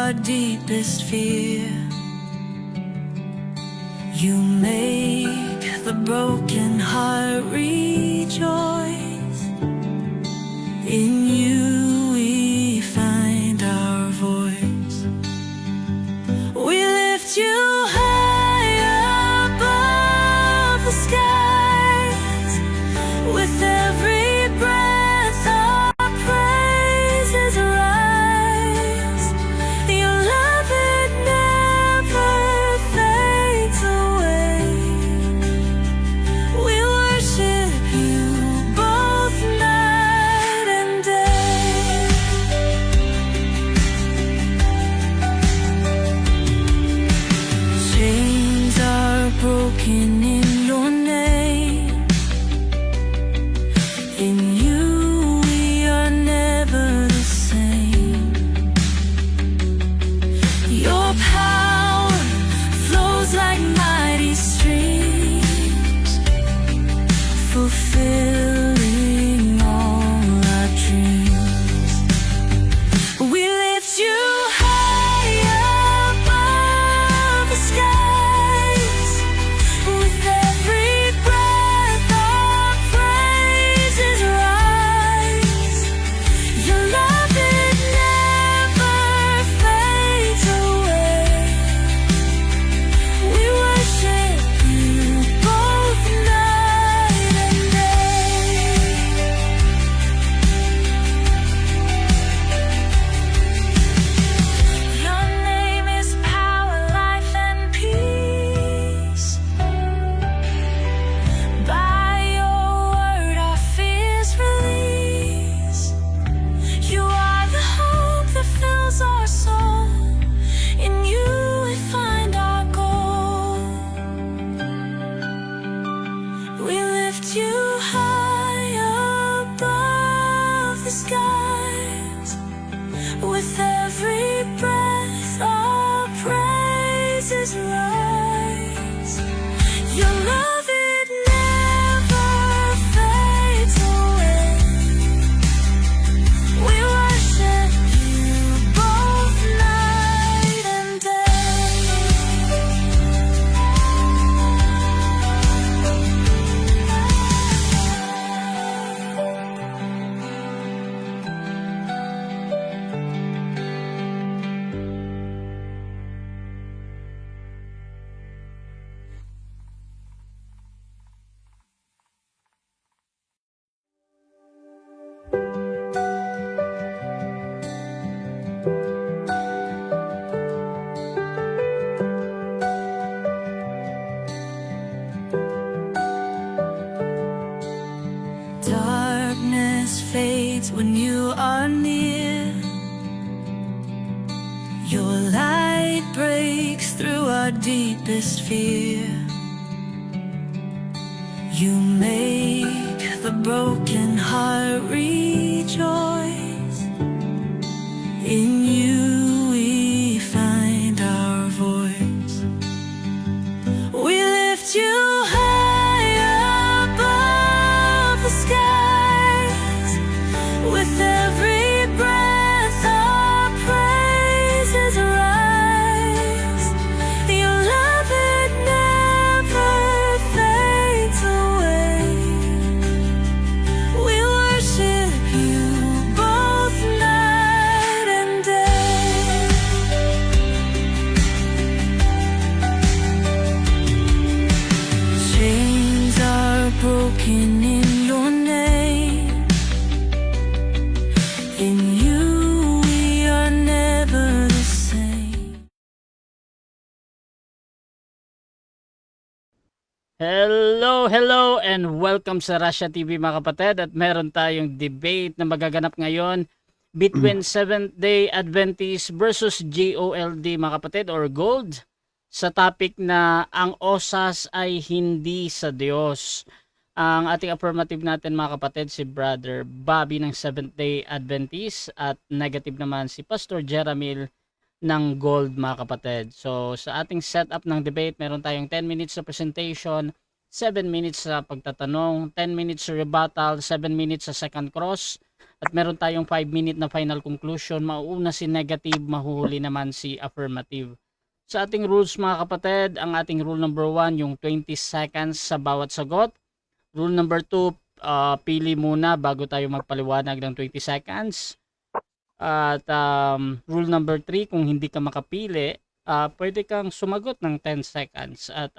our deepest fear. You make the broken heart rejoice. In you we find our voice. We lift you high above the skies. With every breath our praises rise. Your love, it never fades away. We worship you both night and day. Chains are broken in your name. In you we are never the same. Your power flows like mighty streams, fulfilling all our dreams. We lift you high above the skies. With every breath our praises rise. Your love, it never fades away. We worship you both night and day. Your name is power, life, and peace. By your word our fears release. You are the hope that fills our soul. In you we find our goal. We lift you high above the skies. With every breath our praises rise. Your love, it never fades away. We worship you both night and day. Darkness fades when you are near. Your light breaks through our deepest fear. You make the broken heart rejoice. In you we find our voice. We lift you high above the skies. With every breath our praises rise. Your love, it never fades away. We worship you both night and day. Chains are broken in your name. In you we are never the same. Hello, and welcome sa Russia TV mga kapatid. At meron tayong debate na magaganap ngayon between Seventh-day Adventist versus GOLD mga kapatid, or Gold, sa topic na ang osas ay hindi sa Diyos. Ang ating affirmative natin mga kapatid si Brother Bobby ng Seventh-day Adventist at negative naman si Pastor Jeramil ng Gold mga kapatid. So sa ating setup ng debate, meron tayong 10 minutes sa presentation, 7 minutes sa pagtatanong, 10 minutes sa rebuttal, 7 minutes sa second cross, At meron tayong 5-minute na final conclusion. Mauuna si negative, mahuhuli naman si affirmative. Sa ating rules mga kapatid, ang ating rule number 1, yung 20 seconds sa bawat sagot. Rule number 2, pili muna bago tayo magpaliwanag ng 20 seconds. At rule number 3, kung hindi ka makapili, pwede kang sumagot ng 10 seconds at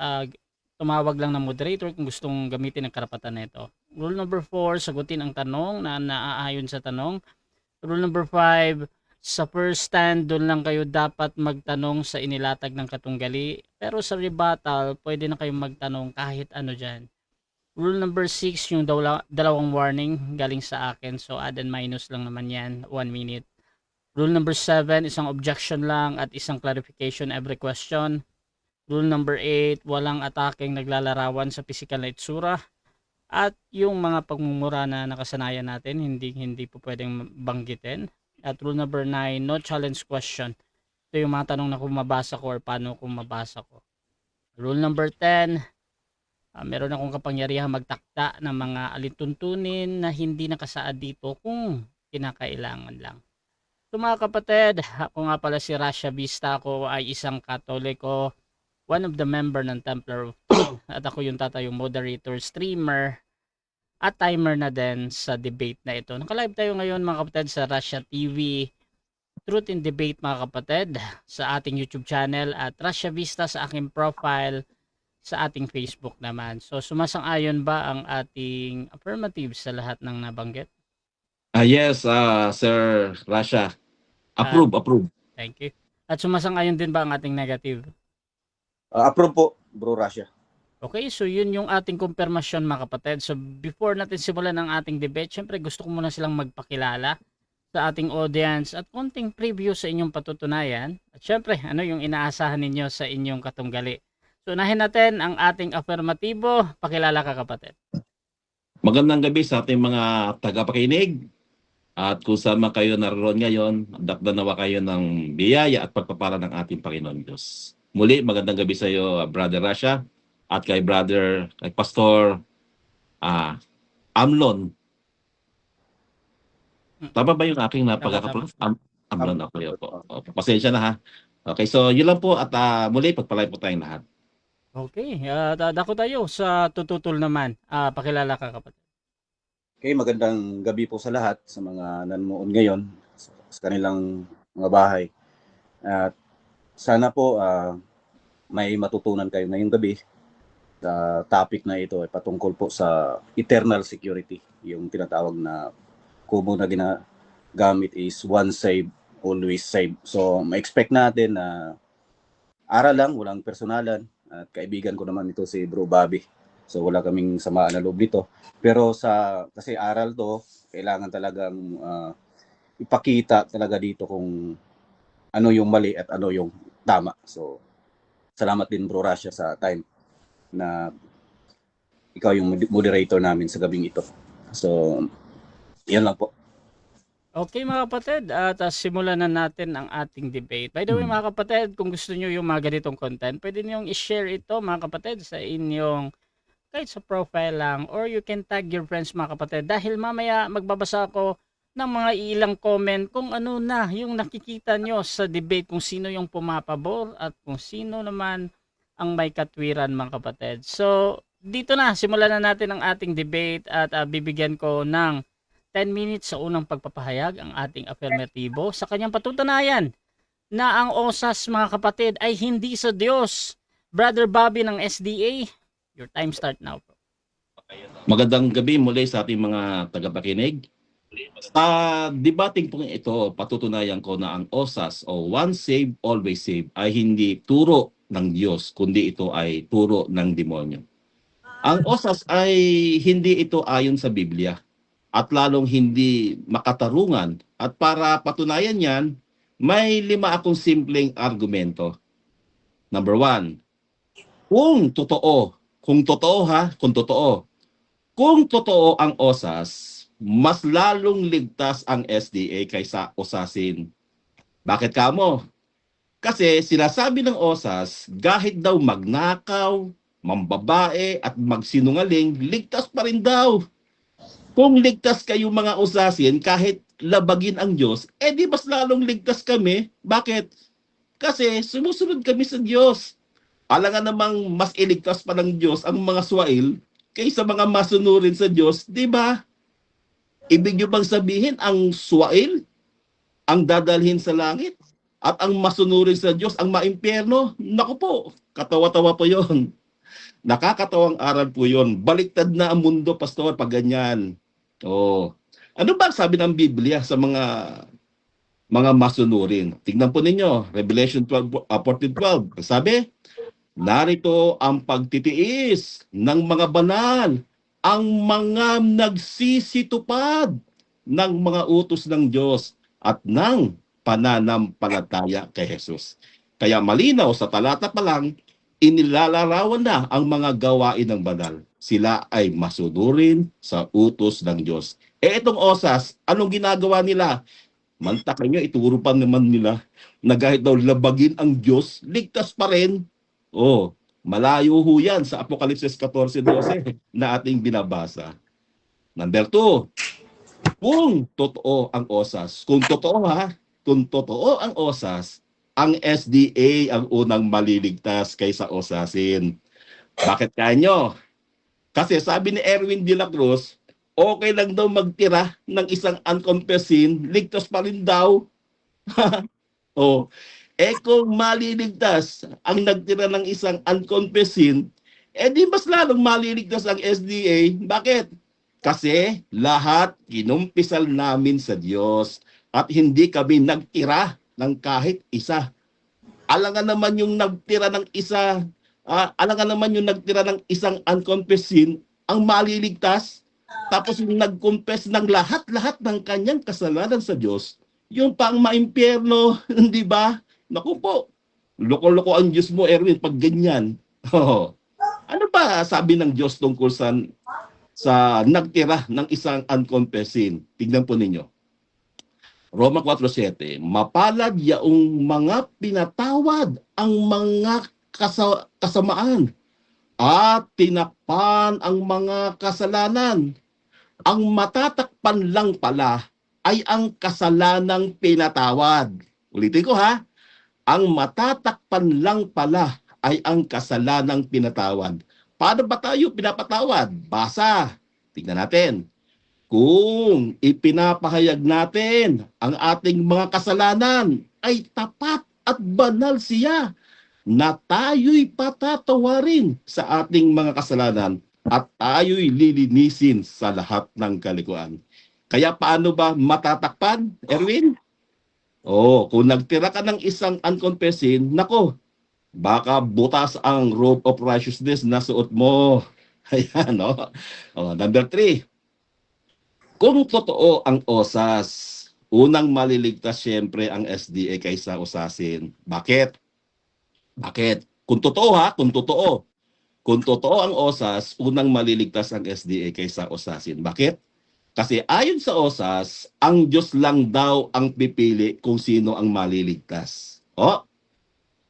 tumawag lang ng moderator kung gustong gamitin ang karapatan na ito. Rule number 4, sagutin ang tanong na naaayon sa tanong. Rule number 5, sa first stand, doon lang kayo dapat magtanong sa inilatag ng katunggali. Pero sa rebuttal, pwede na kayong magtanong kahit ano dyan. Rule number 6, yung dalawang warning galing sa akin. So add and minus lang naman yan, 1 minute. Rule number 7, isang objection lang at isang clarification every question. Rule number 8, walang ataking naglalarawan sa physical na itsura. At yung mga pagmumura na nakasanayan natin, hindi po pwedeng banggitin. At rule number 9, no challenge question. Ito yung mga tanong na kung mabasa ko or paano kung mabasa ko. Rule number 10, meron akong kapangyarihan magtakda ng mga alituntunin na hindi nakasaad dito kung kinakailangan lang. So mga kapatid, ako nga pala si Rasha Vista, ako ay isang Katoliko, one of the member ng Templar of Truth, at ako yung tatayong moderator, streamer, at timer na din sa debate na ito. Naka-live tayo ngayon mga kapatid sa Rasha TV, Truth in Debate mga kapatid, sa ating YouTube channel, at Rasha Vista sa aking profile sa ating Facebook naman. So sumasang-ayon ba ang ating affirmative sa lahat ng nabanggit? Yes, Sir Rasha. Approve. Thank you. At sumasang-ayon din ba ang ating negative? Approve po, Bro Rasha. Okay, so yun yung ating kumpirmasyon mga kapatid. So before natin simulan ang ating debate, syempre gusto ko muna silang magpakilala sa ating audience at konting preview sa inyong patutunayan. At syempre, ano yung inaasahan ninyo sa inyong katunggali. So unahin natin ang ating affirmatibo. Pakilala ka kapatid. Magandang gabi sa ating mga tagapakinig. At kung saan man kayo naroon ngayon, dakdanawa kayo ng biyaya at pagpapala ng ating Panginoon Diyos. Muli, magandang gabi sa iyo, Brother Rasha, at kay Pastor Amlon. Tama ba yung aking napagkakapronounce? Amlon ako yun po. Pasensya na ha. Okay, so yun lang po at muli, pagpalay po tayong lahat. Okay, dako tayo sa tututol naman. Pakilala ka kapatid. Okay, magandang gabi po sa lahat, sa mga nanonood ngayon, sa kanilang mga bahay. At sana po may matutunan kayo ngayong gabi sa topic na ito ay patungkol po sa eternal security. Yung tinatawag na kubo na ginagamit is once saved, always saved. So, ma-expect natin na aral lang, walang personalan. At kaibigan ko naman ito si Bro Bobby. So wala kaming samaan na loob nito. Pero kasi aral to, kailangan talagang ipakita talaga dito kung ano yung mali at ano yung tama. So salamat din Bro Rasha sa time na ikaw yung moderator namin sa gabing ito. So yan lang po. Okay mga kapatid, at simulan na natin ang ating debate. By the way mga kapatid, kung gusto nyo yung mga ganitong content, pwede nyo i-share ito mga kapatid sa inyong kahit sa profile lang, or you can tag your friends mga kapatid, dahil mamaya magbabasa ako ng mga ilang comment kung ano na yung nakikita nyo sa debate, kung sino yung pumapabor at kung sino naman ang may katwiran mga kapatid. So dito na, simulan na natin ang ating debate at bibigyan ko ng 10 minutes sa unang pagpapahayag ang ating affirmatibo sa kanyang patutunayan na ang OSAS mga kapatid ay hindi sa Diyos. Brother Bobby ng SDA, your time start now. Magandang gabi muli sa ating mga tagapakinig. Sa debating pong ito, patutunayan ko na ang OSAS o once saved, always saved ay hindi turo ng Diyos, kundi ito ay turo ng demonyo. Ang OSAS ay hindi ito ayon sa Biblia at lalong hindi makatarungan. At para patunayan yan, may 5 akong simpleng argumento. Number 1, kung totoo ang OSAS, mas lalong ligtas ang SDA kaysa OSASin. Bakit kamo? Kasi sinasabi ng OSAS, kahit daw magnakaw, mambabae at magsinungaling, ligtas pa rin daw. Kung ligtas kayo mga usasin, kahit labagin ang Diyos, di mas lalong ligtas kami. Bakit? Kasi sumusunod kami sa Diyos. Alangan namang mas iligtas pa ng Diyos ang mga swail kaysa mga masunurin sa Diyos, di ba? Ibig nyo bang sabihin ang swail ang dadalhin sa langit at ang masunurin sa Diyos ang maimpyerno? Naku po, katawa-tawa po yon. Nakakatawang aral po yon. Baliktad na ang mundo, pastor, pag ganyan. Oh. Ano ba sabi ng Biblia sa mga masunurin? Tingnan po ninyo, Revelation 14:12. Sabi, narito ang pagtitiis ng mga banal, ang mga nagsisitupad ng mga utos ng Diyos at ng pananampalataya kay Jesus. Kaya malinaw sa talata pa lang, inilalarawan na ang mga gawain ng banal. Sila ay masunurin sa utos ng Diyos. Itong osas, anong ginagawa nila? Mantakan nyo, ituro pa naman nila na kahit daw labagin ang Diyos, ligtas pa rin. Malayo ho yan sa Apokalipsis 14:12 na ating binabasa. Number 2, kung totoo ang osas, kung totoo ang osas, ang SDA ang unang maliligtas kaysa osasin. Bakit kanyo? Kasi sabi ni Erwin de la Cruz, okay lang daw magtira ng isang unconfessed sin, ligtas pa rin daw. Kung maliligtas ang nagtira ng isang unconfessed sin, di mas lalong maliligtas ang SDA. Bakit? Kasi lahat kinumpisal namin sa Diyos at hindi kami nagtira ng kahit isa. Alangan naman yung nagtira ng isang unconfessed sin ang maliligtas, tapos yung nag-confess ng lahat ng kanyang kasalanan sa Diyos, yung pang maimpyerno, hindi ba? Naku po, loko-loko ang Diyos mo, Erwin, pag ganyan. Ano ba sabi ng Diyos tungkol sa nagtira ng isang unconfessed sin? Tignan po ninyo. Roma 4:7, mapalad yaong mga pinatawad ang mga kasamaan at tinakpan ang mga kasalanan. Ang matatakpan lang pala ay ang kasalanang pinatawad. Ulitin ko ha, ang matatakpan lang pala ay ang kasalanang pinatawad. Paano ba tayo pinapatawad? Basa. Tingnan natin. Kung ipinapahayag natin ang ating mga kasalanan, ay tapat at banal siya na tayo'y patatawarin sa ating mga kasalanan at tayo'y lilinisin sa lahat ng kalikuan. Kaya paano ba matatakpan, Erwin? Kung nagtira ka ng isang unconfessed sin, nako, baka butas ang robe of righteousness na suot mo. Ayan, no? Number 3. Kung totoo ang osas, unang maliligtas siyempre ang SDA kaysa osasin. Bakit? Kung totoo Kung totoo ang osas, unang maliligtas ang SDA kaysa osasin. Bakit? Kasi ayon sa osas, ang Diyos lang daw ang pipili kung sino ang maliligtas.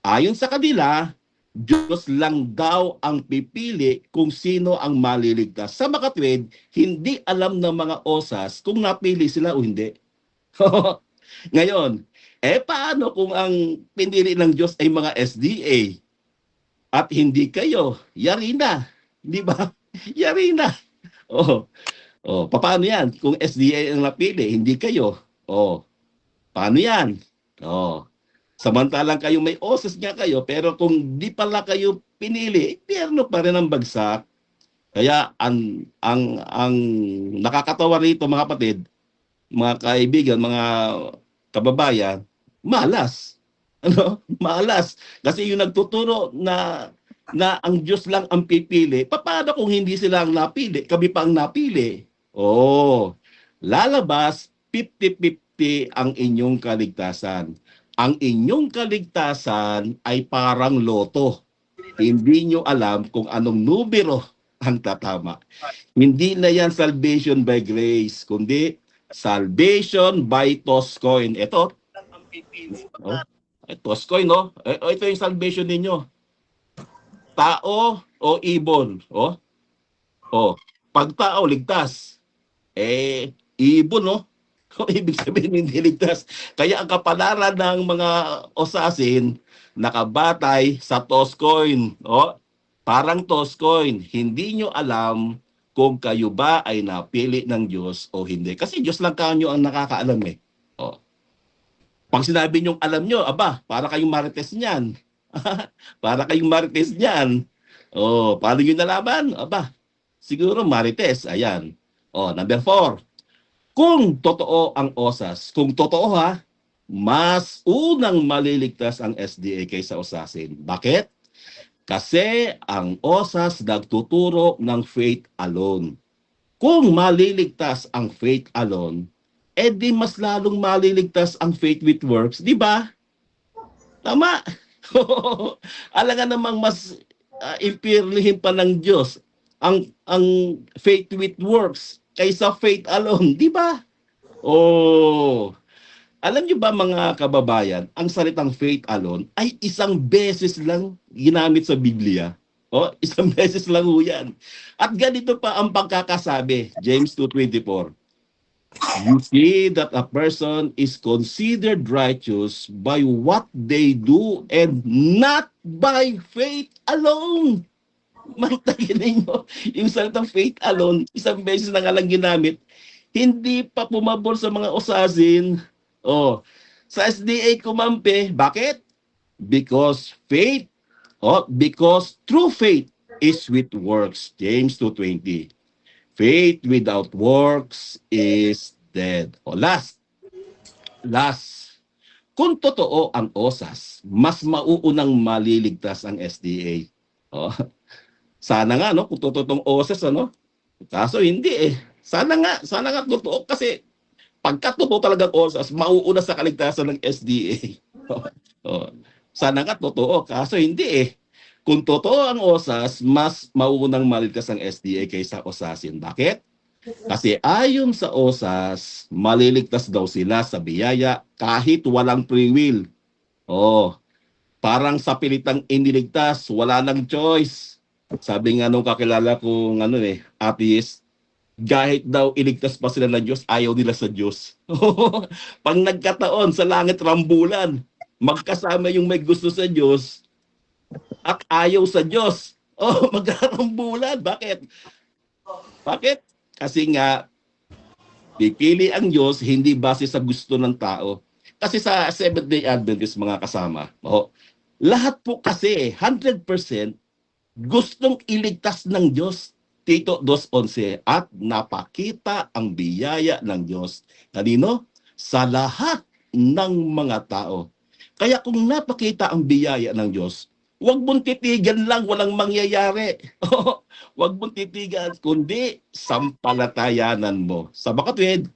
Ayon sa kanila, Diyos lang daw ang pipili kung sino ang maliligtas. Sa makatwid, hindi alam ng mga osas kung napili sila o hindi. Ngayon, paano kung ang pinili ng Diyos ay mga SDA at hindi kayo? Yari na. Di ba? Yari na. Paano yan? Kung SDA ang napili, hindi kayo. Paano yan? Samantalang kayo may osas nga kayo, pero kung di pala kayo pinili, impyerno pa rin ang bagsak. Kaya ang nakakatawa rito mga kapatid, mga kaibigan, mga kababayan, malas. Malas. Kasi yung nagtuturo na ang Diyos lang ang pipili, paano kung hindi sila ang napili? Kami pa ang napili. Lalabas 50-50 ang inyong kaligtasan. Ang inyong kaligtasan ay parang loto. Hindi nyo alam kung anong numero ang tatama. Hindi na yan salvation by grace, kundi salvation by Toscoin. Ito, Toscoin, no? Ito yung salvation ninyo. Tao o ibon. Pag tao, ligtas. ibon, no? Ibig sabihin hindi ligtas. Kaya ang kapalaran ng mga osasin nakabatay sa toss coin. Parang toss coin. Hindi nyo alam kung kayo ba ay napili ng Diyos o hindi. Kasi Diyos lang kanyo ang nakakaalam eh. O. Pag sinabi nyong alam nyo, aba, para kayong marites niyan. Para kayong marites niyan. Paano nyo nalaman? Aba, siguro marites. Ayan. Number 4. Kung totoo ang OSAS, kung totoo ha, mas unang maliligtas ang SDA kaysa osasin. Bakit? Kasi ang OSAS nagtuturo ng faith alone. Kung maliligtas ang faith alone, di mas lalong maliligtas ang faith with works, di ba? Tama. Alangan namang mas impirlihin pa ng Diyos ang faith with works kaysa faith alone, di ba? Alam niyo ba mga kababayan, ang salitang faith alone ay isang beses lang ginamit sa Biblia. Isang beses lang ho yan. At ganito pa ang pagkakasabi, James 2:24. You see that a person is considered righteous by what they do and not by faith alone. Mantagin ninyo, yung salitang faith alone, isang beses na nga lang ginamit, hindi pa pumabor sa mga osasin. Sa SDA kumampi, bakit? Because faith, because true faith is with works. James 2:20. Faith without works is dead. Last. Kung totoo ang OSAS, mas mauunang maliligtas ang SDA. Sana nga, no? Kung totoong OSAS, ano? Kaso hindi eh. Sana nga totoo kasi pagka totoo talaga OSAS, mauuna sa kaligtasan ng SDA. Sana nga totoo, kaso hindi eh. Kung totoo ang OSAS, mas mauunang maliligtas ang SDA kaysa osasin. Bakit? Kasi ayon sa OSAS, maliligtas daw sila sa biyaya kahit walang free will. Parang sa pilitang iniligtas, wala nang choice. Sabi nga nung kakilala kong atheist, kahit daw iligtas pa sila ng Diyos, ayaw nila sa Diyos. Pag nagkataon sa langit rambulan, magkasama yung may gusto sa Diyos at ayaw sa Diyos. Magkarambulan. Bakit? Kasi nga, pipili ang Diyos hindi base sa gusto ng tao. Kasi sa Seventh-day Adventist mga kasama, lahat po kasi 100% gustong iligtas ng Diyos. Tito 2:11, at napakita ang biyaya ng Diyos. Kanino? Sa lahat ng mga tao. Kaya kung napakita ang biyaya ng Diyos, huwag mong titigan lang, walang mangyayari. Huwag mong titigan, kundi sampalatayanan mo. Sa bakatwid,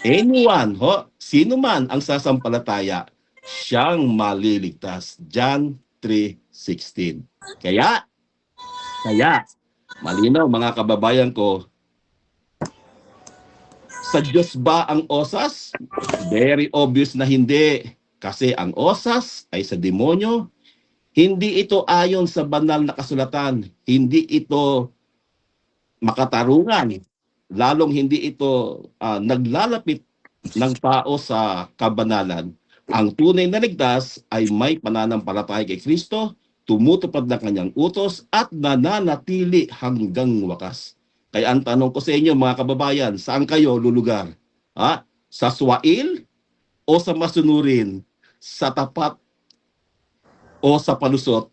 anyone, sino man ang sasampalataya, siyang maliligtas. John 3:16. Kaya, malinaw mga kababayan ko, sa Diyos ba ang OSAS? Very obvious na hindi. Kasi ang OSAS ay sa demonyo. Hindi ito ayon sa banal na kasulatan. Hindi ito makatarungan. Lalong hindi ito naglalapit ng tao sa kabanalan. Ang tunay na ligtas ay may pananampalataya kay Kristo, tumutupad ng kanyang utos at nananatili hanggang wakas. Kaya ang tanong ko sa inyo mga kababayan, saan kayo lulugar? Sa swail o sa masunurin? Sa tapat o sa palusot?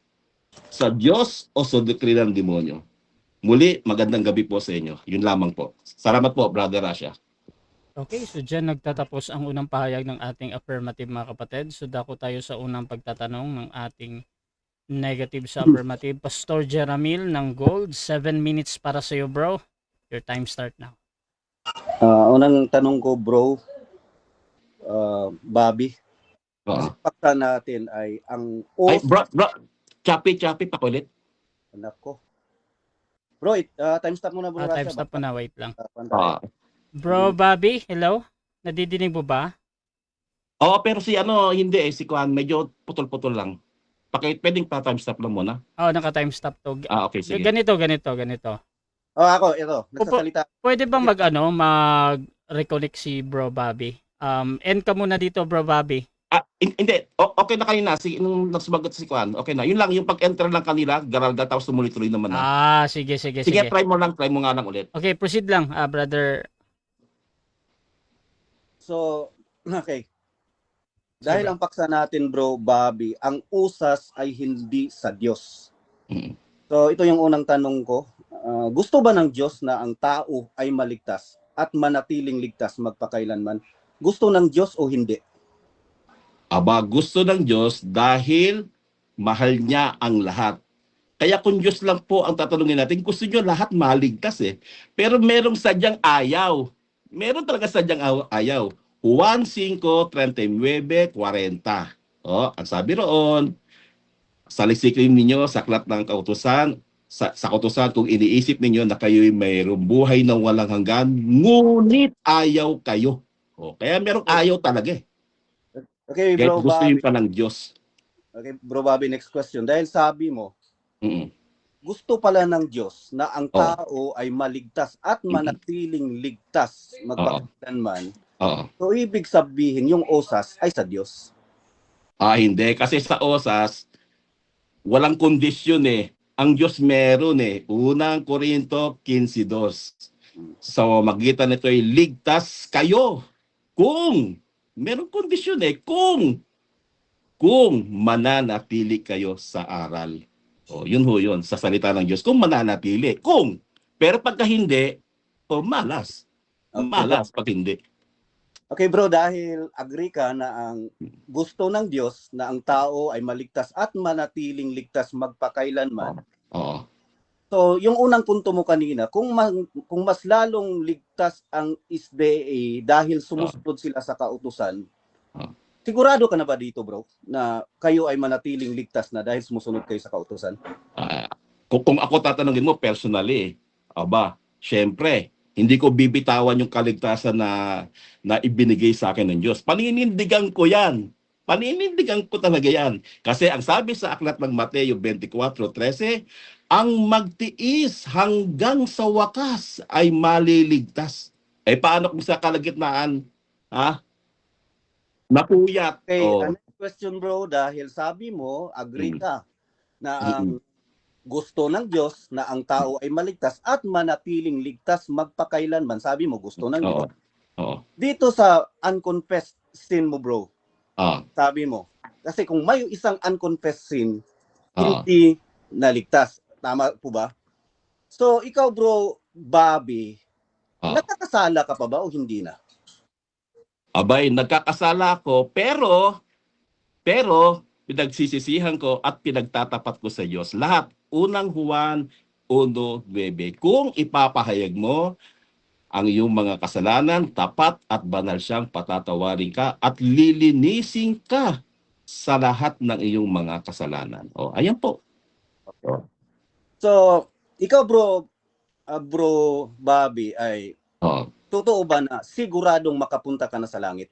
Sa Diyos o sa doktrina ng demonyo? Muli, magandang gabi po sa inyo. Yun lamang po. Salamat po, Brother Rasha. Okay, so dyan nagtatapos ang unang pahayag ng ating affirmative mga kapatid. So dako tayo sa unang pagtatanong ng ating negative sa affirmative. Pastor Jeramil ng Gold, 7 minutes para sa iyo, bro. Your time start now. Unang tanong ko, bro, Bobby, pakta natin ay ang Ay, bro, choppy, pakulit. Anak ko. Bro, time stop muna, bro. Time stop po na, wait lang. Ah. Bro, Bobby, hello? Nadidinig mo ba? Oo, pero si hindi si Kuan, medyo putol-putol lang. Pwedeng pa time stop lang muna. Oo, naka-time stop to. Okay, sige. Ganito. Ako, ito, nagsasalita. Pwede bang mag-reconnect si Bro Bobby? End ka muna dito, Bro Bobby. Hindi. Okay na kanina. Nung nagsumagot si Kwan, okay na. Yun lang, yung pag-enter lang kanila, garalga, tapos tumuloy-tuloy naman na. Sige. Sige, try mo nga lang ulit. Okay, proceed lang, Brother. So, okay. Dahil ang paksa natin, Bro Bobby, ang usas ay hindi sa Diyos. Mm. So, ito yung unang tanong ko. Gusto ba ng Diyos na ang tao ay maligtas at manatiling ligtas magpakailanman? Gusto ng Diyos o hindi? Aba, gusto ng Diyos dahil mahal niya ang lahat. Kaya kung Diyos lang po ang tatanungin natin, gusto niyo lahat maligtas eh. Pero merong sadyang ayaw. Meron talaga sadyang ayaw. Juan 5:39-40. Ang sabi roon, salisikin ninyo sa aklat ng kautusan, sa kautusan kung iniisip ninyo na kayo'y mayroong buhay na walang hanggan, ngunit ayaw kayo. Kaya merong ayaw talaga eh. Okay, Kaya Bro gusto Bobby. yun pa ng Diyos. Okay, Bro Bobby, next question. Dahil sabi mo, Mm-mm. gusto pala ng Diyos na ang tao ay maligtas at manatiling ligtas magpakailanman. Oo. So, ibig sabihin, yung osas ay sa Diyos. Hindi. Kasi sa osas, walang kondisyon eh. Ang Diyos meron eh. Unang Korinto 15:2. So, magitan nito ay ligtas kayo. Kung, merong kondisyon eh. Kung mananatili kayo sa aral. Yun ho yun. Sa salita ng Diyos. Kung mananatili. Kung. Pero pagka hindi, malas. Malas pag hindi. Okay, bro, dahil agree ka na ang gusto ng Diyos na ang tao ay maligtas at manatiling ligtas magpakailanman. Oo. So, yung unang punto mo kanina, kung mas lalong ligtas ang SDA dahil sumusunod sila sa kautusan, sigurado ka na ba dito, bro, na kayo ay manatiling ligtas na dahil sumusunod kayo sa kautusan? Kung ako tatanungin mo personally, syempre, hindi ko bibitawan yung kaligtasan na ibinigay sa akin ng Diyos. Paninindigan ko yan. Paninindigan ko talaga yan. Kasi ang sabi sa aklat ng Mateo 24:13, ang magtiis hanggang sa wakas ay maliligtas. Paano kung sa kalagitnaan, napuyat? Okay, next question, bro, dahil sabi mo, agree ka na ang gusto ng Diyos na ang tao ay maligtas at manatiling ligtas magpakailanman. Sabi mo, gusto ng Diyos. Dito sa unconfessed sin mo, bro, sabi mo, kasi kung may isang unconfessed sin, hindi naligtas. Tama po ba? So, ikaw, bro, Bobby, nakakasala ka pa ba o hindi na? Abay, nagkakasala ako, pero pinagsisisihan ko at pinagtatapat ko sa Diyos. Lahat. Unang Juan 1:9. Kung ipapahayag mo ang iyong mga kasalanan, tapat at banal siyang patatawarin ka at lilinisin ka sa lahat ng iyong mga kasalanan. Ayan po. So, ikaw, bro Bobby, ay totoo ba na siguradong makapunta ka na sa langit?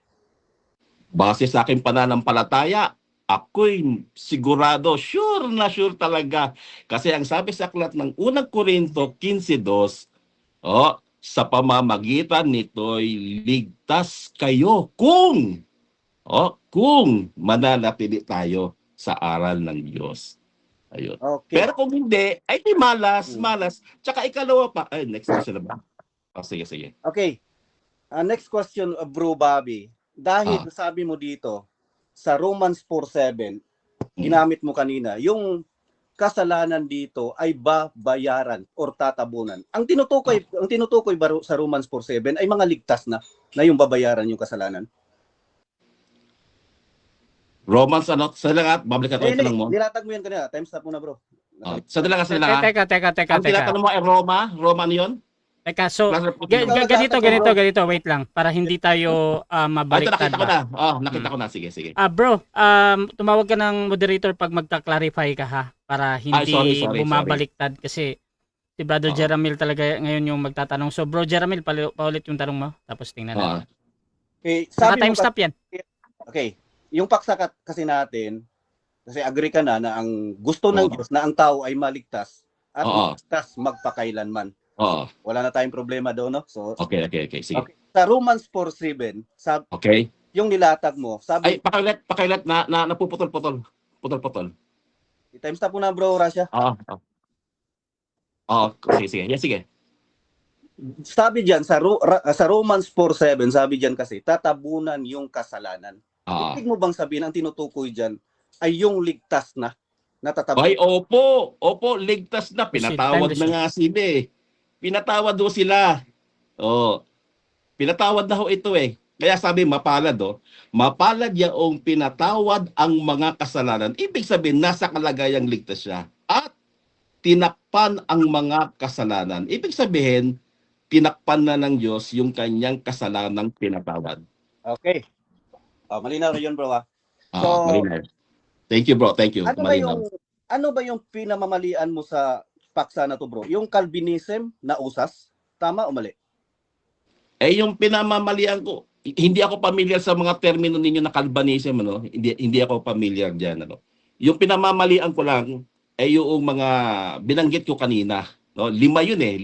Base sa aking pananampalataya, ako'y sigurado, sure na sure talaga. Kasi ang sabi sa aklat ng unang Korinto 15:2, sa pamamagitan nito'y ligtas kayo kung mananatili tayo sa aral ng Diyos. Ayun. Okay. Pero kung hindi, ay di malas. Tsaka ikalawa pa. Next question na ba? Sige. Okay. Next question, bro Bobby. Dahil sabi mo dito, sa Romans 4:7, ginamit mo kanina, yung kasalanan dito ay babayaran or tatabunan. Ang tinutukoy sa Romans 4:7 ay mga ligtas na yung babayaran yung kasalanan. Romans sa lahat, babalik ka ito lang mo. Nilatag mo yan kanina. Time stop muna, bro. Sa dalaga. Teka. Ang tinatanong mo ay Roma ano yun? Teka, so, ganito, wait lang, para hindi tayo mabaliktad Nakita ko na. Nakita ko na. Sige. Bro, tumawag ka ng moderator pag magta-clarify ka ha, para hindi sorry. bumabaliktad kasi si Brother Jeramil talaga ngayon yung magtatanong. So, Bro Jeramil, paulit yung tanong mo, tapos tingnan natin. Okay, Time stop yan. Okay, yung paksa kasi natin, kasi agree ka na ang gusto ng Diyos na ang tao ay maligtas at maligtas magpakailanman. Oo. Wala na tayong problema doon, no? So, Okay. Sige. okay. Sa Romans 4:7, Okay. yung nilatag mo, Ay, sabi, pakiulit na napuputol-putol. Putol-putol. times na po na bro, Rasha. Oo. Sige. Yes, sige. Sabi diyan sa Romans 4:7, sabi diyan kasi tatabunan yung kasalanan. Oo. Ibig mo bang sabihin ang tinutukoy diyan ay yung ligtas na Ay, natatabunan? opo, ligtas na. Pinatawad Time na nga sila eh. Pinatawad do sila. Oh, pinatawad na ho ito eh. Kaya sabi mapalad mapalad yaong pinatawad ang mga kasalanan. Ibig sabihin nasa kalagayang ligtas siya. At tinakpan ang mga kasalanan. Ibig sabihin, tinakpan na ng Diyos yung kanyang kasalanang pinatawad. Okay. Malinaw na 'yun, bro. So, Malinaw. Thank you, bro. Thank you. Malinaw. ano ba yung pinamamalian mo sa paksa na to, bro? Yung Calvinism na usas, tama o mali? Yung pinamamalian ko, hindi ako familiar sa mga termino ninyo na Calvinism, Hindi ako familiar diyan, Yung pinamamalian ko lang ay yung mga binanggit ko kanina, no? Lima yun eh.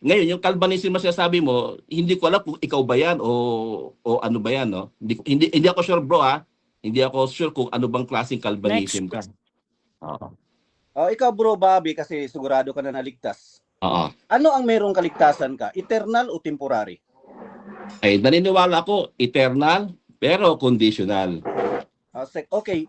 Ngayon, yung Calvinism na sinasabi mo, hindi ko alam kung ikaw ba yan o ano ba yan, no? Hindi ako sure, bro, ha. Hindi ako sure kung ano bang klaseng Calvinism ka. Oo. Ikaw, bro, Bobby, kasi sigurado ka na naligtas. Oo. Ano ang merong kaligtasan ka? Eternal o temporary? Ay, naniniwala ako, eternal, pero conditional. Okay.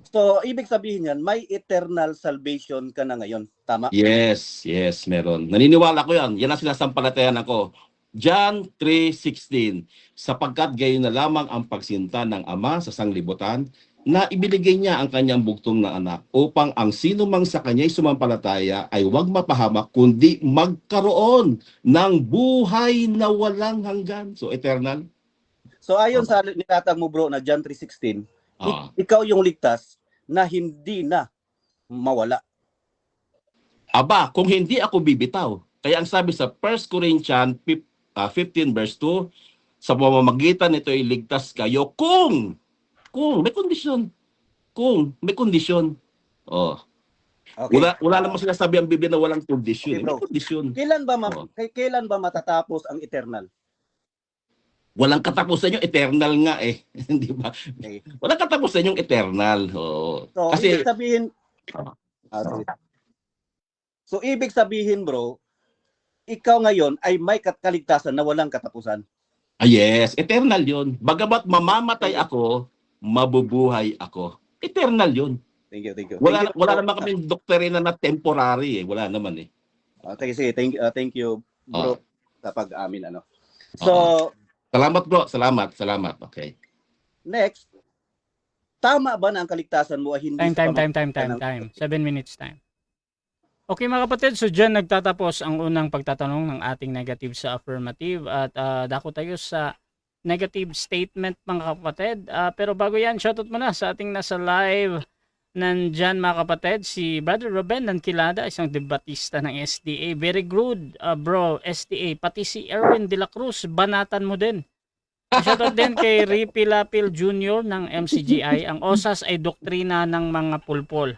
So, ibig sabihin yan, may eternal salvation ka na ngayon. Tama? Yes, meron. Naniniwala ko yan. Yan ang sinasampalatayan ako. John 3:16, sapagkat gayon na lamang ang pagsinta ng Ama sa sanglibutan, na ibinigay niya ang kanyang bugtong na anak upang ang sino mang sa kanya'y sumampalataya ay huwag mapahamak kundi magkaroon ng buhay na walang hanggan. So, eternal. So, ayon sa nilatag mo, bro, na John 3:16, ikaw yung ligtas na hindi na mawala. Aba, kung hindi ako bibitaw. Kaya ang sabi sa 1 Corinthians 15 verse 2, sa pamamagitan nito ay ligtas kayo kung may kondisyon. Oh. Okay. Wala namang sinasabi ang Biblia na walang kondisyon. Okay, bro. May kondisyon. Kailan ba matatapos ang eternal? Walang katapusan yung eternal nga eh. Di ba? Okay. Walang katapusan yung eternal. Oh. So, Kasi ibig sabihin, So, ibig sabihin, bro, ikaw ngayon ay may kaligtasan na walang katapusan. yes, eternal yun. Bagamat mamamatay ako, mabubuhay ako. Eternal yun. Thank you. Wala naman kaming doktrina na temporary eh. Wala naman eh. Sige, thank you, bro, sa pag-amin. So, salamat bro. Salamat. Okay. Next, tama ba na ang kaligtasan mo ay hindi Time. 7 minutes time. Okay mga kapatid, so dyan nagtatapos ang unang pagtatanong ng ating negative sa affirmative at dako tayo sa negative statement mga kapatid. Pero bago yan, shoutout muna sa ating nasa live. Nandyan mga kapatid, si Brother Ruben Nankilada, isang debatista ng SDA. Very good bro, SDA. Pati si Erwin De La Cruz, banatan mo din. Shoutout din kay Rippy Lapil Jr. ng MCGI. Ang OSAS ay doktrina ng mga pulpol.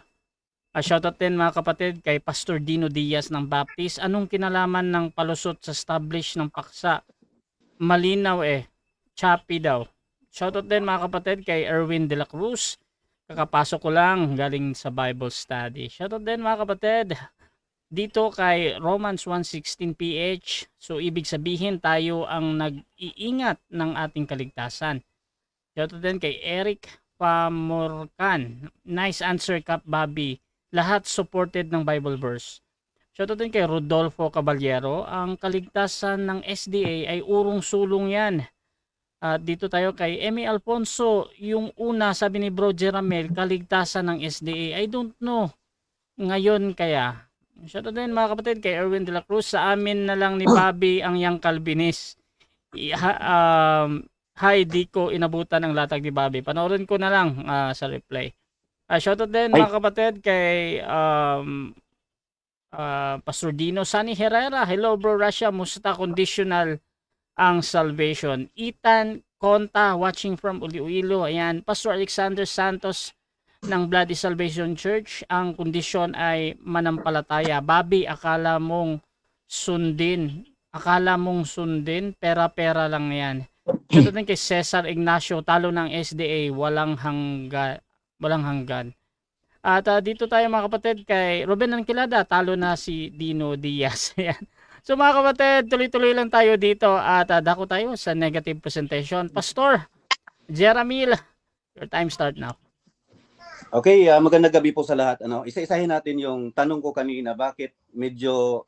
Shoutout din mga kapatid kay Pastor Dino Diaz ng Baptist. Anong kinalaman ng palusot sa establish ng paksa? Malinaw choppy daw. Shoutout din mga kapatid kay Erwin De La Cruz. Kakapasok ko lang galing sa Bible study. Shoutout din mga kapatid dito kay Romans 1:16 PH. So ibig sabihin tayo ang nag-iingat ng ating kaligtasan. Shoutout din kay Eric Pamorcan. Nice answer, Kap Bobby. Lahat supported ng Bible verse. Shoutout din kay Rodolfo Caballero. Ang kaligtasan ng SDA ay urong-sulong yan. Dito tayo kay Emmy Alfonso. Yung una, sabi ni Bro Jeramel, kaligtasan ng SDA. I don't know. Ngayon kaya. Shoutout din mga kapatid kay Erwin De La Cruz. Sa amin na lang ni Bobby ang yang Calvinist. Hi, di ko inabutan ang latag ni Bobby. Panoorin ko na lang sa reply. Shoutout din mga kapatid kay Pastor Dino Sunny Herrera. Hello bro Russia, musta conditional ang salvation? Ethan Conta watching from Iloilo. Ayan, Pastor Alexander Santos ng Bloody Salvation Church. Ang kondisyon ay manampalataya. Bobby, akala mong sundin. Akala mong sundin, pera-pera lang yan. Ito din kay Cesar Ignacio, talo ng SDA, walang hanggan. At dito tayo mga kapatid kay Ruben Ankilada, talo na si Dino Diaz. Ayan. So mga kapatid, tuloy-tuloy lang tayo dito at dako tayo sa negative presentation. Pastor Jeramil, your time start now. Okay, magandang gabi po sa lahat. Isa-isahin natin yung tanong ko kanina, bakit medyo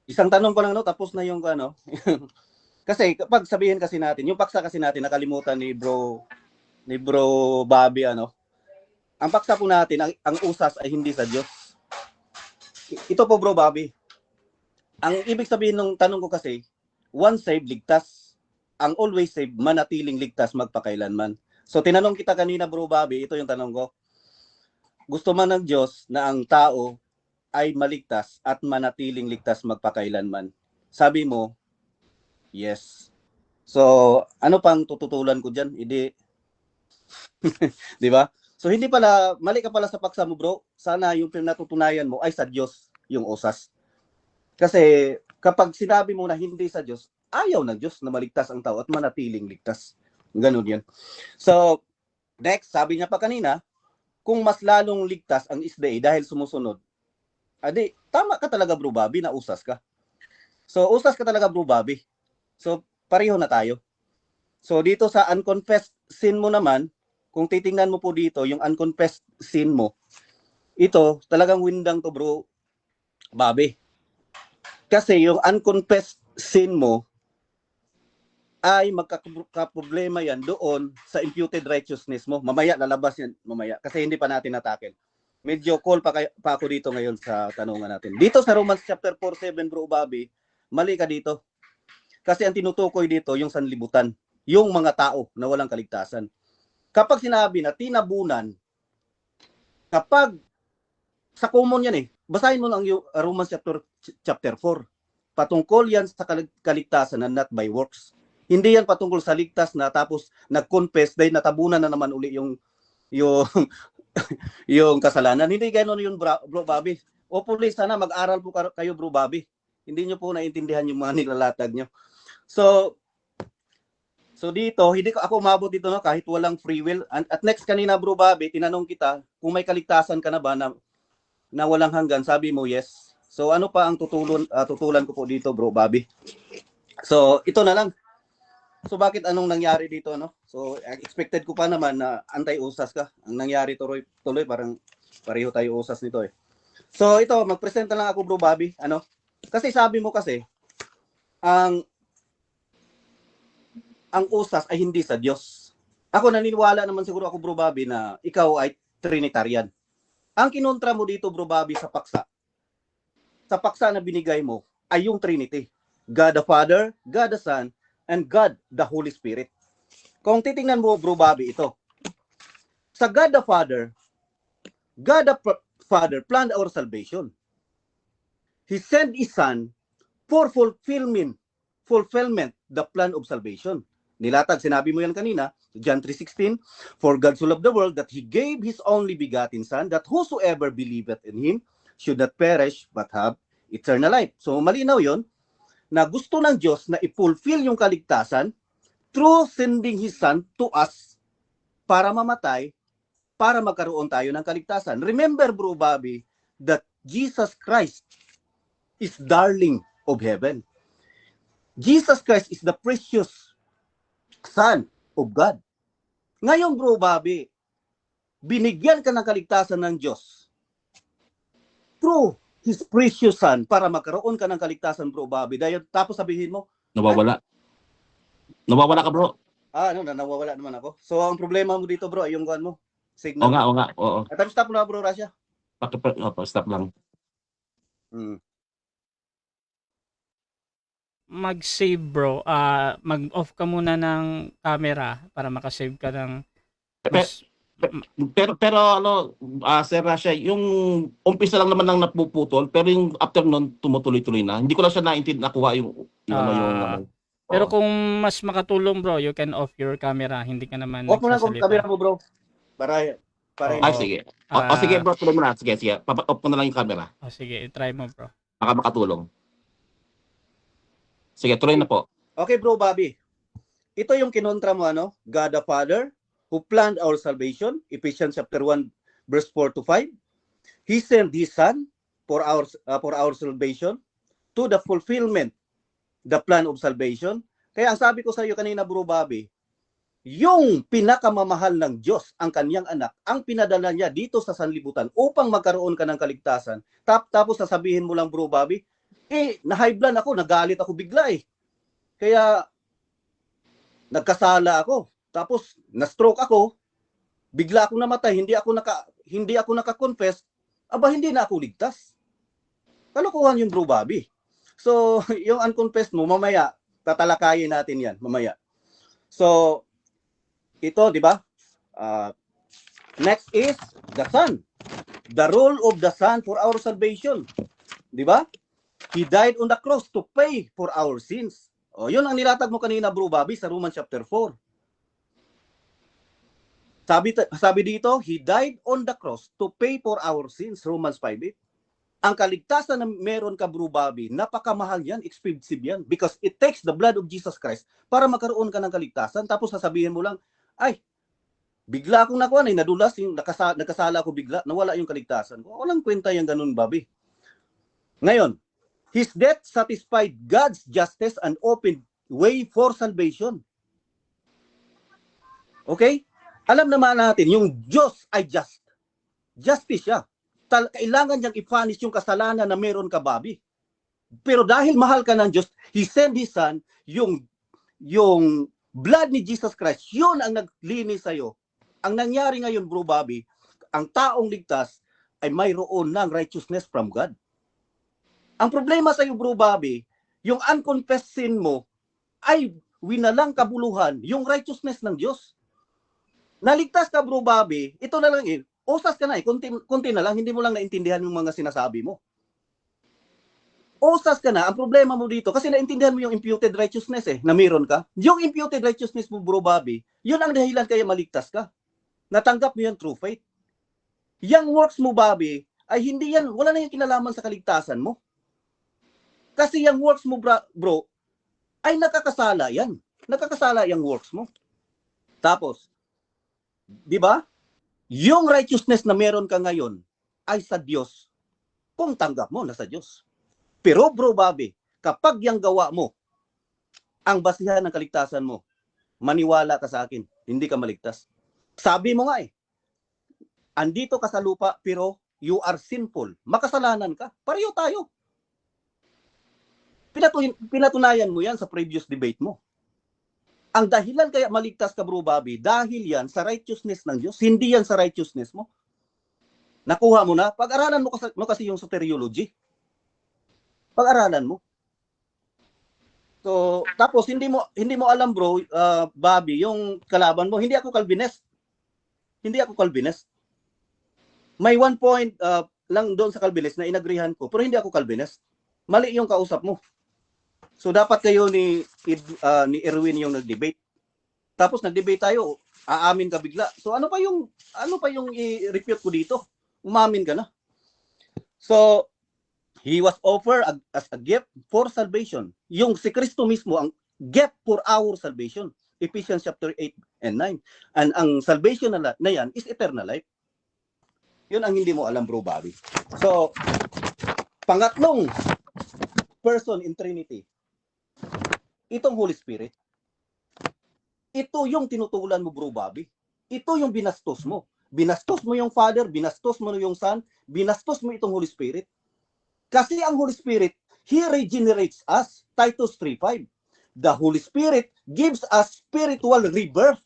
isang tanong ko lang tapos na yung kasi kapag sabihin kasi natin, yung paksa kasi natin nakalimutan ni Bro Bobby Ang paksa po natin, ang usas ay hindi sa Diyos. Ito po Bro Bobby. Ang ibig sabihin ng tanong ko kasi, once saved, ligtas. Ang always saved, manatiling ligtas magpakailanman. So tinanong kita kanina Bro Bobby, ito yung tanong ko. Gusto man ng Diyos na ang tao ay maligtas at manatiling ligtas magpakailanman? Sabi mo, yes. So, ano pang tututulan ko dyan? Hindi. Di ba? So, hindi pala, mali ka pala sa paksa mo bro. Sana yung pinatutunayan mo ay sa Diyos yung usas. Kasi kapag sinabi mo na hindi sa Diyos, ayaw ng Diyos na maligtas ang tao at manatiling ligtas. Ganun yan. So, next, sabi niya pa kanina, kung mas lalong ligtas ang SDA dahil sumusunod, adi, tama ka talaga Bro Bobby na usas ka. So, usas ka talaga Bro Bobby. So, pareho na tayo. So, dito sa unconfessed sin mo naman, kung titingnan mo po dito, yung unconfessed sin mo, ito, talagang windang to Bro Bobby. Kasi yung unconfessed sin mo, ay magkakaproblema yan doon sa imputed righteousness mo. Mamaya, lalabas yan mamaya. Kasi hindi pa natin natakin. Medyo call pa ako dito ngayon sa tanungan natin. Dito sa Romans chapter 4:7 Bro Bobby, mali ka dito. Kasi ang tinutukoy dito, yung sanlibutan. Yung mga tao na walang kaligtasan. Kapag sinabi na tinabunan, kapag sa common yan basahin mo lang yung Romans chapter 4. Patungkol yan sa kaligtasan na not by works. Hindi yan patungkol sa ligtas na tapos nag-confess dahil natabunan na naman uli yung yung kasalanan. Hindi ganoon yun Bro Bobby. O please, sana mag-aral po kayo Bro Bobby. Hindi nyo po naintindihan yung mga nilalatag nyo. So dito, hindi ako umabot dito kahit walang free will. At next kanina Bro Bobby, tinanong kita kung may kaligtasan ka na ba na walang hanggan. Sabi mo yes. So ano pa ang tutulan ko po dito Bro Bobby? So ito na lang. So bakit anong nangyari dito So expected ko pa naman na anti-usas ka. Ang nangyari tuloy parang pareho tayo usas nito So ito magpresenta lang ako Bro Bobby. Kasi sabi mo kasi ang usas ay hindi sa Diyos. Ako naniniwala naman siguro ako Bro Bobby na ikaw ay Trinitarian. Ang kinontra mo dito Bro Bobby sa paksa na binigay mo ay yung Trinity. God the Father, God the Son, and God the Holy Spirit. Kung titingnan mo Bro Bobby ito. Sa God the Father planned our salvation. He sent His Son for fulfillment the plan of salvation. Nilatag, sinabi mo yan kanina, John 3:16, for God so loved the world that He gave His only begotten Son, that whosoever believeth in Him should not perish but have eternal life. So malinaw yon na gusto ng Diyos na i-fulfill yung kaligtasan through sending His Son to us para mamatay, para magkaroon tayo ng kaligtasan. Remember Bro Bobby, that Jesus Christ is darling of heaven. Jesus Christ is the precious Son of God. Ngayon Bro Bobby, binigyan ka ng kaligtasan ng Diyos through His precious Son para magkaroon ka ng kaligtasan Bro Bobby. Dahil tapos sabihin mo, Nawawala ka bro. Nawawala naman ako. So ang problema mo dito bro ay yung mo, signal. Oo nga. Oo. At stop mo na Bro Rasha. Stop lang. Mag-save bro, mag-off ka muna ng camera para makasave ka ng Pero Sir Rasha, yung umpisa lang naman nang napuputol, pero yung after nun tumutuloy-tuloy na. Hindi ko lang siya nakuha yung Pero kung mas makatulong bro, you can off your camera. Hindi ka naman off mo na kung nagsasalita. camera mo bro. Para sige. Sige bro, tuloy mo na. Sige. Off ko na lang yung camera. Sige, try mo bro. Baka makatulong. Sige, tuloy na po. Okay, bro Bobby. Ito yung kinontra mo, ano? God the Father, who planned our salvation, Ephesians chapter 1, verse 4 to 5. He sent His Son for our salvation to the fulfillment, the plan of salvation. Kaya ang sabi ko sa iyo kanina, bro Bobby, yung pinakamamahal ng Diyos, ang kanyang anak, ang pinadala niya dito sa sanlibutan upang magkaroon ka ng kaligtasan. Tapos sasabihin mo lang, bro Bobby, na-high blood ako, nagalit ako bigla eh. Kaya nagkasala ako. Tapos na-stroke ako, bigla akong namatay, hindi ako naka-confess, hindi na ako ligtas. Kalokohan yung bro Bobby. So, yung unconfessed mo, mamaya, tatalakayin natin yan, mamaya. So, ito, di ba? Next is the Son. The role of the Son for our salvation. Di ba? He died on the cross to pay for our sins. O, yun ang nilatag mo kanina, bro Bobby, sa Romans chapter 4. Sabi dito, He died on the cross to pay for our sins, Romans 5:8. Ang kaligtasan na meron ka, bro Bobby, napakamahal yan, expensive yan, because it takes the blood of Jesus Christ para magkaroon ka ng kaligtasan. Tapos sasabihin mo lang, bigla akong nakuha, nadulas, nagkasala ako bigla, nawala yung kaligtasan ko. Walang kwenta yung ganun, Bobby. Ngayon, His death satisfied God's justice and opened way for salvation. Okay? Alam naman natin, yung Diyos ay just. Justice siya. Kailangan niyang i-punish yung kasalanan na meron ka, Bobby. Pero dahil mahal ka ng Diyos, He sent His Son, yung blood ni Jesus Christ, yun ang naglinis sa'yo. Ang nangyari ngayon, bro Bobby, ang taong ligtas ay mayroon ng righteousness from God. Ang problema sa'yo, bro Bobby, yung unconfessed sin mo ay winalang kabuluhan yung righteousness ng Diyos. Naligtas ka, bro Bobby, ito na lang usas ka na konti na lang, hindi mo lang naintindihan yung mga sinasabi mo. Usas ka na, ang problema mo dito, kasi naintindihan mo yung imputed righteousness na meron ka. Yung imputed righteousness mo, bro Bobby, yun ang dahilan kaya maligtas ka. Natanggap mo yan through faith. Yung works mo, Bobby, ay hindi yan, wala na yung kinalaman sa kaligtasan mo. Kasi yung works mo, bro, ay nakakasala yan. Nakakasala yung works mo. Tapos, di ba? Yung righteousness na meron ka ngayon ay sa Diyos. Kung tanggap mo, nasa Diyos. Pero bro Bobby, kapag yung gawa mo, ang basihan ng kaligtasan mo, maniwala ka sa akin, hindi ka maligtas. Sabi mo nga andito ka sa lupa pero you are sinful. Makasalanan ka. Pareho tayo. Pinatunayan mo yan sa previous debate mo. Ang dahilan kaya maligtas ka, bro Bobby, dahil yan sa righteousness ng Diyos, hindi yan sa righteousness mo. Nakuha mo na? Pag-aralan mo kasi yung soteriology. Pag-aralan mo. So, tapos hindi mo alam, bro, Bobby, yung kalaban mo, hindi ako Calvinist. Hindi ako Calvinist. May one point lang doon sa Calvinist na inagrihan ko, pero hindi ako Calvinist. Mali yung kausap mo. So dapat kayo ni Erwin yung nag-debate. Tapos nag-debate tayo, aamin ka bigla. So ano pa yung i-refute ko dito? Umamin ka na. So He was offered as a gift for salvation. Yung si Kristo mismo ang gift for our salvation. Ephesians chapter 8 and 9. And ang salvation na yan is eternal life. Yun ang hindi mo alam, bro Bobby. So pangatlong person in Trinity, itong Holy Spirit. Ito yung tinutulan mo, bro Bobby. Ito yung binastos mo. Binastos mo yung Father, binastos mo yung Son, binastos mo itong Holy Spirit. Kasi ang Holy Spirit, He regenerates us. Titus 3:5. The Holy Spirit gives us spiritual rebirth.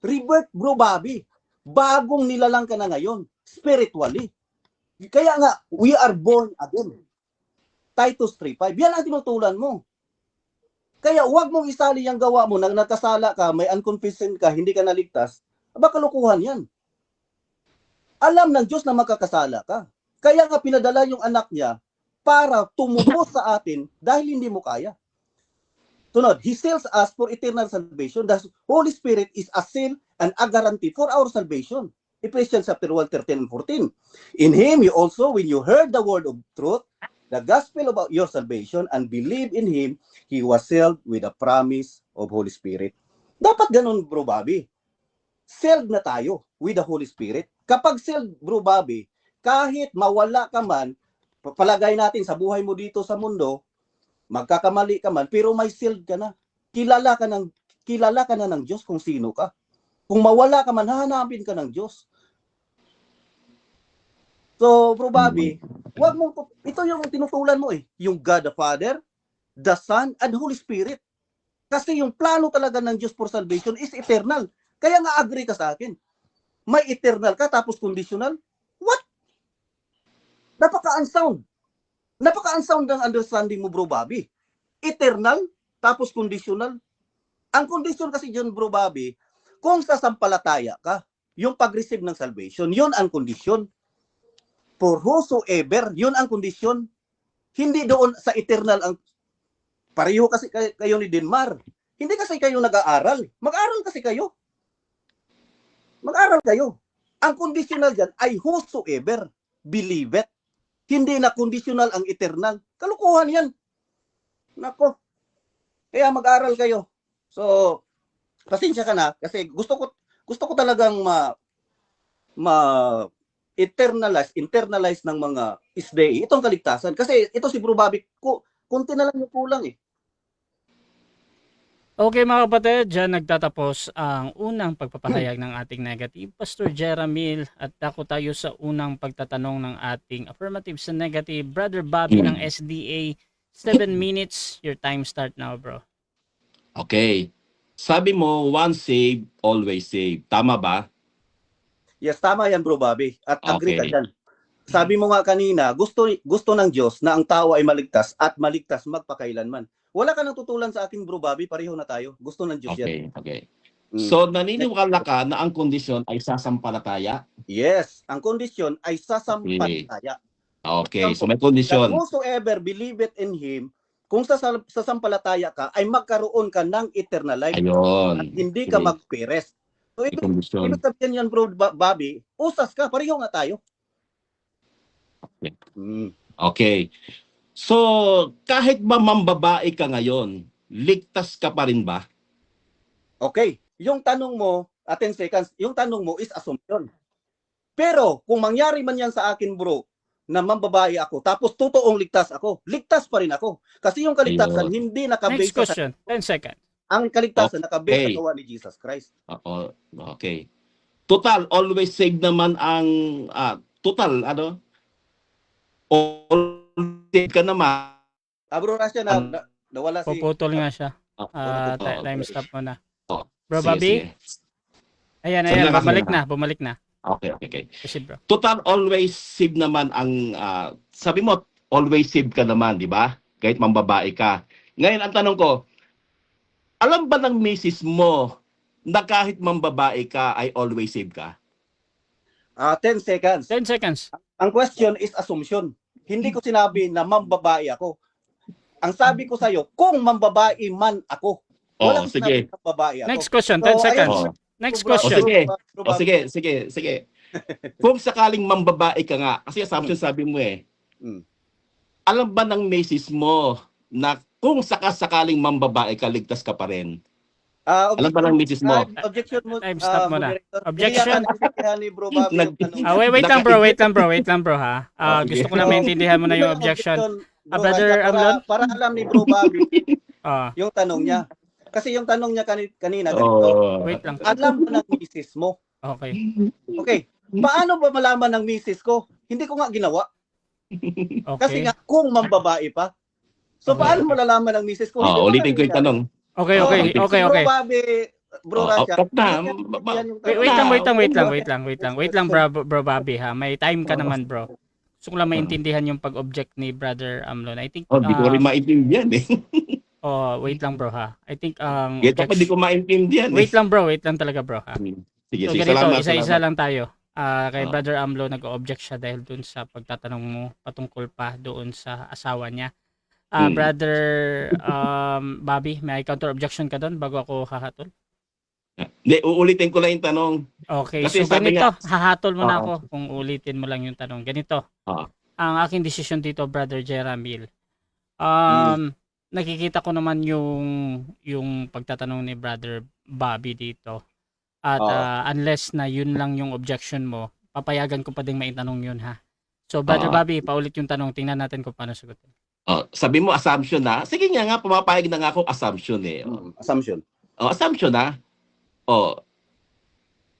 Rebirth, bro Bobby. Bagong nilalang ka na ngayon, spiritually. Kaya nga, we are born again. Titus 3:5. Yan ang tinutulan mo. Kaya huwag mong isali yung gawa mo na nagkasala ka, may unconfessed ka, hindi ka naligtas. Kalukuhan yan. Alam ng Diyos na magkakasala ka. Kaya nga pinadala yung anak niya para tumubos sa atin dahil hindi mo kaya. Tunod, He seals us for eternal salvation. The Holy Spirit is a seal and a guarantee for our salvation. Ephesians chapter 1, 13 and 14. In Him you also, when you heard the word of truth, the gospel about your salvation and believe in Him, he was sealed with the promise of Holy Spirit. Dapat ganun, Bro Bobby. Sealed na tayo with the Holy Spirit. Kapag sealed, Bro Bobby, kahit mawala ka man, palagay natin sa buhay mo dito sa mundo, magkakamali ka man, pero may sealed ka na. Kilala ka na ng Diyos kung sino ka. Kung mawala ka man, hahanapin ka ng Diyos. So, Bro Bobby, ito yung tinutulan mo yung God the Father, the Son, and Holy Spirit. Kasi yung plano talaga ng Diyos for salvation is eternal. Kaya nga agree ka sa akin. May eternal ka tapos conditional? What? Napaka-unsound. Napaka-unsound ang understanding mo, Bro Bobby. Eternal tapos conditional. Ang condition kasi dyan, Bro Bobby, kung sasampalataya ka, yung pag-receive ng salvation, yun ang condition. For whosoever, yun ang kondisyon. Hindi doon sa eternal ang pareho kasi kayo ni Denmar. Hindi kasi kayo nag-aaral. Mag-aral kasi kayo. Mag-aral kayo. Ang conditional dyan ay whosoever believeth. Hindi na conditional ang eternal. Kalukuhan yan. Nako. Kaya mag-aral kayo. So, pasensya ka na kasi gusto ko talagang internalize ng mga isday itong kaligtasan. Kasi ito si Bro Bobby, kunti na lang yung kulang Okay mga kapatid, dyan nagtatapos ang unang pagpapahayag ng ating negative. Pastor Jeramil, at ako tayo sa unang pagtatanong ng ating affirmative sa negative. Brother Bobby ng SDA, 7 minutes. Your time start now, bro. Okay. Sabi mo, once saved, always saved. Tama ba? Yes, tama yan, Bro Bobby. At agree ka Okay. dyan. Sabi mo nga kanina, gusto ng Diyos na ang tao ay maligtas at maligtas magpakailanman. Wala ka nang tutulan sa akin, Bro Bobby. Pareho na tayo. Gusto ng Diyos yan. Okay. Mm. So, naniniwala ka na ang kondisyon ay sasampalataya? Yes, ang kondisyon ay sasampalataya. Okay. So, may That kondisyon. whosoever believeth in Him, kung sasampalataya ka, ay magkaroon ka ng eternal life. At Ayun. hindi ka Okay. magperes. So, May kondisyon. ibig sabihin yan, Bro Bobby, usas ka, pareho nga tayo. Okay. Mm. Okay. So, kahit ba mambabae ka ngayon, ligtas ka pa rin ba? Okay, yung tanong mo, 10 seconds, yung tanong mo is assumption. Pero, kung mangyari man yan sa akin, bro, na mambabae ako, tapos totoong ligtas ako, ligtas pa rin ako. Kasi yung kaligtasan, Ayun. hindi Next nakabase sa... question, 10 seconds. Ang kaligtasan, nakabase sa Okay. gawa ni Jesus Christ. Oo. Okay. Total, always save naman ang... total, always save ka naman. Bro, Rasha, nawala si... Puputol nga siya. Okay. Time stop mo na. Oh, Bro sige, Bobby? sige. Ayan, Sandali lang, bumalik na. Okay. Proceed, bro. Total, always save naman ang... sabi mo, always save ka naman, di ba? Kahit mambabae ka. Ngayon, ang tanong ko, alam ba ng misis mo na kahit mambabae ka ay always save ka? 10 seconds. 10 seconds. Ang question is assumption. Hindi ko sinabi na mambabae ako. Ang sabi ko sa'yo, kung mambabae man ako. Walang sige. sinabi na babae ako. Next question, So, 10 seconds. ayun. Next Bro, question. sige. Bro, Sige. Kung sakaling mambabae ka nga, kasi assumption sabi mo Mm. alam ba ng misis mo na kung sakaling mambabae ka, ligtas ka pa rin? Alam ba ng misis mo? Objection mo. Time stop mo na. moderator. Objection. Hindi yan ni Bro Bobby yung tanong. Wait lang bro ha. Sige. Gusto ko na maintindihan mo na yung objection. Bro, Brother Rasha, Amlon? para alam ni Bro Bobby Ah, yung tanong niya. Kasi yung tanong niya kanina, ganito, wait lang. alam mo ng misis mo. Okay. Okay. Paano ba malaman ng misis ko? Hindi ko nga ginawa. Kasi Okay. nga, kung mambabae pa. So, Okay. paano mo lalaman ng misis ko? Hindi ko Ulitin ko yung tanong. Okay. Si Bro Bobby, Bro Rasha. Cut na. yan yung Wait tanong. lang bro Bobby ha. May time ka naman bro. Gusto ko lang maintindihan yung pag-object ni Brother Amlon. I think Di ko rin maintindihan wait lang bro ha. I think Ito pa di ko maintindihan wait lang talaga bro ha. Sige, So sige. ganito, Salamat. isa-isa lang tayo. Kay Ah. Brother Amlo nag-object siya dahil dun sa pagtatanong mo patungkol pa doon sa asawa niya. Brother Bobby, may counter objection ka doon bago ako hahatol? Hindi, uulitin ko lang yung tanong. Okay, Kasi so sabi ganito, nga- hahatol mo na Oo. ako kung ulitin mo lang yung tanong. Ganito. Oo. ang aking desisyon dito, Brother Jeramil. Nakikita ko naman yung pagtatanong ni Brother Bobby dito. At Oo. unless na yun lang yung objection mo, papayagan ko pa ding maitanong yun ha. So Brother Oo. Bobby, paulit yung tanong. Tingnan natin kung paano sagutin. Sabi mo assumption na. Sige nga, pumapayag na nga ako assumption eh. Assumption. Assumption na.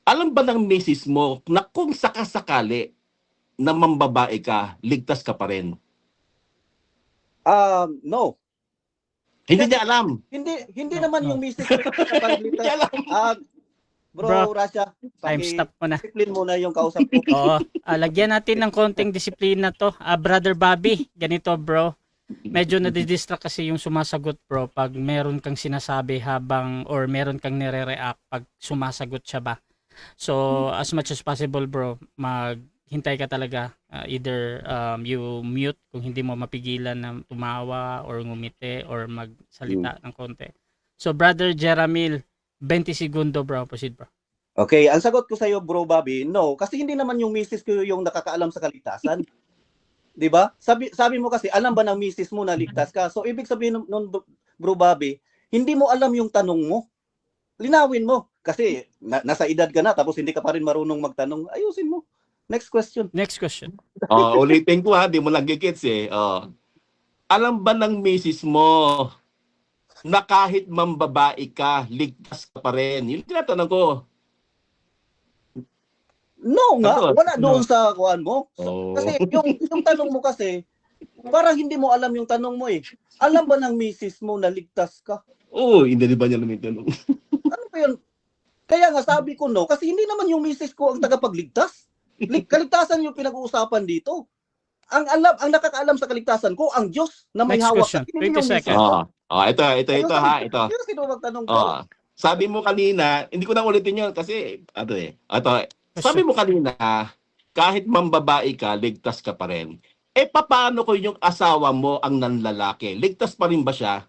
Alam ba ng misis mo na kung sakasakali na mambabae ka, ligtas ka pa rin? No. Hindi niya alam. Hindi No, naman no. yung misis ko Hindi niya alam. Bro, Rasha, Time stop mo na. discipline mo na yung kausap ko. Oo. Lagyan natin ng konting disiplina to. Brother Bobby, ganito bro. Medyo nadidistract kasi yung sumasagot bro pag meron kang sinasabi habang or meron kang nire-react pag sumasagot siya ba. So as much as possible bro, maghintay ka talaga. Either you mute kung hindi mo mapigilan na tumawa or ngumiti or magsalita ng konti. So Brother Jeramil, 20 segundo bro, proceed bro. Okay, ang sagot ko sa iyo, Bro Bobby, no, kasi hindi naman yung misis ko yung nakakaalam sa kaligtasan. 'Di ba? Sabi mo kasi alam ba ng misis mo na ligtas ka? So ibig sabihin nun, Bro Bobby, hindi mo alam yung tanong mo. Linawin mo kasi nasa edad ka na tapos hindi ka pa rin marunong magtanong. Ayusin mo. Next question. Next question. Ulitin ko ha, di mo lang gigits eh. Alam ba ng misis mo na kahit mambabae ka, ligtas ka pa rin? Yung tinatanong ko. No nga, Sagot. wala doon sa kuan mo. Oh. Kasi yung tanong mo kasi parang hindi mo alam yung tanong mo eh. Alam ba ng misis mo na ligtas ka? Hindi ba niya naman yung tanong? Ano ba yun? Kaya nga sabi ko no, kasi hindi naman yung misis ko ang tagapagligtas. Kaligtasan yung pinag-uusapan dito. Ang nakakaalam sa kaligtasan ko, ang Diyos na may Next hawak. question. Hindi 20 yung misis seconds. ko. Ito ha, ito. Pero sino magtanong ko? Sabi mo kanina, hindi ko na ulitin yun kasi, sabi mo kanina, kahit mambabae ka, ligtas ka pa rin. Paano ko yung asawa mo ang nanlalaki? Ligtas pa rin ba siya?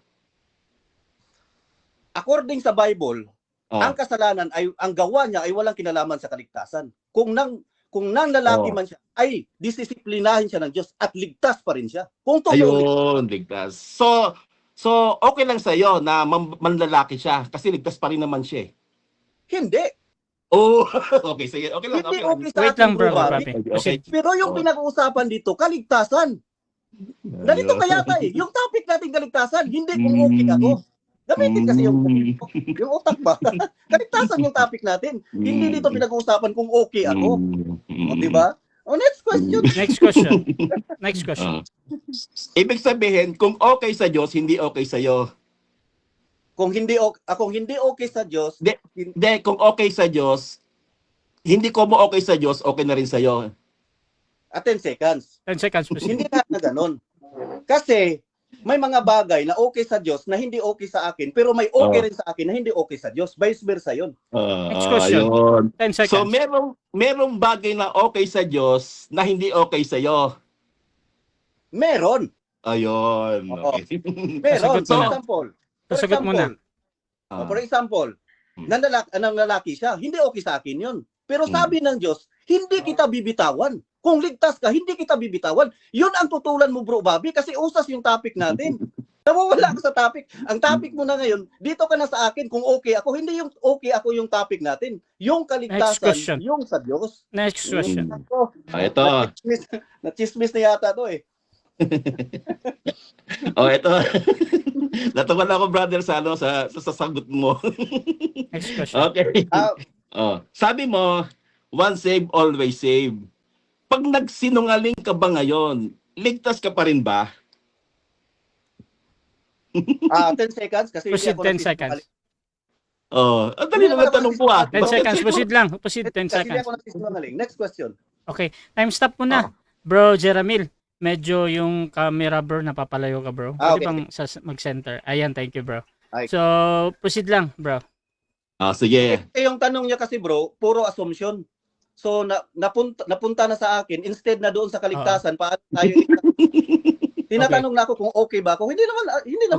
According sa Bible, ang kasalanan ay ang gawa niya ay walang kinalaman sa kaligtasan. Kung nang lalaki man siya, ay disisiplinahin siya ng Diyos at ligtas pa rin siya. Kung totoo Ayun, ligtas. So okay lang sa'yo na manlalaki siya kasi ligtas pa rin naman siya. hindi. Okay, sige. Okay lang. Hindi Okay lang. okay sa Wait akin, lang bro, Bobby. Bobby. Okay. Proceed. Pero yung pinag-uusapan dito, kaligtasan. Ganito kaya tayo. Yung topic natin kaligtasan, hindi kung okay ako. Gamitin kasi yung utak ba? Kaligtasan yung topic natin. Hindi dito pinag-uusapan kung okay ako. O, di ba? Next question. Next question. Next question. Ibig sabihin, kung okay sa Diyos, hindi okay sa'yo. Kung hindi okay sa Diyos, Hindi, kung okay sa Diyos, hindi ko mo okay sa Diyos, okay na rin sa'yo. 10 seconds. 10 seconds, proceed. Hindi lahat na ganun. Kasi may mga bagay na okay sa Diyos na hindi okay sa akin, pero may okay rin sa akin na hindi okay sa Diyos. Vice versa yun. Next question. Ayun. 10 seconds. So merong bagay na okay sa Diyos na hindi okay sa iyo. Meron. Ayun. Okay. Meron. Sasagot mo na. Sasagot mo na. For example, nang lalaki siya, hindi okay sa akin yun. Pero sabi ng Diyos, hindi kita bibitawan. Kung ligtas ka, hindi kita bibitawan. Yun ang tutulan mo, Bro Bobby, kasi usas yung topic natin. Nawawala ka sa topic. Ang topic mo na ngayon, dito ka na sa akin kung okay ako. Hindi yung okay ako yung topic natin. Yung Next kaligtasan, question. yung sa Diyos. Next question. Ito. Na-chismis na yata to eh. Ito. Natuwa na ako, brother, sa sasagot mo. Next question. Okay. Sabi mo, once save, always save. Pag nagsinungaling ka ba ngayon, ligtas ka pa rin ba? 10 seconds kasi Proceed, 10 seconds. Ang dali naman tanong po 10 seconds, proceed lang. Proceed, 10 Kasi hindi seconds. ako nagsisinungaling. Next question. Okay, time stop mo na. Bro, Jeramil, medyo yung camera bro, napapalayo ka bro. Pwede Okay. bang mag-center? Ayan, thank you bro. Okay. So, proceed lang bro. Sige. Yung tanong niya kasi bro, puro assumption. So napunta na sa akin instead na doon sa kaligtasan, paano tayo tinatanong na ako kung okay ba ako. Hindi naman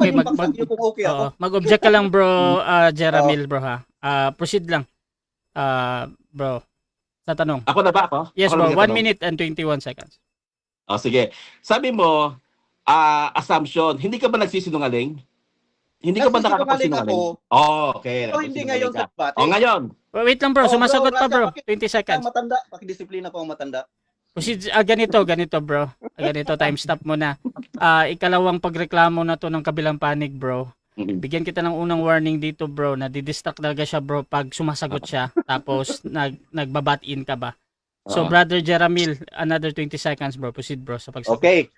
Okay, yung pagsakyo kung okay ako. Mag-object ka lang bro, Jeramil bro ha. Proceed lang. Bro, sa tanong. Ako na ba ako? Yes Ako bro, na ba 1 tanong? minute and 21 seconds. O sige. Sabi mo, assumption, hindi ka ba nagsisinungaling? Hindi ka ba Nagsisinungaling nakakapagsinungaling? ako, Oh, okay. pero hindi nagsisinungaling ngayon sa ka. debate. O ngayon. Wait lang bro, Oh, sumasagot pa bro. Rasha, 20 seconds. matanda, pakidisiplina po ang matanda. Kasi ganito bro. Ganito, time stop mo na. Ikalawang pagreklamo na to ng kabilang panig bro. Bigyan kita ng unang warning dito bro na didistract talaga siya bro pag sumasagot siya tapos nagbabat in ka ba. So brother Jeramil, another 20 seconds bro. Proceed bro sa pagsagot. Okay.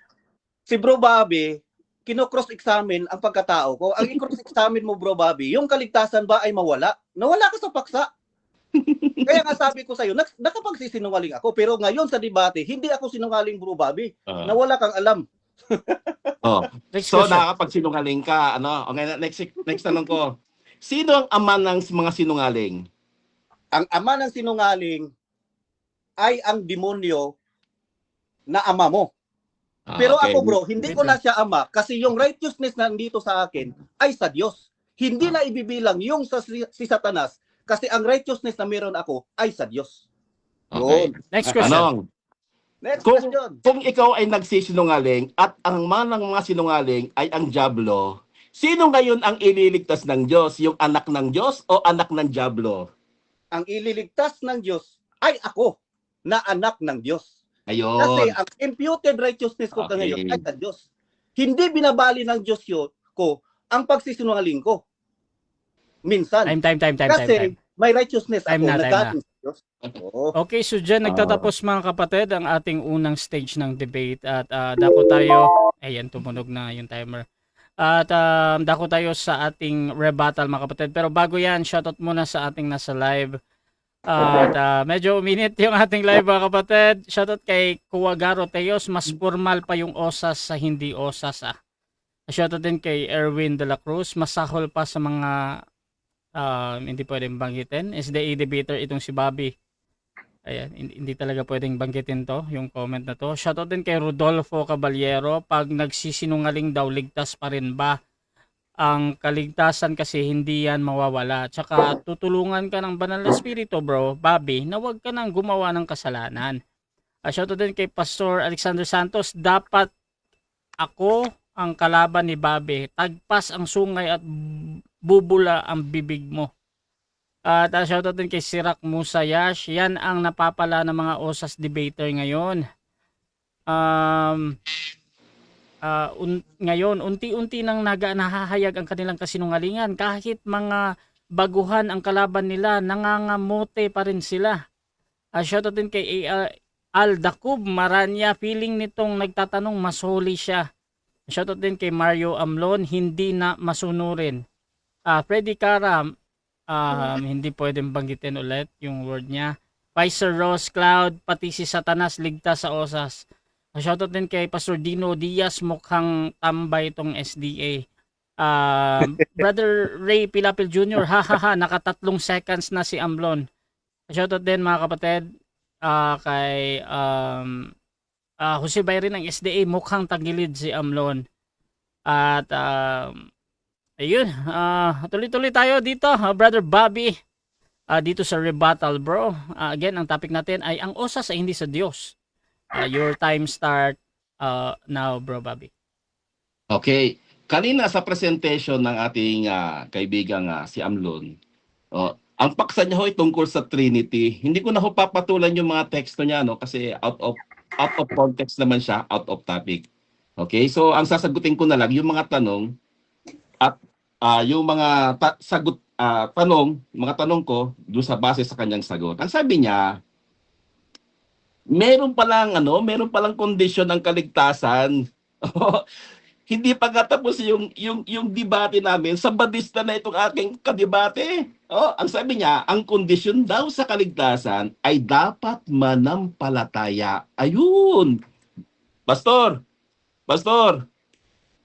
Si Bro Bobby, kino-cross-examine ang pagkatao ko. Ang i-cross-examine mo Bro Bobby, yung kaligtasan ba ay mawala? Nawala ka sa paksa. Kaya nga sabi ko sa'yo, nakapagsisinungaling ako. Pero ngayon sa debate, hindi ako sinungaling Bro Bobby. Nawala kang alam. Next So question. nakakapagsinungaling ka, ano? Okay, next tanong ko. Sino ang ama ng mga sinungaling? Ang ama ng sinungaling ay ang demonyo na ama mo. Pero Okay. ako bro, hindi ko na siya ama kasi yung righteousness na nandito sa akin ay sa Diyos. Hindi na ibibilang yung si Satanas kasi ang righteousness na meron ako ay sa Diyos. Okay. Yun. Next question. Tanong, Next Kung- question. kung ikaw ay nagsisinungaling at ang manang mga sinungaling ay ang diablo, sino ngayon ang ililigtas ng Diyos? Yung anak ng Diyos o anak ng diablo? Ang ililigtas ng Diyos ay ako na anak ng Diyos. Ayun. Kasi ang imputed righteousness ko Okay. ngayon ay sa Diyos. Hindi binabali ng Diyos ko ang pagsisinungaling ko. Minsan. Time. Kasi may righteousness Time ako na, na time galing sa Diyos. Oo. Okay, so dyan nagtatapos mga kapatid ang ating unang stage ng debate at dako tayo, ayan tumunog na yung timer. At dako tayo sa ating rebuttal mga kapatid. Pero bago yan, shoutout muna sa ating nasa live. At medyo uminit yung ating live mga kapatid. Shoutout kay Kuwagaro Teos, mas formal pa yung OSAS sa hindi OSAS Shoutout din kay Erwin de la Cruz, masahol pa sa mga hindi pwedeng banggitin. SDA debater itong si Bobby. Ayan, hindi talaga pwedeng banggitin to, yung comment na to. Shoutout din kay Rodolfo Caballero, pag nagsisinungaling daw, ligtas pa rin ba? Ang kaligtasan kasi hindi yan mawawala. Tsaka tutulungan ka ng banal na spirito bro, Bobby, na huwag ka nang gumawa ng kasalanan. Shoutout din kay Pastor Alexander Santos, dapat ako ang kalaban ni Bobby. Tagpas ang sungay at bubula ang bibig mo. At shoutout din kay Sirak Musayash. Yan ang napapala ng mga OSAS debater ngayon. Ngayon, unti-unti nang nahahayag ang kanilang kasinungalingan. Kahit mga baguhan ang kalaban nila, nangangamote pa rin sila. Shoutout din kay Al Dakub Maranya. Feeling nitong nagtatanong masuli siya. Shoutout din kay Mario Amlon. Hindi na masunurin. Freddy Karam. Hindi pwedeng banggitin ulit yung word niya. Pfizer Rose Cloud, pati si Satanas ligtas sa OSAS. Shoutout din kay Pastor Dino Diaz, mukhang tambay itong SDA. Brother Ray Pilapil Jr., nakatatlong seconds na si Amlon. Shoutout din mga kapatid kay Jose Bayrin ng SDA, mukhang tagilid si Amlon. At ayun, tuloy-tuloy tayo dito, Brother Bobby, dito sa rebuttal bro. Again, ang topic natin ay ang OSAS ay hindi sa Diyos. Your time start now bro Bobby. Okay. Kanina sa presentation ng ating kaibigang si Amlon, ang paksa niya ho ay tungkol sa Trinity. Hindi ko na ho papatulan yung mga teksto niya kasi out of context naman siya, out of topic. Okay? So ang sasagutin ko na lang yung mga tanong at yung mga mga tanong ko doon sa base sa kanyang sagot. Ang sabi niya, meron palang kondisyon ng kaligtasan. Hindi pa katapos yung debate namin, sabadista na itong aking kadebate. Ang sabi niya, ang kondisyon daw sa kaligtasan ay dapat manampalataya. Ayun. Pastor,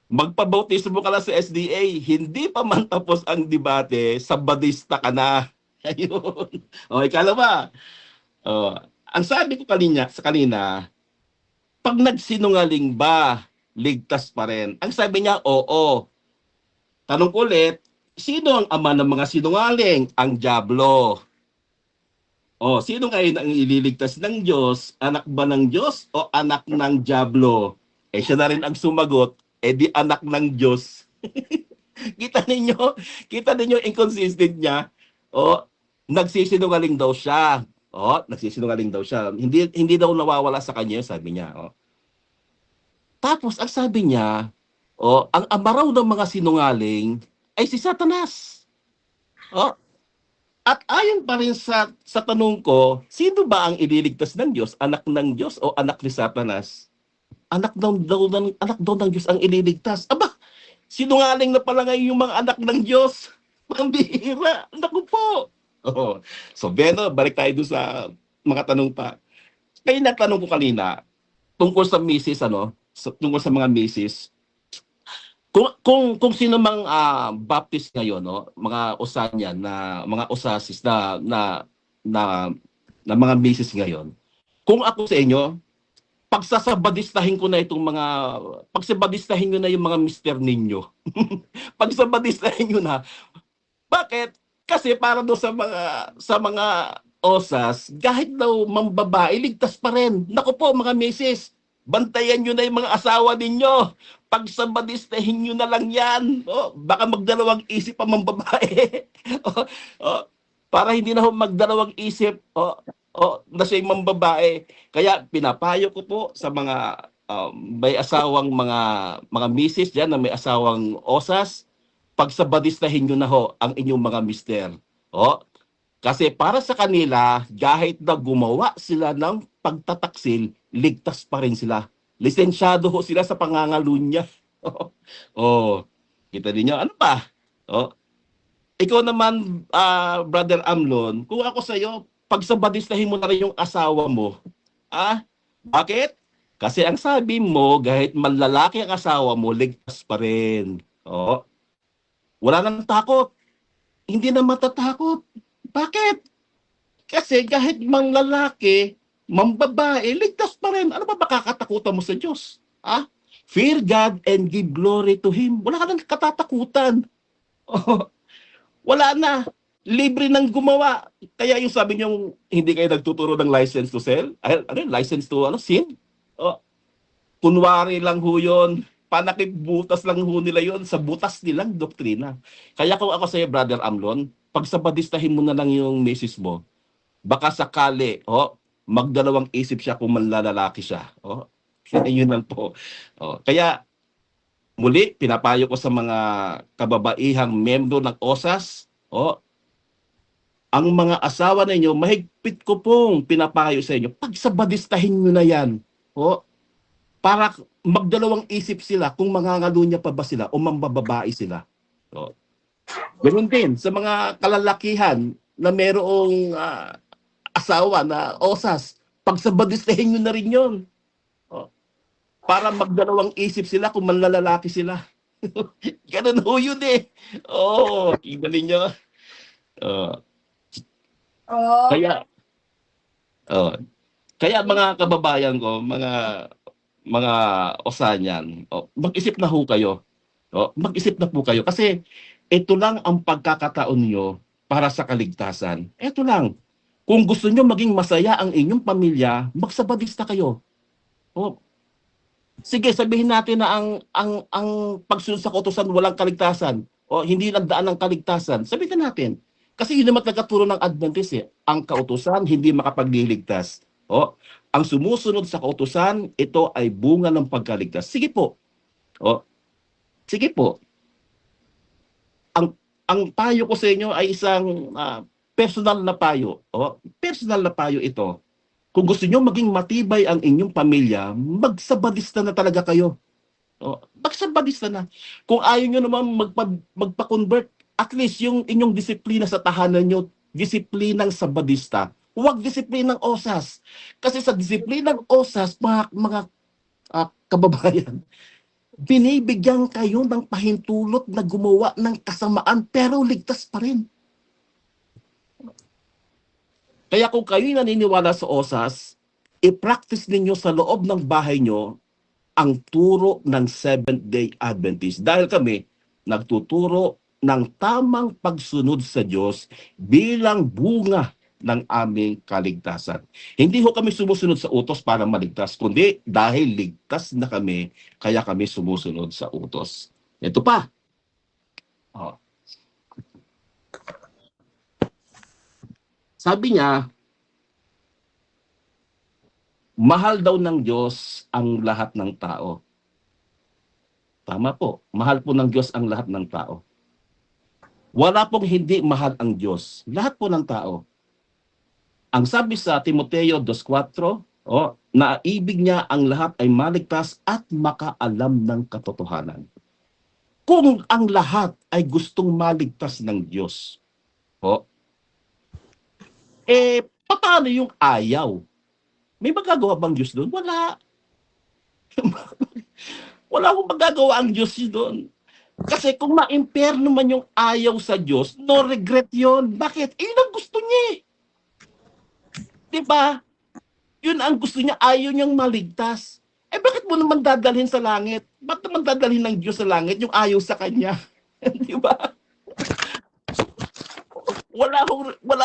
magpabautismo ka na sa SDA, hindi pa man tapos ang debate, sabadista ka na. Ayun. Ikala ba? Ang sabi ko kanina, pag nagsinungaling ba, ligtas pa rin? Ang sabi niya, oo. Tanong ko ulit, sino ang ama ng mga sinungaling? Ang diablo. Sino ngayon ang ililigtas ng Diyos? Anak ba ng Diyos o anak ng Diablo? Siya na rin ang sumagot, di anak ng Diyos. kita ninyo, kita ninyo inconsistent niya. Nagsisinungaling daw siya. Nagsisinungaling daw siya. Hindi daw nawawala sa kanya, sabi niya. Tapos ang sabi niya, ang ama raw ng mga sinungaling ay si Satanas. At ayon pa rin sa tanong ko, sino ba ang ililigtas ng Diyos? Anak ng Diyos o anak ni Satanas? Anak daw ng Diyos ang ililigtas. Aba, sinungaling na pala ngayon yung mga anak ng Diyos. Pambihira. Naku po. So, Beno, balik tayo doon sa mga tanong pa. Kaya natanong ko kanina, tungkol sa misis, tungkol sa mga misis, kung sino mang Baptist ngayon, mga Osanya na mga Osasis na mga misis ngayon, kung ako sa inyo, pagsasabadistahin ko na pagsabadistahin nyo na yung mga mister ninyo. Pagsabadistahin nyo na. Bakit? Kasi para doon sa mga Osas, kahit daw mambabae, ligtas pa rin. Naku po mga misis, bantayan nyo na yung mga asawa ninyo. Pagsabadistahin nyo na lang yan. Baka magdalawang isip pa mambabae. Para hindi na magdalawang isip na siya yung mambabae. Kaya pinapayo ko po sa mga may asawang mga misis dyan na may asawang Osas, pagsabadistahin nyo na ang inyong mga mister. Kasi para sa kanila, kahit na gumawa sila ng pagtataksil, ligtas pa rin sila. Lisensyado sila sa pangangalunya. Kita niyo ano pa? Ikaw naman, Brother Amlon, kung ako sa iyo, pagsabadistahin mo na rin yung asawa mo. Bakit? Kasi ang sabi mo, kahit manlalaki ang asawa mo, ligtas pa rin. Wala nang takot. Hindi na matatakot. Bakit? Kasi kahit manlalaki, mambabae, ligtas pa rin. Ano ba makakatakutan mo sa Diyos? Fear God and give glory to Him. Wala ka nang katatakutan. Wala na. Libre nang gumawa. Kaya yung sabi niyo, hindi kayo nagtuturo ng license to sell? License to sin? Kunwari lang ho yun. Panakipbutas lang ho nila yun sa butas nilang doktrina. Kaya kung ako sa'yo, Brother Amlon, pagsabadistahin mo na lang yung misis mo, baka sakali, magdalawang isip siya kung manlalaki siya. Yun lang po. Kaya, muli, pinapayo ko sa mga kababaihang membro ng OSAS, ang mga asawa ninyo, mahigpit ko pong pinapayo sa inyo, pagsabadistahin nyo na yan. Para magdalawang isip sila kung mangangalunya pa ba sila o mambababae sila. Ganun din sa mga kalalakihan na merong asawa na Osas, pagsabadistahin nyo na rin yun. Para magdalawang isip sila kung manlalaki sila. Ganun ho yun eh. Kita ninyo. Kaya mga kababayan ko, mga Osanyan, mag-isip na ho kayo. Mag-isip na po kayo kasi ito lang ang pagkakataon nyo para sa kaligtasan. Ito lang. Kung gusto nyo maging masaya ang inyong pamilya, magsabadista kayo. Sige, sabihin natin na ang pagsunod sa kautusan walang kaligtasan o hindi nagdaan ng kaligtasan. Sabihin natin. Kasi yun naman nagkaturo ng Adventist ang kautusan hindi makapagliligtas. Ang sumusunod sa kautusan, ito ay bunga ng pagkaligtas. Sige po. Sige po. Ang payo ko sa inyo ay isang personal na payo. Personal na payo ito. Kung gusto niyo maging matibay ang inyong pamilya, magsabadista na talaga kayo. Magsabadista na. Kung ayaw niyo naman magpa-convert, at least yung inyong disiplina sa tahanan niyo, disiplinang sabadista. Huwag disiplinang Osas. Kasi sa disiplinang Osas, mga kababayan, binibigyan kayo ng pahintulot na gumawa ng kasamaan pero ligtas pa rin. Kaya kung kayo'y naniniwala sa Osas, i-practice ninyo sa loob ng bahay nyo ang turo ng Seventh-day Adventist. Dahil kami nagtuturo ng tamang pagsunod sa Diyos bilang bunga ng aming kaligtasan. Hindi ho kami sumusunod sa utos para maligtas, kundi dahil ligtas na kami, kaya kami sumusunod sa utos. Ito pa. Oh. Sabi niya, mahal daw ng Diyos ang lahat ng tao. Tama po, mahal po ng Diyos ang lahat ng tao. Wala pong hindi mahal ang Diyos. Lahat po ng tao. Ang sabi sa Timoteo 2:4, na ibig niya ang lahat ay maligtas at makaalam ng katotohanan. Kung ang lahat ay gustong maligtas ng Diyos, paano yung ayaw? May magagawa bang Diyos doon? Wala. Wala akong magagawa ang Diyos doon. Kasi kung ma-imperno man yung ayaw sa Diyos, no regret yon. Bakit? Yun ang gusto niya. Diba? Yun ang gusto niya, ayaw niyang maligtas. Bakit mo naman dadalhin sa langit? Bakit naman dadalhin ng Diyos sa langit yung ayaw sa Kanya? Diba? Wala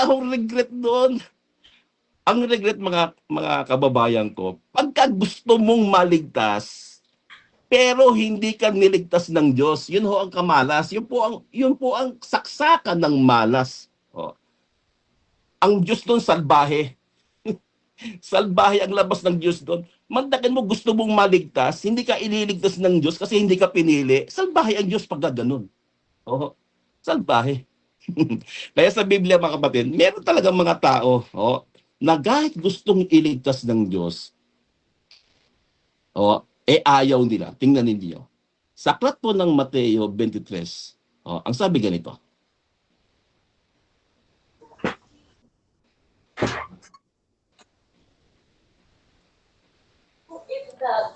akong regret doon. Ang regret mga kababayan ko, pagka gusto mong maligtas, pero hindi ka niligtas ng Diyos, yun ho ang kamalas. Yun po ang saksakan ng malas. Ang Diyos doon, salbahe. Salbahe ang labas ng Diyos doon. Mandakin mo gusto mong maligtas, hindi ka ililigtas ng Diyos kasi hindi ka pinili. Salbahe ang Diyos pagka ganun. Salbahe. Kaya sa Biblia mga kapatid, meron talagang mga tao, na kahit gustong iligtas ng Diyos, ayaw nila. Tingnan ninyo. Sa aklat po ng Mateo 23, ang sabi ganito.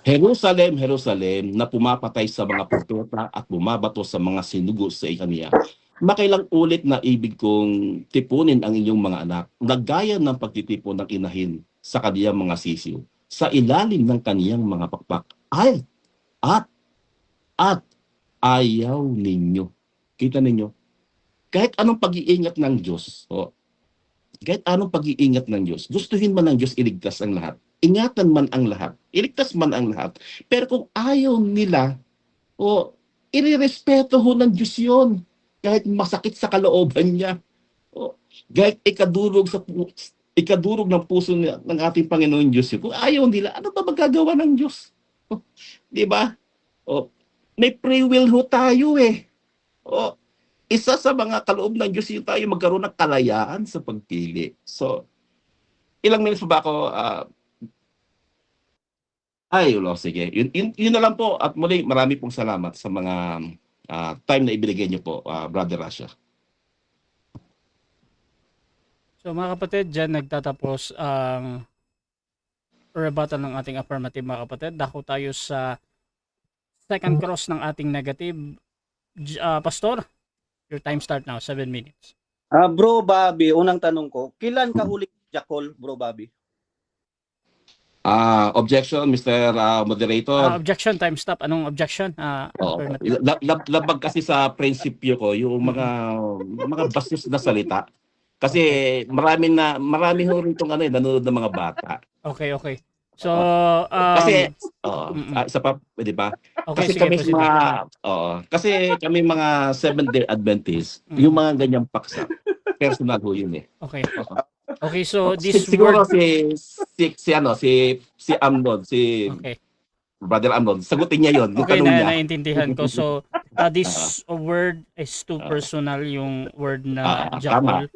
Jerusalem, Jerusalem, na pumapatay sa mga propeta at bumabato sa mga sinugo sa ikaniya. Makailang ulit na ibig kong tipunin ang inyong mga anak, na gaya ng pagtitipon ng inahin sa kaniyang mga sisiw, sa ilalim ng kaniyang mga pakpak. At ayaw ninyo. Kita ninyo? Kahit anong pag-iingat ng Diyos, kahit anong pag-iingat ng Diyos, gustuhin man ng Diyos iligtas ang lahat. Ingatan man ang lahat. Iligtas man ang lahat. Pero kung ayaw nila, irirespeto ho ng Diyos yun. Kahit masakit sa kalooban niya. Kahit ikadurog ng puso ng ating Panginoon Diyos yun. Kung ayaw nila, ano ba magagawa ng Diyos? Di ba? May free will ho tayo eh. Isa sa mga kaloob ng Diyos yung tayo magkaroon ng kalayaan sa pagpili. So, ilang minutes pa ba ako? Sige. Yun na lang po. At muli, marami pong salamat sa mga time na ibigay niyo po, Brother Rasha. So mga kapatid, dyan nagtatapos ang rebuttal ng ating affirmative mga kapatid. Dako tayo sa second cross ng ating negative. Pastor, your time start now, 7 minutes. Bro Bobby, unang tanong ko, kailan ka huli Jackal, Bro Bobby? Objection, Mr. Moderator. Objection, time stop. Anong objection? Labag kasi sa prinsipyo ko yung mga bastos na salita. Kasi marami ho rin itong nanonood ng mga bata. Okay. So, kasi isa pa, pwede ba? Okay, kasi kami mga Seventh-day Adventist, yung mga ganyang paksa, personal ho yun eh. Okay, so this siguro word si Amnon, Brother Amnon, sagutin niya 'yon, yung okay, tanong niya. Naiintindihan ko. So, this word is too personal yung word na Jackal.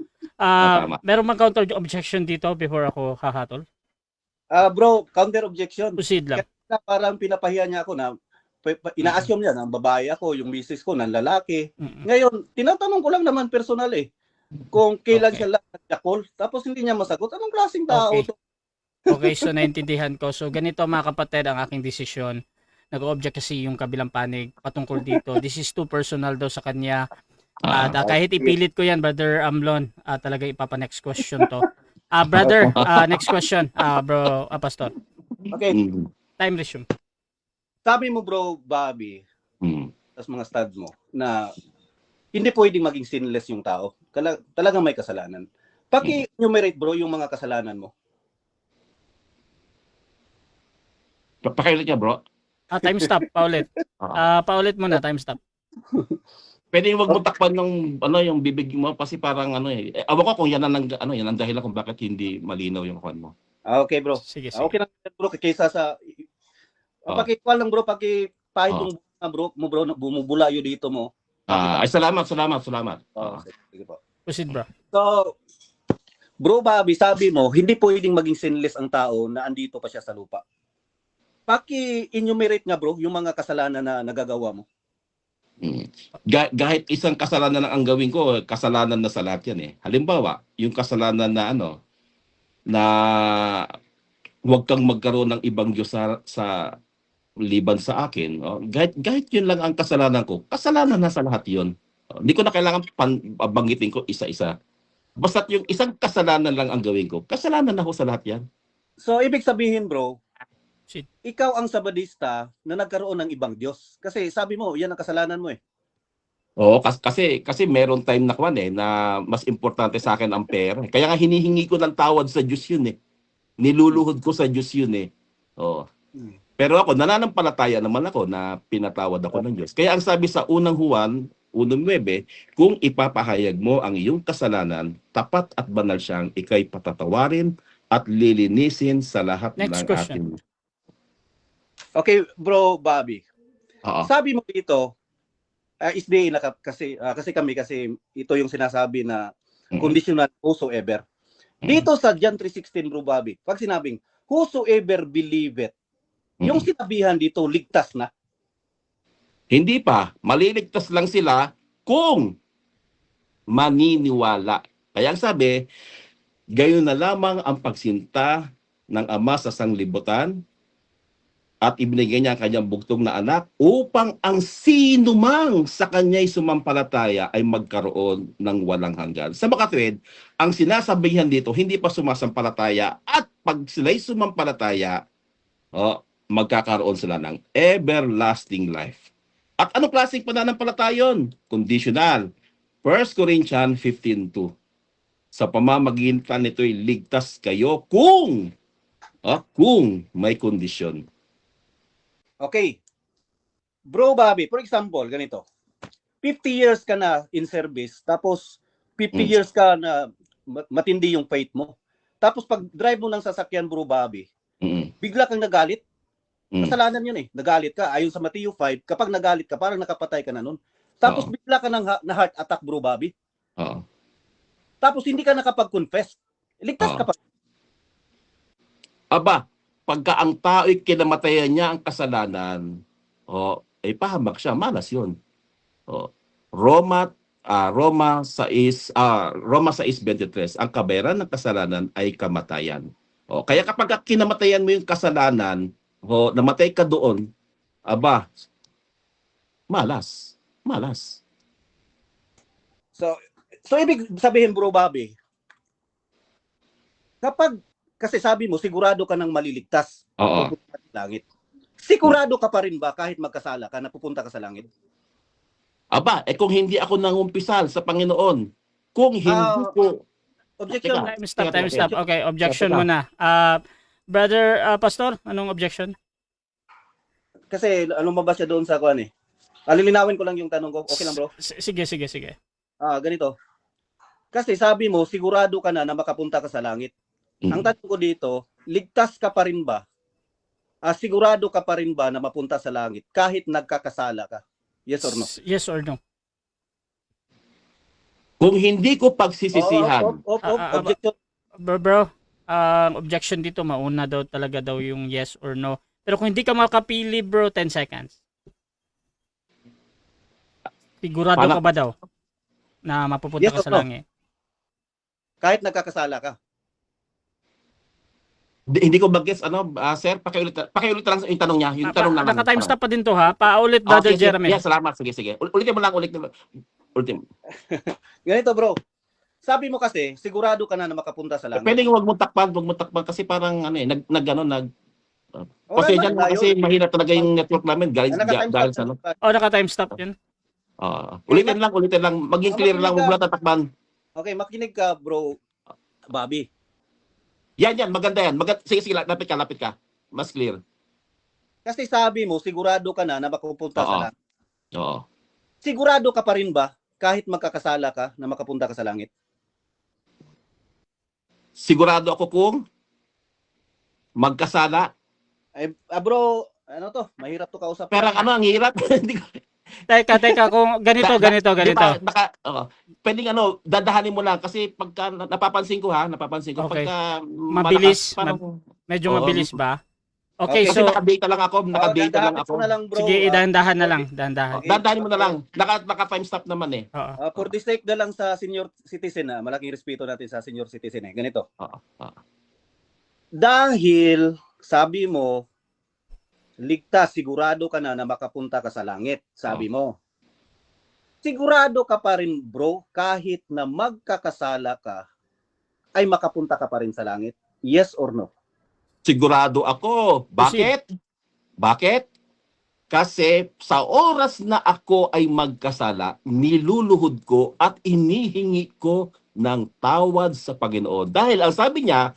Meron mang counter objection dito before ako hahatol? Bro, counter objection. Proceed lang. Kaya parang pinapahiya niya ako na ina-assume niya na babae ako, yung misis ko na lalaki. Ngayon, tinatanong ko lang naman personal eh. Kung kailan siya lang Jackal, tapos hindi niya masagot, anong klaseng tao to? Okay, so naintindihan ko. So ganito mga kapatid ang aking desisyon. Nag-object kasi yung kabilang panig patungkol dito. This is too personal daw sa kanya. Kahit ipilit ko yan, Brother Amlon, talaga ipapa-next question to. Brother, next question, Bro Pastor. Okay. Time resume. Sabi mo, Bro Bobby, tas mga studs mo, na hindi pwedeng maging sinless yung tao. Talagang may kasalanan. Paki-enumerate bro yung mga kasalanan mo. Pakailan niya, bro. Time stop, paulit. Paulit muna, time stop. Pwede wag mo takpan ng yung bibig mo kasi parang awan ko kung yan ang dahilan kung bakit hindi malinaw yung kwan mo. Okay bro. Sige, sige. Okay lang bro kaysa sa pakikwal lang bro, pakipahid yung bro mo bro, bumubula yun dito mo. Ay salamat. Sige po. Proceed, bro. So, bro Bobby, sabi mo, hindi pwedeng maging sinless ang tao na andito pa siya sa lupa. Paki-enumerate nga bro, yung mga kasalanan na nagagawa mo. Kahit isang kasalanan lang ang gawin ko, kasalanan na sa lahat yan eh. Halimbawa, yung kasalanan na na huwag kang magkaroon ng ibang Diyos sa liban sa akin. Kahit yun lang ang kasalanan ko, kasalanan na sa lahat yun. Hindi ko na kailangan banggitin ko isa-isa. Basta yung isang kasalanan lang ang gawin ko, kasalanan na ho sa lahat yan. So, ibig sabihin bro, Shit. ikaw ang sabadista na nagkaroon ng ibang Diyos. Kasi sabi mo, yan ang kasalanan mo eh. Oo, kasi meron time na na mas importante sa akin ang pera. Kaya nga hinihingi ko ng tawad sa Diyos yun eh. Niluluhod ko sa Diyos yun eh. Oo. Pero ako, nananampalataya naman ako na pinatawad ako ng Diyos. Kaya ang sabi sa unang Juan 1:9, kung ipapahayag mo ang iyong kasalanan, tapat at banal siyang ikay patatawarin at lilinisin sa lahat Next ng question. ating. Okay, bro Bobby. Oo. Sabi mo dito, SDA na kasi kami ito yung sinasabi na conditional whosoever. Dito sa John 3:16 bro Bobby, pag sinabing whosoever believeth, yung sinabihan dito ligtas na. Hindi pa. Maliligtas lang sila kung maniniwala. Kaya ang sabi, gayon na lamang ang pagsinta ng Ama sa sanglibutan at ibinigay niya ang kanyang bugtong na anak upang ang sinumang sa kanya'y sumampalataya ay magkaroon ng walang hanggan. Sa makatwid, ang sinasabihan dito, hindi pa sumasampalataya at pag sila'y sumampalataya, magkakaroon sila ng everlasting life. At anong klaseng pananampalataya yun? Conditional. 1 Corinthians 15:2. Sa pamamagitan nito'y ligtas kayo kung may kondisyon. Okay. Bro Bobby, for example, ganito. 50 years ka na in service, tapos 50 years ka na matindi yung faith mo. Tapos pag drive mo ng sasakyan, Bro Bobby, bigla kang nagalit. Kasalanan yun eh. Nagalit ka. Ayon sa Matthew 5, kapag nagalit ka, parang nakapatay ka na nun. Tapos bigla ka ng na heart attack, Bro Bobby. Tapos hindi ka nakapag-confess. Ligtas ka pa. Aba, pagka ang tao'y kinamatayan niya ang kasalanan, pahamak siya, malas yun. Roma 6:23, ang kabayaran ng kasalanan ay kamatayan. Kaya kapag kinamatayan mo yung kasalanan, namatay ka doon, aba, malas. So ibig sabihin, Bro Bobby, kasi sabi mo, sigurado ka ng maliligtas. Pupunta sa langit. Sigurado ka pa rin ba kahit magkasala ka na pupunta ka sa langit? Aba, kung hindi ako nangumpisal sa Panginoon, kung hindi ko... Objection. Time stop. Okay, objection muna. Brother Pastor, anong objection? Kasi mabasa siya doon sa kuan eh. Alilinawin ko lang yung tanong ko. Okay lang, bro? Sige. Ganito. Kasi sabi mo, sigurado ka na makapunta ka sa langit. Ang tanong ko dito, ligtas ka pa rin ba? Sigurado ka pa rin ba na mapunta sa langit kahit nagkakasala ka? Yes or no? Yes or no? Kung hindi ko pagsisisihan. Objection. Bro, objection dito, mauna talaga yung yes or no. Pero kung hindi ka makapili, bro, 10 seconds. Sigurado ka ba daw na mapupunta ka sa langit? Kahit nagkakasala ka. Hindi ko bagets sir, pakiulit lang yung tanong niya, yung tanong naman. Naka-time stop pa din to ha. Paulit, Brother Jeremy. Yeah, salamat. Sige. Ulitin mo lang. Ganito, bro. Sabi mo kasi sigurado ka na makapunta sa langit. Pwede wag mo takpan kasi parang kasi diyan kasi mahina talaga yung network namin dahil sa naka-time stop 'yun. ulitin lang. Maging clear lang, wag mo lang tatakban. Okay, makinig ka, bro. Bobby. Yan, maganda yan. Sige, lapit ka. Mas clear. Kasi sabi mo, sigurado ka na makapunta sa Oo. langit. Oo. Sigurado ka pa rin ba, kahit magkakasala ka, na makapunta ka sa langit? Sigurado ako kung magkasala. Bro, ano to? Mahirap to kausap. Pero ang hirap. Hindi ko. Teka, kung ganito. Di ba, pwedeng dadahanin mo lang kasi pagka napapansin ko Okay. pagka Mabilis, malakas, parang, Medyo Oo. mabilis ba? Okay, kasi so nakadata lang ako, Dadaanin ko na lang, bro. sige, dahan-dahan na lang, dahan-dahan. Okay. Dadahanin mo na lang. Naka time stop naman eh. Oo. For the sake na lang sa senior citizen, malaking respeto natin sa senior citizen eh. Ganito. Oo. Dahil sabi mo, ligtas, sigurado ka na makapunta ka sa langit. Sabi mo. Sigurado ka pa rin, bro, kahit na magkakasala ka, ay makapunta ka pa rin sa langit? Yes or no? Sigurado ako. Bakit? Kasi sa oras na ako ay magkasala, niluluhod ko at inihingi ko ng tawad sa Panginoon. Dahil ang sabi niya,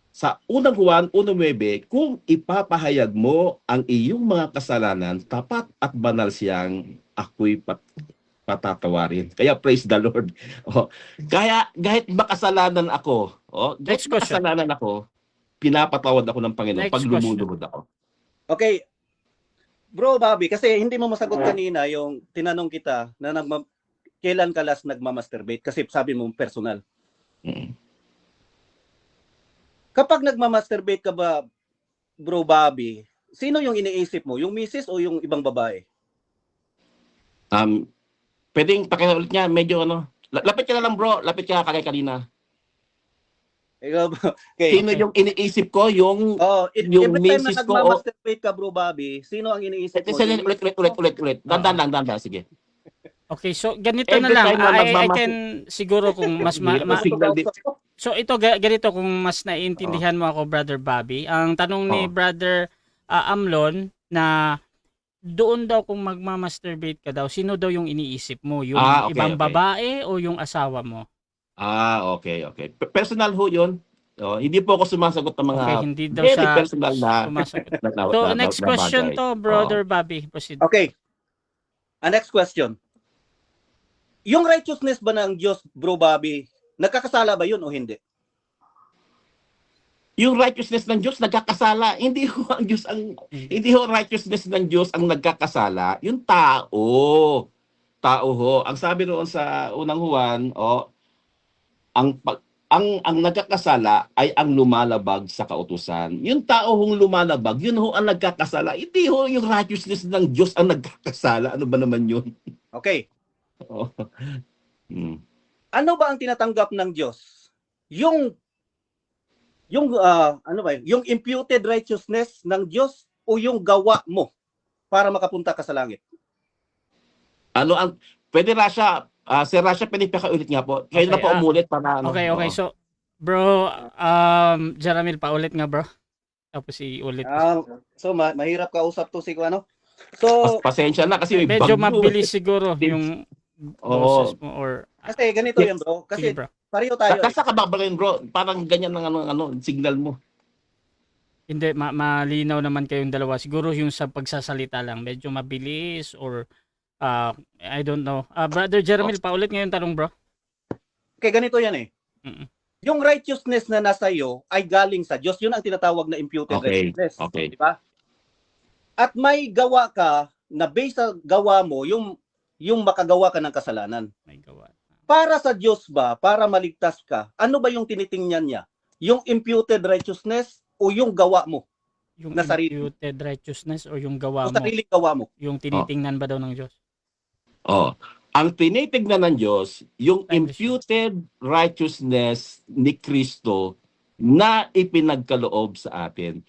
sa unang Juan 1:9, kung ipapahayag mo ang iyong mga kasalanan, tapat at banal siyang ako'y patatawarin. Kaya praise the Lord. Kaya kahit makasalanan ako, Next question. makasalanan ako, pinapatawad ako ng Panginoon Next pag question. lumuluhod ako. Okay. Bro, Bobby, kasi hindi mo masagot kanina yung tinanong kita na kailan ka last nagmamasturbate? Kasi sabi mo personal. Mm. Kapag nagmamasturbate ka ba, Bro Bobby, sino yung iniisip mo? Yung misis o yung ibang babae? Pwedeng pakiulit niya, medyo lapit ka na lang bro, lapit ka kagaya kanina. Okay. Sino yung iniisip ko, yung yung every time na misis ko, nagmamasturbate ka, Bro Bobby, sino ang iniisip mo? ulit. Dandan, sige. Okay, so ganito Every na lang. time na I can siguro kung mas Signal din. So ito ganito kung mas naiintindihan mo ako, Brother Bobby. Ang tanong ni Brother Amlon na doon daw kung magmamasturbate ka daw, sino daw yung iniisip mo? Yung ibang babae o yung asawa mo? Okay. Personal ho yun. Hindi po ako sumasagot ng mga hindi daw very siya personal na sumasagot. na- So na- next na question bagay. to, Brother Bobby. Proceed. Okay. Next question. Yung righteousness ba ng Diyos, Bro Bobby, nagkakasala ba yun o hindi? Yung righteousness ng Diyos nagkakasala. Hindi ho ang Diyos hindi ho righteousness ng Diyos ang nagkakasala. Yung tao ho. Ang sabi roon sa unang Juan, ang nagkakasala ay ang lumalabag sa kautusan. Yung tao hong lumalabag, yun ho ang nagkakasala. Hindi ho yung righteousness ng Diyos ang nagkakasala. Ano ba naman yun? Okay. Hmm. Ano ba ang tinatanggap ng Diyos? Yung yung imputed righteousness ng Diyos o yung gawa mo para makapunta ka sa langit? Pwede Rasha, Sir Rasha, pwede pakaulit nga po. Kayo na po umulit para Okay. So, bro, Jaramil, paulit nga, bro. Tapos iulit. So mahirap kausap to si ano. So pasensya na kasi may medyo bagyo. mabilis siguro yung boses mo or kasi ganito yan, bro. Kasi sige, bro. pareho tayo. Kasa ka ba rin, bro? Parang ganyan ng signal mo. Hindi, malinaw naman kayong dalawa. Siguro yung sa pagsasalita lang, medyo mabilis or I don't know. Brother Jeremil, paulit ngayon tanong, bro. Okay, ganito yan eh. Yung righteousness na nasa iyo ay galing sa Diyos. Yun ang tinatawag na imputed righteousness. Okay. Di ba? At may gawa ka na based sa gawa mo, yung makagawa ka ng kasalanan. May gawa. Para sa Diyos ba, para maligtas ka, ano ba yung tinitingnan niya? Yung imputed righteousness o yung gawa mo? Yung na sarili. imputed righteousness o yung gawa mo? Sariling gawa mo. Yung tinitingnan ba daw ng Diyos? Ang tinitignan ng Diyos, yung imputed righteousness ni Kristo na ipinagkaloob sa atin.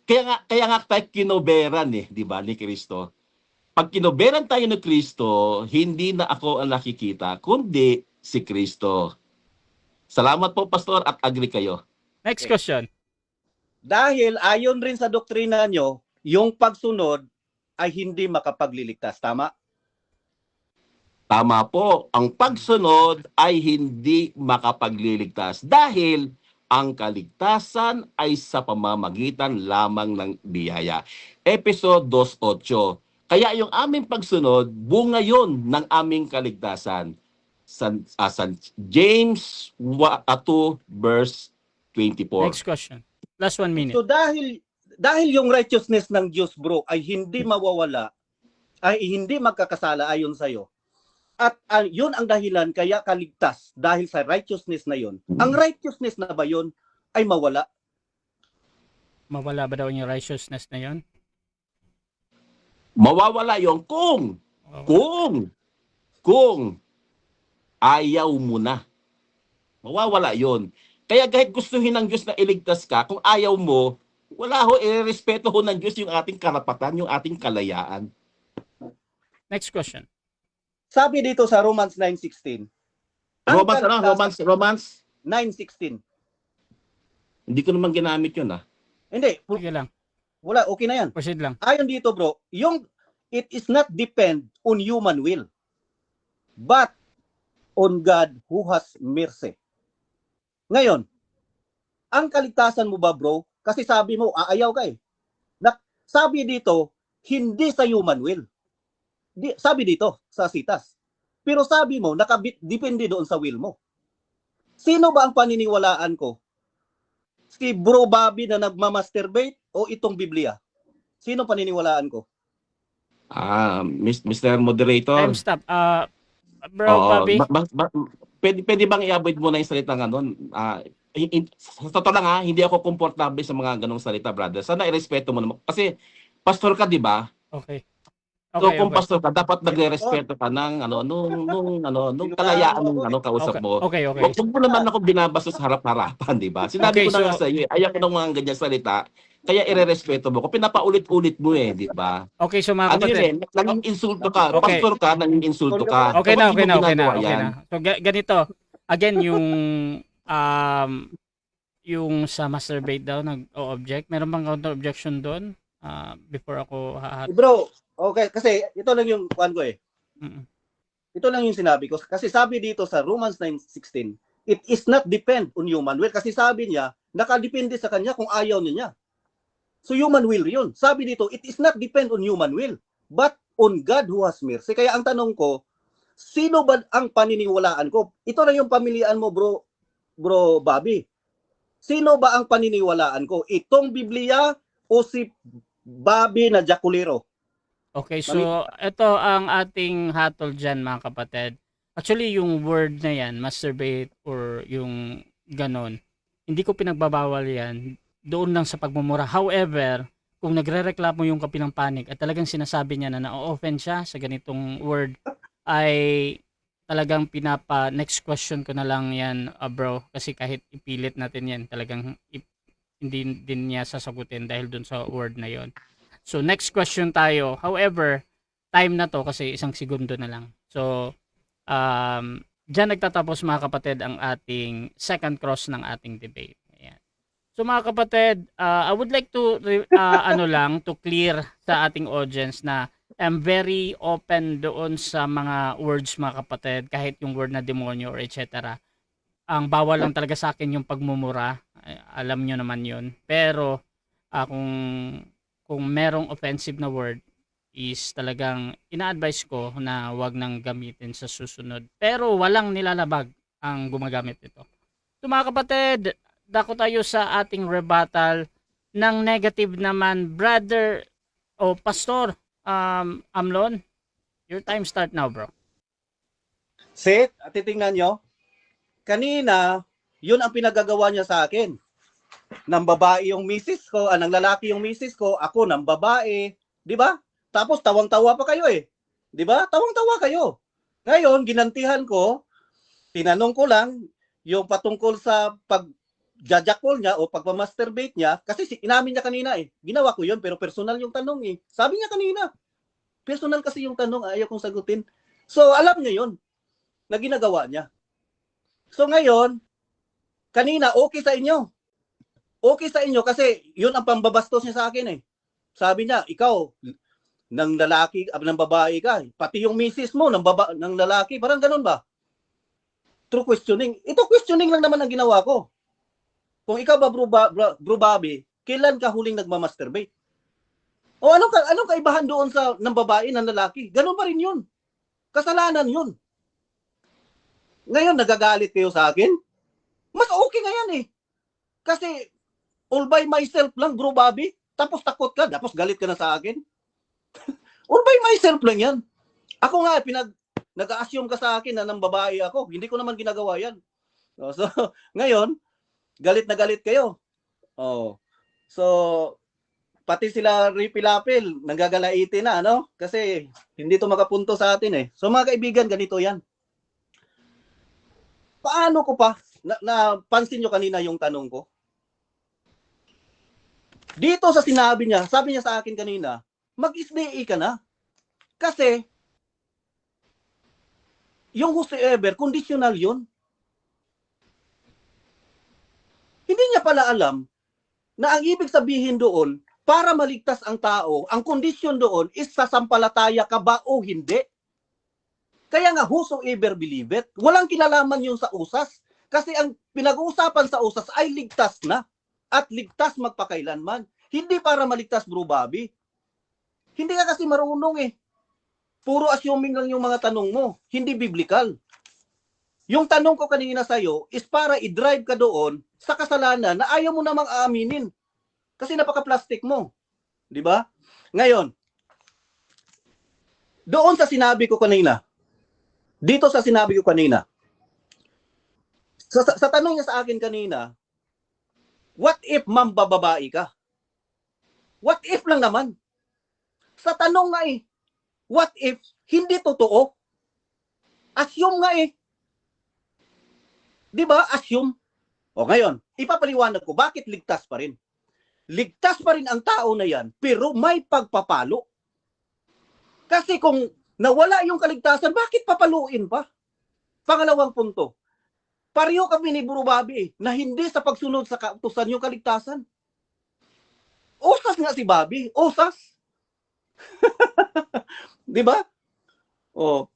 Kaya nga tayo kinoberan di ba, ni Kristo. Pag kinoberan tayo ni Kristo, hindi na ako ang nakikita, kundi si Kristo. Salamat po, Pastor, at agree kayo. Next question. Dahil ayon rin sa doktrina nyo, yung pagsunod ay hindi makapagliligtas. Tama? Tama po, ang pagsunod ay hindi makapagliligtas dahil ang kaligtasan ay sa pamamagitan lamang ng biyaya. Episode 2:8. Kaya yung aming pagsunod, bunga yon ng aming kaligtasan. San James 2 verse 24. Next question. Last 1 minute. So dahil yung righteousness ng Diyos, bro, ay hindi mawawala, ay hindi magkakasala ayon sa iyo. At yun ang dahilan kaya kaligtas dahil sa righteousness na yun. Ang righteousness na ba yun ay mawala? Mawala ba daw yung righteousness na yon? Mawawala yon kung ayaw mo na. Mawawala yon. Kaya kahit gustuhin ng Diyos na iligtas ka, kung ayaw mo, wala ho, irespeto ho ng Diyos yung ating karapatan, yung ating kalayaan. Next question. Sabi dito sa Romans 9:16. Romans 9:16. Hindi ko naman ginamit yun, ah. Hindi, Sige lang. wala, okay na yan. Proceed lang. Ayon dito, bro, yung it is not depend on human will, but on God who has mercy. Ngayon, ang kaligtasan mo ba, bro? Kasi sabi mo, aayaw ka eh. Sabi dito, hindi sa human will. Sabi dito, sa sitas. Pero sabi mo, depende doon sa will mo. Sino ba ang paniniwalaan ko? Si Bro Bobby na nagmamasturbate o itong Biblia? Sino paniniwalaan ko? Mr. Moderator. Time stop. Bro, Oo, Bobby. pwede bang i-avoid mo na yung salita nga nun? Sa totoo lang, hindi ako komportable sa mga ganong salita, brother. Sana irespeto mo naman. Kasi pastor ka, di ba? Okay. So Okay, kung okay. pastor ka, dapat nagre-respeto ka ng nung kalayaan ng kausap mo. Okay, okay. Huwag mo naman ako binabasa sa harap-harapan, di ba? Sinabi Okay, ko na nga so- sa iyo, ayaw ko ng mga ganyan salita. Kaya ire-respeto mo. Kung pinapaulit-ulit mo di ba? Okay, so mga Ano kapatid. yun naging insulto ka. Okay. Pastor ka, naging insulto ka. Okay na, Dapat okay hindi na, mo okay na, ginagawa okay yan. na. So ganito, again yung sa masturbate daw nag-o-object. Meron bang counter objection doon? Before ako Bro, okay, kasi ito lang yung kuan ko eh. Mm. Ito lang yung sinabi ko. Kasi sabi dito sa Romans 9:16, it is not depend on human will. Kasi sabi niya, nakadepende sa kanya kung ayaw niya. So human will yun. Sabi dito, it is not depend on human will, but on God who has mercy. Kaya ang tanong ko, sino ba ang paniniwalaan ko? Ito na yung pamilian mo, bro Bobby. Sino ba ang paniniwalaan ko? Itong Biblia o si Bobby na Jaculero? Okay, so ito ang ating hatol dyan mga kapatid. Actually, yung word na yan, masturbate or yung ganon, hindi ko pinagbabawal yan doon lang sa pagmumura. However, kung nagre-reklamo yung kapilang panig at talagang sinasabi niya na na-offend siya sa ganitong word, ay talagang next question ko na lang yan, bro. Kasi kahit ipilit natin yan, talagang hindi din niya sasagutin dahil doon sa word na yon. So, next question tayo. However, time na to kasi 1 segundo na lang. So, dyan nagtatapos mga kapatid ang ating second cross ng ating debate. Ayan. So mga kapatid, I would like to to clear sa ating audience na I'm very open doon sa mga words mga kapatid, kahit yung word na demonyo or etc. Ang bawal lang talaga sa akin yung pagmumura. Alam nyo naman yun. Pero kung merong offensive na word, is talagang ina-advise ko na wag nang gamitin sa susunod. Pero walang nilalabag ang gumagamit nito. So mga kapatid, dako tayo sa ating rebuttal ng negative naman. Brother o Pastor Amlon, your time start now, bro. Sit, at titingnan nyo, kanina, yun ang pinagagawa niya sa akin. Nang babae yung misis ko, nang lalaki yung misis ko, ako nang babae, di ba? Tapos tawang-tawa pa kayo eh. 'Di ba? Tawang-tawa kayo. Ngayon, ginantihan ko, tinanong ko lang yung patungkol sa pag-jajakol niya o pagmamasturbate niya kasi inamin niya kanina eh. Ginawa ko 'yun pero personal yung tanong eh. Sabi niya kanina. Personal kasi yung tanong, ayaw kong sagutin. So, alam niya 'yun na ginagawa niya. So ngayon, kanina okay sa inyo. Okay sa inyo kasi 'yun ang pambabastos niya sa akin eh. Sabi niya, ikaw ng lalaki, ng babae ka. Pati yung misis mo ng lalaki, parang ganun ba? True questioning. Ito questioning lang naman ang ginawa ko. Kung ikaw ba, bro Bobby, kailan ka huling nagmamasturbate? O anong kaibahan doon sa ng babae ng lalaki? Ganun pa rin yun. Kasalanan yun. Ngayon, nagagalit kayo sa akin? Mas okay nga yan eh. Kasi all by myself lang, bro Bobby. Tapos takot ka, tapos galit ka na sa akin. All by myself lang yan. Ako nga, nag-a-assume ka sa akin na ng babae ako. Hindi ko naman ginagawa yan. So, ngayon, galit na galit kayo. Oh. So, pati sila Ripilapil, nagagalaitin na, ano? Kasi hindi to makapunto sa atin eh. So mga kaibigan, ganito yan. Paano ko pa? Napansin nyo kanina yung tanong ko? Dito sa sinabi niya, sabi niya sa akin kanina, mag-SDA ka na. Kasi, yung whosoever, conditional yun. Hindi niya pala alam na ang ibig sabihin doon, para maligtas ang tao, ang kondisyon doon is sasampalataya ka ba o hindi. Kaya nga, whosoever believeth, walang kinalaman yun sa usas. Kasi ang pinag-uusapan sa usas ay ligtas na. At ligtas magpakailanman. Hindi para maligtas, bro Bobby. Hindi ka kasi marunong eh. Puro assuming lang yung mga tanong mo. Hindi biblical. Yung tanong ko kanina sa'yo is para i-drive ka doon sa kasalanan na ayaw mo namang aaminin. Kasi napaka-plastic mo. Di ba? Ngayon, doon sa sinabi ko kanina, dito sa sinabi ko kanina, sa tanong niya sa akin kanina, what if mambababae ka? What if lang naman? Sa tanong nga eh, what if hindi totoo? Assume nga eh. Di ba? Assume. O ngayon, ipapaliwanag ko, bakit ligtas pa rin? Ligtas pa rin ang tao na yan, pero may pagpapalo. Kasi kung nawala yung kaligtasan, bakit papaluin pa? Pangalawang punto, pareho kami ni Bro Bobby eh, na hindi sa pagsunod sa kautusan yung kaligtasan. Usas nga si Bobby, usas. Di ba? Oh.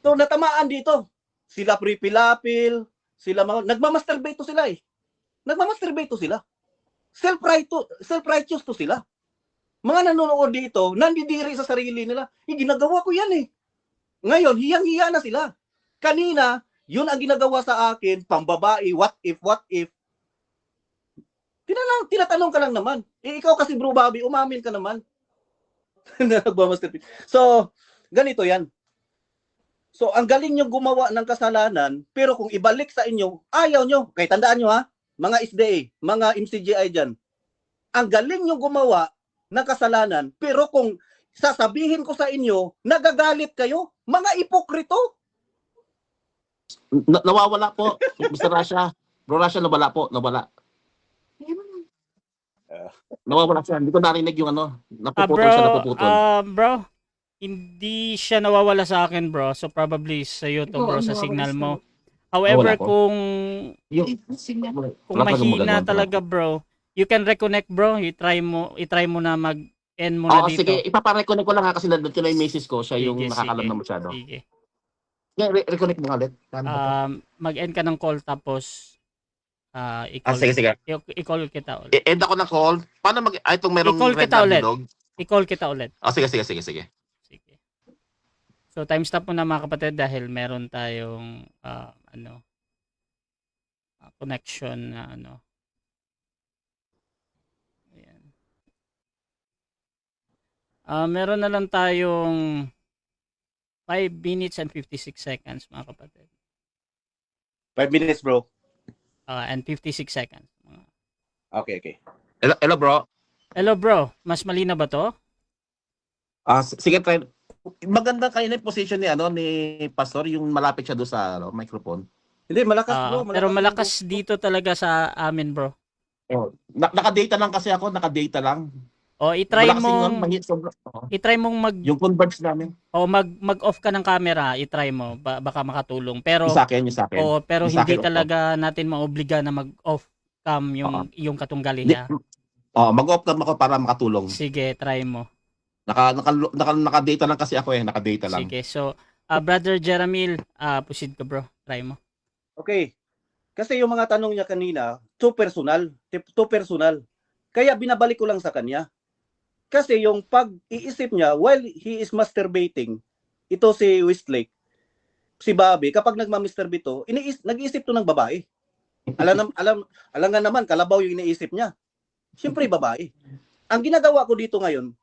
So natamaan dito. Sila Pripilapil, sila nagmamasturbate to sila eh. Nagmamasturbate to sila. Self-righteous to sila. Mga nanonood dito, nandidiri sa sarili nila. Ginagawa ko yan eh. Ngayon, hiyang-hiya na sila. Kanina, yun ang ginagawa sa akin, pambabae, what if. Tinatanong ka lang naman. Ikaw kasi Bro Bobby, umamin ka naman. So, ganito yan. So, ang galing nyo gumawa ng kasalanan, pero kung ibalik sa inyo, ayaw nyo. Kaya tandaan nyo ha, mga SDA, mga MCGI dyan, ang galing nyo gumawa ng kasalanan, pero kung sasabihin ko sa inyo, nagagalit kayo, mga ipokrito. Nawawala po, Mr. Rasha. Bro Rasha, nawala. Nawawala siya. Hindi ko narinig yung napuputol. Bro, hindi siya nawawala sa akin, bro. So probably sa iyo to, bro, sa signal mo. However, kung mahina talaga, bro, you can reconnect, bro. I-try mo na mag-end mo na dito. Sige, ipapareconnect ko lang ha kasi nandun ko na yung message ko. Siya yung nakakalam na masyado. Sige. Reconnect mo nga ulit. Mag-end ka ng call tapos sige. i-call kita ulit. End ako ng call. Paano itong merong I-call red kita ulit. dog? I-call kita ulit. Sige. Sige. So time stop muna mga kapatid dahil meron tayong connection na Ayan. Meron na lang tayong 5 minutes and 56 seconds mga kapatid. 5 minutes, bro. And 56 seconds. Okay. Hello, bro. Hello, bro. Mas malinaw ba to? Sige, try. Maganda kayo na yung position ni Pastor, yung malapit siya doon sa microphone. Hindi, malakas, bro. Pero malakas dito talaga sa amin, bro. Naka-data lang kasi ako, I-try mong yung converge namin. mag-off ka ng camera, i-try mo, baka makatulong. Pero yung sa akin. Pero yung hindi akin, talaga natin maobliga na mag-off cam yung katunggali niya. Mag-off cam ako para makatulong. Sige, try mo. Naka-data lang kasi ako naka-data lang. Sige. So, Brother Jeramil, proceed ka bro. Try mo. Okay. Kasi yung mga tanong niya kanina, too personal. Kaya binabalik ko lang sa kanya. Kasi yung pag-iisip niya, while he is masturbating, ito si Westlake, si Bobby, kapag nagmamasturbate to, nag-iisip to ng babae. Alam nga naman, kalabaw yung iniisip niya. Siyempre, babae. Ang ginagawa ko dito ngayon,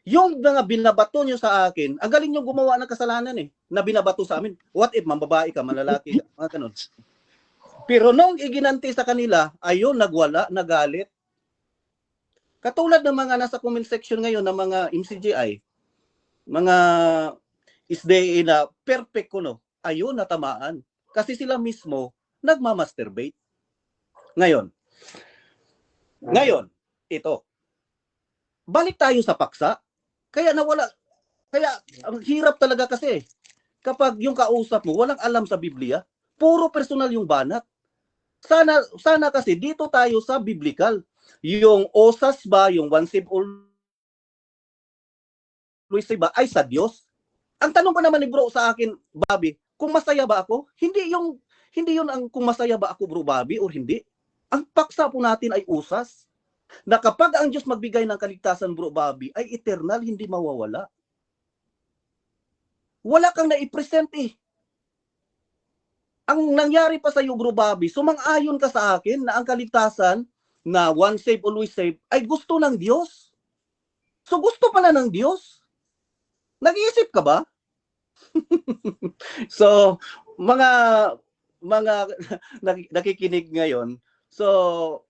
yung mga binabato nyo sa akin, ang galing nyo gumawa ng kasalanan na binabato sa amin. What if, mambabae ka, malalaki ka, mga ganun. Pero nung iginanti sa kanila, ayun, nagwala, nagalit. Katulad ng mga nasa comment section ngayon ng mga MCGI, mga SDA na perfect ko, ayun, natamaan. Kasi sila mismo nagmamasturbate. Ngayon, ito. Balik tayo sa paksa. Kaya ang hirap talaga kasi kapag yung kausap mo walang alam sa Biblia, puro personal yung banat. Sana kasi dito tayo sa biblical. Yung osas ba, yung once saved always saved ba ay sa Diyos. Ang tanong ko naman ni bro sa akin, Bobby, kung masaya ba ako? Hindi yun ang kung masaya ba ako, bro Bobby, or hindi. Ang paksa po natin ay usas. Na kapag ang Diyos magbigay ng kaligtasan, bro Bobby, ay eternal, hindi mawawala. Wala kang na-present Ang nangyari pa sa iyo, bro Bobby, sumang-ayon ka sa akin na ang kaligtasan na once saved, always saved, ay gusto ng Diyos. So gusto pala ng Diyos. Nag-iisip ka ba? So, mga nakikinig ngayon, so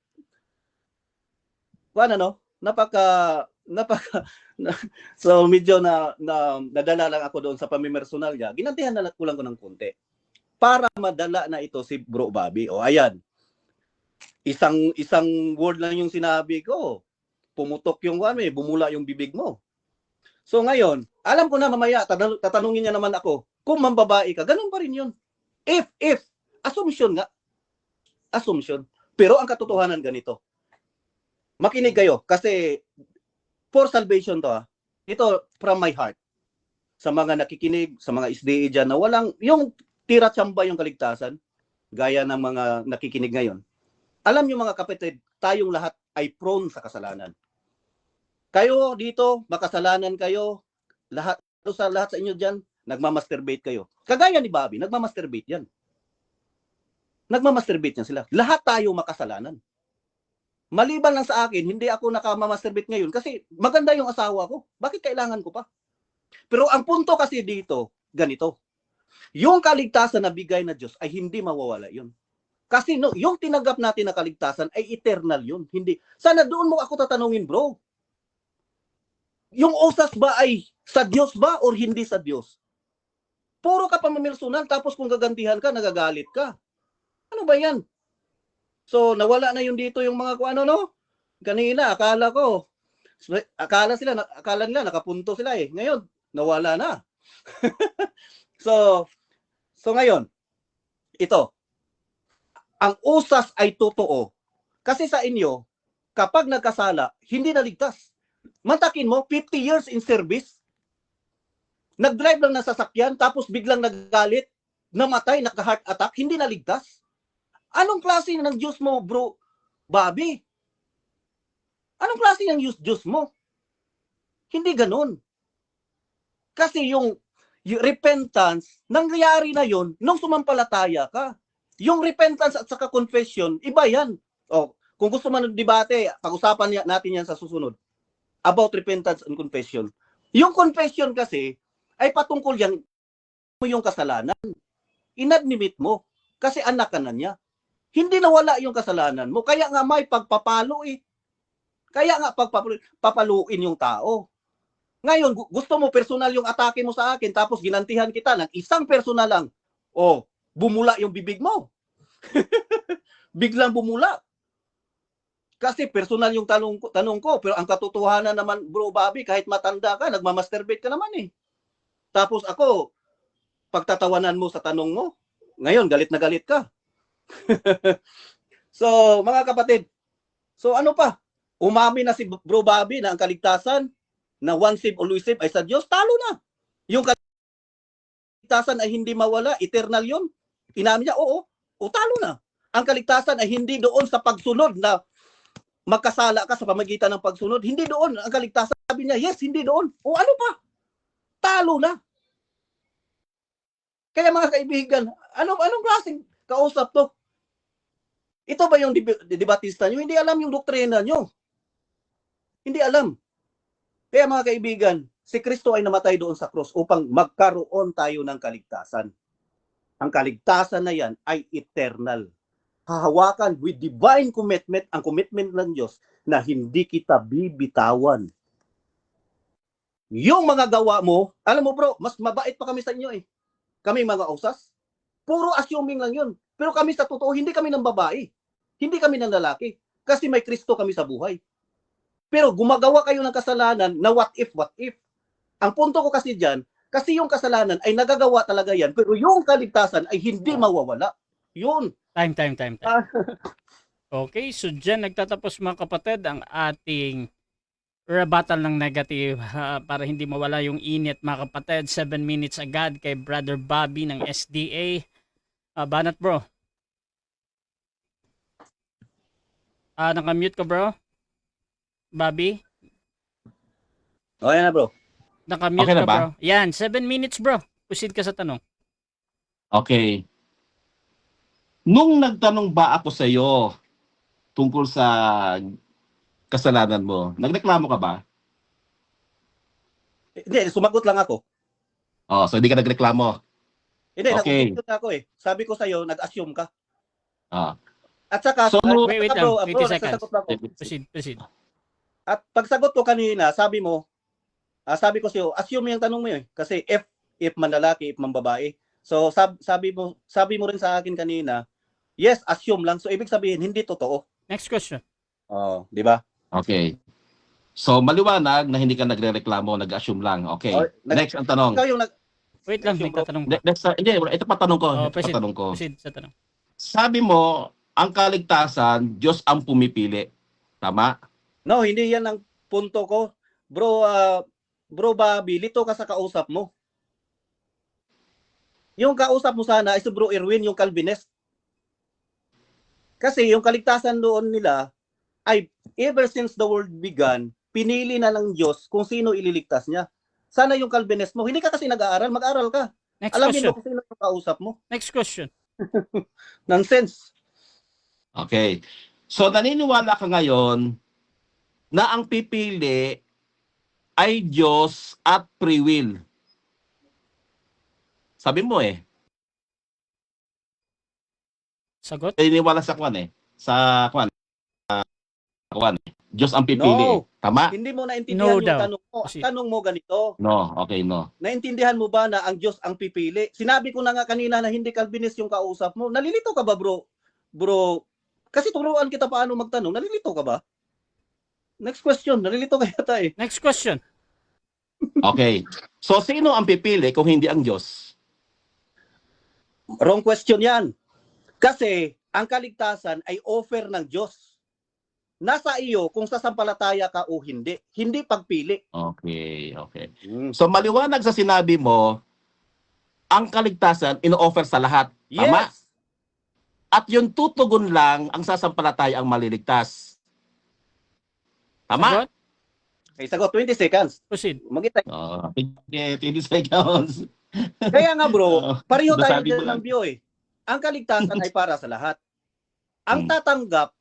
so medyo nadala lang ako doon sa pamimersonal niya. Ginantihan na lang ko ng konti para madala na ito si Bro Bobby. O ayan. Isang word lang yung sinabi ko. Pumutok yung bumula yung bibig mo. So ngayon, alam ko na mamaya tatanungin niya naman ako, kung mambabae ka, ganun pa rin yun. If assumption nga. Assumption. Pero ang katotohanan ganito. Makinig kayo kasi for salvation to Ito from my heart. Sa mga nakikinig, sa mga SDA dyan na walang, yung tira-tsamba yung kaligtasan, gaya ng mga nakikinig ngayon. Alam niyo mga kapatid, tayong lahat ay prone sa kasalanan. Kayo dito, makasalanan kayo, lahat sa inyo dyan, nagmamasturbate kayo. Kagaya ni Bobby, nagmamasturbate yan. Nagmamasturbate yan sila. Lahat tayo makasalanan. Maliban lang sa akin, hindi ako nakamasturbate ngayon kasi maganda yung asawa ko. Bakit kailangan ko pa? Pero ang punto kasi dito, ganito. Yung kaligtasan na bigay na Diyos ay hindi mawawala yun. Kasi yung tinanggap natin na kaligtasan ay eternal yun. Hindi. Sana doon mo ako tatanungin, bro. Yung usas ba ay sa Diyos ba or hindi sa Diyos? Puro ka pamamilsunan tapos kung gagantihan ka, nagagalit ka. Ano ba yan? So, nawala na yun dito yung mga Kanina, akala nila nakapunto sila Ngayon, nawala na. So ngayon, ito. Ang usas ay totoo. Kasi sa inyo, kapag nagkasala, hindi naligtas. Mantakin mo, 50 years in service, nag-drive lang ng sasakyan, tapos biglang naggalit, namatay, naka-heart attack, hindi naligtas. Anong klase ng Diyos mo, bro Bobby? Anong klase ng Diyos mo? Hindi ganun. Kasi yung repentance, nangyayari na yon nung sumampalataya ka. Yung repentance at saka confession, iba yan. Kung gusto man ng debate, pag-usapan natin yan sa susunod. About repentance and confession. Yung confession kasi, ay patungkol yan yung kasalanan. Inadmit mo. Kasi anak ka na niya. Hindi nawala yung kasalanan mo. Kaya nga may pagpapalo Kaya nga papaluin yung tao. Ngayon, gusto mo personal yung atake mo sa akin, tapos ginantihan kita ng isang personal lang. Bumula yung bibig mo. Biglang bumula. Kasi personal yung tanong ko. Pero ang katotohanan naman, bro Bobby, kahit matanda ka, nagmamasturbate ka naman Tapos ako, pagtatawanan mo sa tanong mo, ngayon, galit na galit ka. So, mga kapatid, so ano pa? Umami na si bro Bobby na ang kaligtasan na once saved, always saved ay sa Diyos, talo na. Yung kaligtasan ay hindi mawala, eternal yun. Inamin niya, oo, talo na. Ang kaligtasan ay hindi doon sa pagsunod na magkasala ka sa pamagitan ng pagsunod. Hindi doon ang kaligtasan. Sabi niya, yes, hindi doon. O ano pa? Talo na. Kaya mga kaibigan, anong klaseng kausap to? Ito ba yung debatista nyo? Hindi alam yung doktrina nyo. Hindi alam. Kaya mga kaibigan, si Kristo ay namatay doon sa krus upang magkaroon tayo ng kaligtasan. Ang kaligtasan na yan ay eternal. Hahawakan with divine commitment, ang commitment ng Diyos na hindi kita bibitawan. Yung mga gawa mo, alam mo bro, mas mabait pa kami sa inyo eh. Kami mga usas, puro assuming lang yun. Pero kami sa totoo, hindi kami ng babae. Hindi kami ng lalaki. Kasi may Kristo kami sa buhay. Pero gumagawa kayo ng kasalanan na what if. Ang punto ko kasi dyan, kasi yung kasalanan ay nagagawa talaga yan, pero yung kaligtasan ay hindi mawawala. Yun. Time. Okay, so dyan nagtatapos mga kapatid ang ating rebuttal ng negative para hindi mawala yung init mga kapatid. 7 minutes agad kay Brother Bobby ng SDA. Banat bro. Nakamute ko bro. Bobby. Okay na bro. Nakamute Okay na ka ba? bro. Yan, 7 minutes bro. Proceed ka sa tanong. Okay. Nung nagtanong ba ako sa iyo tungkol sa kasalanan mo, nagreklamo ka ba? Hindi, sumagot lang ako. Oh, so hindi ka nagreklamo. Hindi, Okay. nag-ulit ako eh. Sabi ko sa'yo, nag-assume ka. Ah. At saka, So, Wait lang, bro, 20 seconds. nagsasagot lang ako. Proceed. At pagsagot ko kanina, sabi ko sa'yo, assume yung tanong mo yun. Kasi if man lalaki, if man babae. So sabi mo rin sa akin kanina, yes, assume lang. So ibig sabihin, hindi totoo. Next question. Oh, di ba? Okay. So maliwanag na hindi ka nagrereklamo, nag-assume lang. Okay. Oh, Next ang tanong. Ikaw yung Wait lang, may Bro. tatanong pa. Next, hindi, ito pa tanong ko. Oh, Ito pa tanong ko. Proceed sa tanong. Sabi mo, ang kaligtasan, Diyos ang pumipili. Tama? No, hindi yan ang punto ko. Bro Bobby, lito ka sa kausap mo. Yung kausap mo sana ay si Bro Erwin, yung Calvinist. Kasi yung kaligtasan doon nila ay ever since the world began, pinili na ng Diyos kung sino ililigtas niya. Sana yung Calvinist mo, hindi ka kasi nag-aaral, mag-aral ka. Next Alamin question. mo kung sino yung kausap mo. Next question. Nonsense. Okay. So naniniwala ka ngayon na ang pipili ay Diyos at free will. Sabi mo eh. Sagot? Naniniwala sa kwan eh. Sa kwan. Diyos ang pipili. No. Tama? Hindi mo naintindihan No yung daw. tanong mo. Kasi- Ang tanong mo ganito, No. Okay, no. naintindihan mo ba na ang Diyos ang pipili? Sinabi ko na nga kanina na hindi Calvinist yung kausap mo. Nalilito ka ba, bro? Bro, kasi turuan kita paano magtanong. Nalilito ka ba? Next question. Nalilito ka yata eh. Next question. Okay. So sino ang pipili kung hindi ang Diyos? Wrong question yan. Kasi ang kaligtasan ay offer ng Diyos. Nasa iyo kung sasampalataya ka o hindi. Hindi pagpili. Okay. So maliwanag sa sinabi mo, ang kaligtasan ino-offer sa lahat. Tama? Yes. At yung tutugon lang ang sasampalataya ang maliligtas. Tama? Sagot? Okay, sagot 20 seconds. Proceed. Magita. Oh, 20 seconds. Kaya nga bro, pareho tayo Nasabi mo din lang. ng view eh. Ang kaligtasan ay para sa lahat. Ang tatanggap,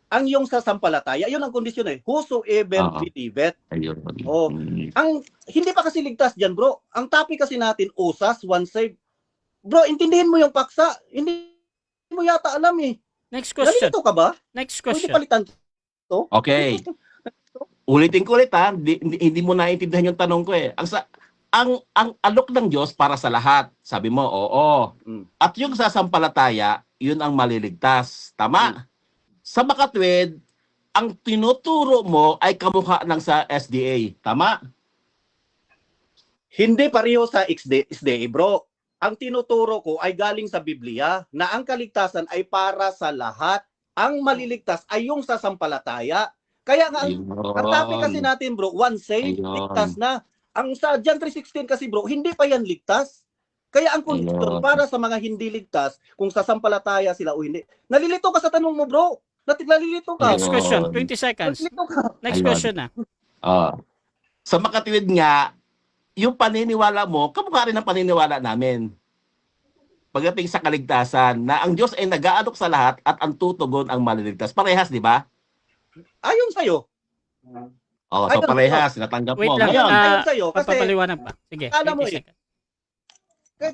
ang iyong sasampalataya, yun ang kondisyon eh. Whosoever Oo. believeth. Ayun. Oh. Ang hindi pa kasi ligtas diyan, bro. Ang topic kasi natin, usas, once saved. Bro, intindihin mo yung paksa. Hindi mo yata alam eh. Next question. Nalilito ka ba? Next Pwede question. palitan. Okay. Ulitin ko ulit ha. Hindi mo naintindihan yung tanong ko eh. Ang alok ng Diyos para sa lahat. Sabi mo, oo. At yung sasampalataya, yun ang maliligtas. Tama? Sa makatwid, ang tinuturo mo ay kamukha ng sa SDA. Tama? Hindi pareho sa XDA, bro. Ang tinuturo ko ay galing sa Biblia na ang kaligtasan ay para sa lahat. Ang maliligtas ay yung sasampalataya. Kaya nga, Ayun. ang topic kasi natin bro, once saved, Ayun. ligtas na. Ang sa John 3:16 kasi bro, hindi pa yan ligtas. Kaya ang kondisyon Ayun. para sa mga hindi ligtas, kung sasampalataya sila o hindi. Nalilito ka sa tanong mo bro. Nalilito ka. Next Ayun. question, 20 seconds. Nalilito ka. Next Ayun. question na. Sa makatwid nga, yung paniniwala mo, kamukha rin ang paniniwala namin. Pagdating sa kaligtasan, na ang Diyos ay nag-aalok sa lahat at ang tutugon ang maliligtas. Parehas, di ba? Ayon sa'yo. So Ayun, parehas, natanggap Wait mo. lang, Ngayon, Ayon sa'yo. Kasi Pagpapaliwanag pa. Sige, Alam mo 20 eh. seconds.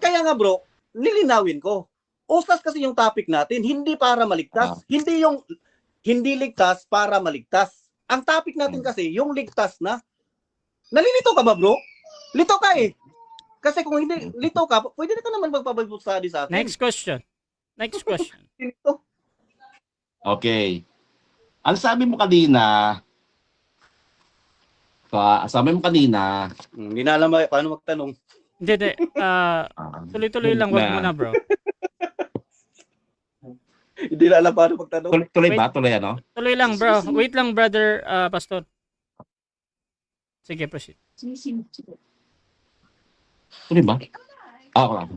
kaya nga bro, nilinawin ko. Usas kasi yung topic natin, hindi para maligtas. Hindi yung hindi ligtas para maligtas. Ang topic natin kasi, yung ligtas na. Nalilito ka ba bro? Lito ka eh. Kasi kung hindi lito ka, pwede na ka naman magpa-Bible study sa akin. Next question. Next question. Lito. okay. Ang sabi mo kanina, Hindi na alam paano magtanong. Hindi. Tuloy-tuloy lang, wag mo na bro. Hindi na alam paano magtanong. Tuloy Wait. ba? Tuloy ano? Tuloy lang bro. Wait lang brother Pastor. Sige, proceed. Tuloy ba? Ako lang.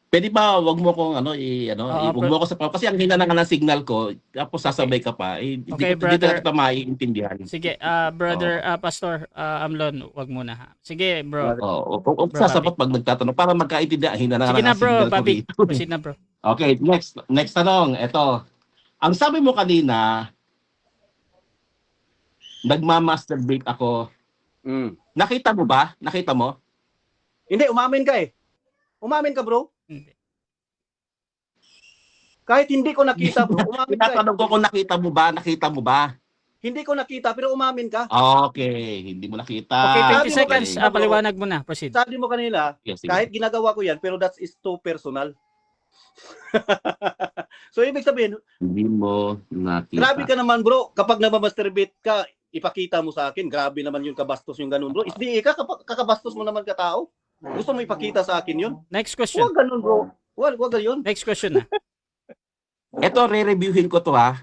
Pwede ba wag mo kong wag mo ako sa kasi ang hina na nga ng signal ko, tapos sasabay ka pa. Hindi Okay, ko hindi brother. kita maiintindihan. Sige, brother Pastor Amlon, wag mo na ha. Sige, bro. Kung sasapat pag nagtatanong para magkaintindihan, hina na nga Sige ng na bro, signal ko Bobby. dito. Proceed na bro. Okay, next tanong. Ito. Ang sabi mo kanina, nagma-masturbate ako. Nakita mo ba? Nakita mo? Hindi, umamin ka eh. Umamin ka bro. Hindi. Kahit hindi ko nakita bro, umamin ka eh. Tinatanong ko kung nakita mo ba? Hindi ko nakita pero umamin ka. Okay, hindi mo nakita. Okay, 20 Sabi mo seconds. kanina, bro. Paliwanag mo na. Proceed. Sabi mo kanina, Yes, sige. kahit ginagawa ko yan, pero that is too personal. So ibig sabihin, Hindi mo nakita. grabe ka naman bro, kapag nabamasturbate ka, ipakita mo sa akin, grabe naman yung kabastos yung ganun bro. Hindi ka, kakabastos mo naman ka tao. Gusto mo ipakita sa akin yun? Next question. Huwag ganun bro. Huwag ganun. Next question na. Ito, re-reviewin ko to ha.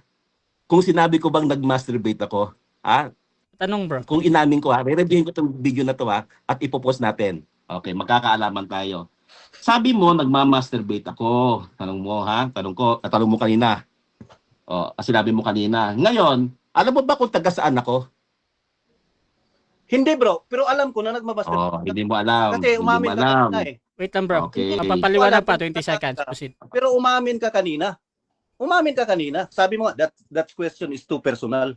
Kung sinabi ko bang nag-masturbate ako. Ha? Tanong bro. Kung inamin ko ha, re-reviewin ko itong video na to ha, at ipopost natin. Okay, magkakaalaman tayo. Sabi mo, nagmamasturbate ako. Tanong mo ha, tanong mo kanina. Sinabi mo kanina. Ngayon, alam mo ba kung taga saan ako? Hindi bro, pero alam ko na nagmamasturbate. Hindi mo alam. Kasi umamin Hindi mo ka alam. kanina eh. Wait lang bro. Okay. Papaliwanag pa 20 seconds. Proceed. Pero umamin ka kanina. Umamin ka kanina. Sabi mo nga, that question is too personal.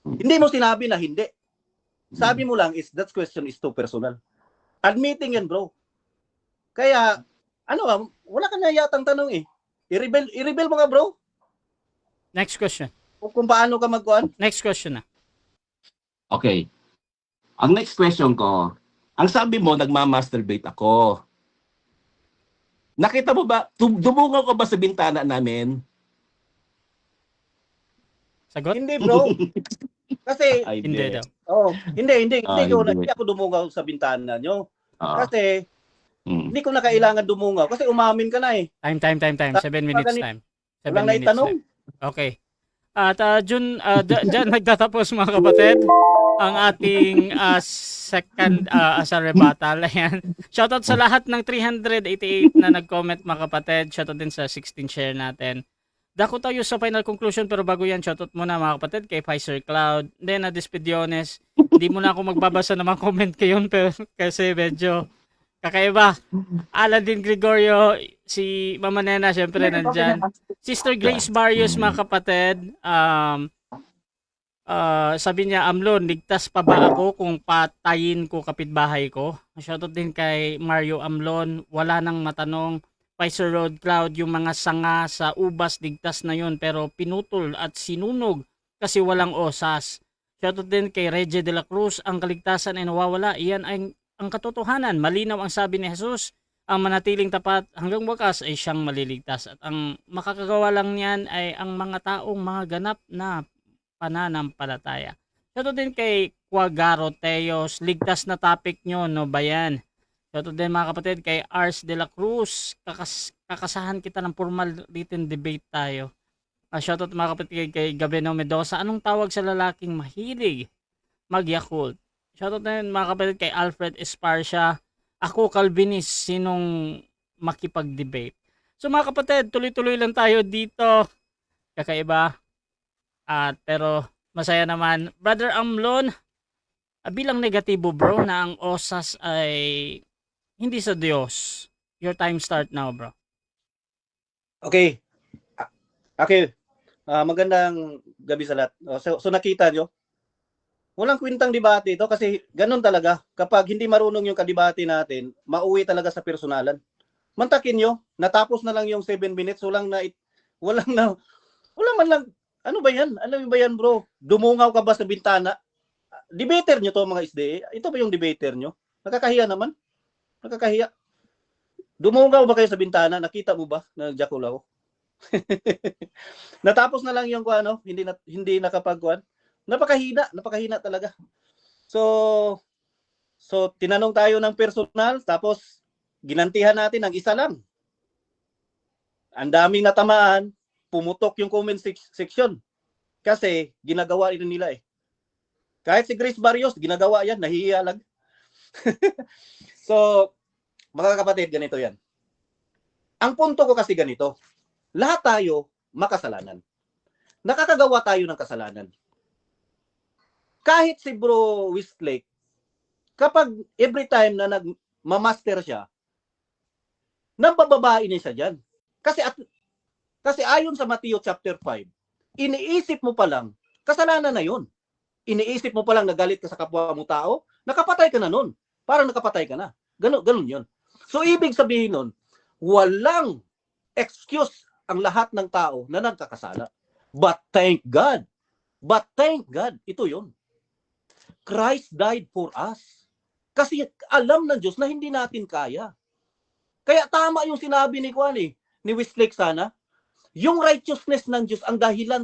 Hindi mo sinabi na hindi. Sabi mo lang is that question is too personal. Admitting yan, bro. Kaya, wala ka na yatang tanong eh. I-rebel mo ka, bro. Next question. Kung paano ka magkuhan. Next question na. Okay. Ang next question ko, ang sabi mo, nagmamasturbate ako. Nakita mo ba, dumungaw ka ba sa bintana namin? Sagot? Hindi, bro. Kasi, Ay, Hindi daw. hindi hindi. ako dumungaw sa bintana nyo. Ah, Kasi, mm. hindi ko na kailangan dumungaw. Kasi umamin ka na eh. Time. 7 minutes time. 7 Walang minutes naitanong. time. Okay. At dyan nagtatapos mga kapatid ang ating second sa rebuttal. Ayan. Shoutout sa lahat ng 388 na nag-comment mga kapatid. Shoutout din sa 16 share natin. Dako tayo sa final conclusion pero bago yan, shoutout muna mga kapatid kay Pfizer Cloud. Then Despediones. Hindi muna ako magbabasa ng mga comment kayon pero kasi medyo kakaiba. Aladin Gregorio, si Mama Nena syempre nandyan. Sister Grace Barrios mga kapatid, sabi niya, Amlon, ligtas pa ba ako kung patayin ko kapitbahay ko? Shoutout din kay Mario Amlon, wala nang matanong. Pfizer Road Cloud, yung mga sanga sa ubas, ligtas na yun pero pinutol at sinunog kasi walang osas. Shoutout din kay Reggie de la Cruz, ang kaligtasan ay nawawala. Iyan ay ang katotohanan. Malinaw ang sabi ni Jesus, ang manatiling tapat hanggang wakas ay siyang maliligtas. At ang makakagawa lang niyan ay ang mga taong mga ganap na pananampalataya. Shoutout din kay Quagaro Teos, ligtas na topic nyo, no ba yan? Shoutout din mga kapatid kay Ars de la Cruz, kakasahan kita ng formal written debate tayo. Shoutout mga kapatid kay Gabino Mendoza. Anong tawag sa lalaking mahilig mag-Yakult? Shoutout na yun mga kapatid kay Alfred Esparcia. Ako, Calvinist, sinong makipag-debate? So mga kapatid, tuloy-tuloy lang tayo dito. Kakaiba. Pero masaya naman. Brother Amlon, bilang negatibo bro na ang OSAS ay hindi sa Diyos. Your time start now bro. Okay. Okay. Magandang gabi sa lahat. So nakita nyo, walang kwintang debate ito kasi ganun talaga. Kapag hindi marunong yung kadebate natin, mauwi talaga sa personalan. Mantakin nyo, natapos na lang yung 7 minutes, wala man lang, ano ba yan? Ano ba yan bro? Dumungaw ka ba sa bintana? Debater nyo to mga SDA? Ito ba yung debater nyo? Nakakahiya naman. Nakakahiya. Dumungaw ba kayo sa bintana? Nakita mo ba? Nagjakul ako. Natapos na lang yung hindi nakapagkuan. Napakahina talaga. So tinanong tayo ng personal, tapos ginantihan natin ng isa lang. Ang daming natamaan, pumutok yung comment section. Kasi ginagawa nila eh. Kahit si Grace Barrios, ginagawa yan, nahihiya lang. So, mga kapatid, ganito yan. Ang punto ko kasi ganito, lahat tayo makasalanan. Nakakagawa tayo ng kasalanan. Kahit si Bro Westlake, kapag every time na nagmamaster siya, nabababae niya siya dyan. Kasi ayon sa Mateo chapter 5, iniisip mo pa lang, kasalanan na yun. Iniisip mo pa lang nagalit ka sa kapwa mo tao, nakapatay ka na nun. Parang nakapatay ka na. Ganun yun. So, ibig sabihin nun, walang excuse ang lahat ng tao na nagkakasala. But thank God, ito yun. Christ died for us. Kasi alam ng Diyos na hindi natin kaya. Kaya tama yung sinabi ni ni Westlake sana, yung righteousness ng Diyos ang dahilan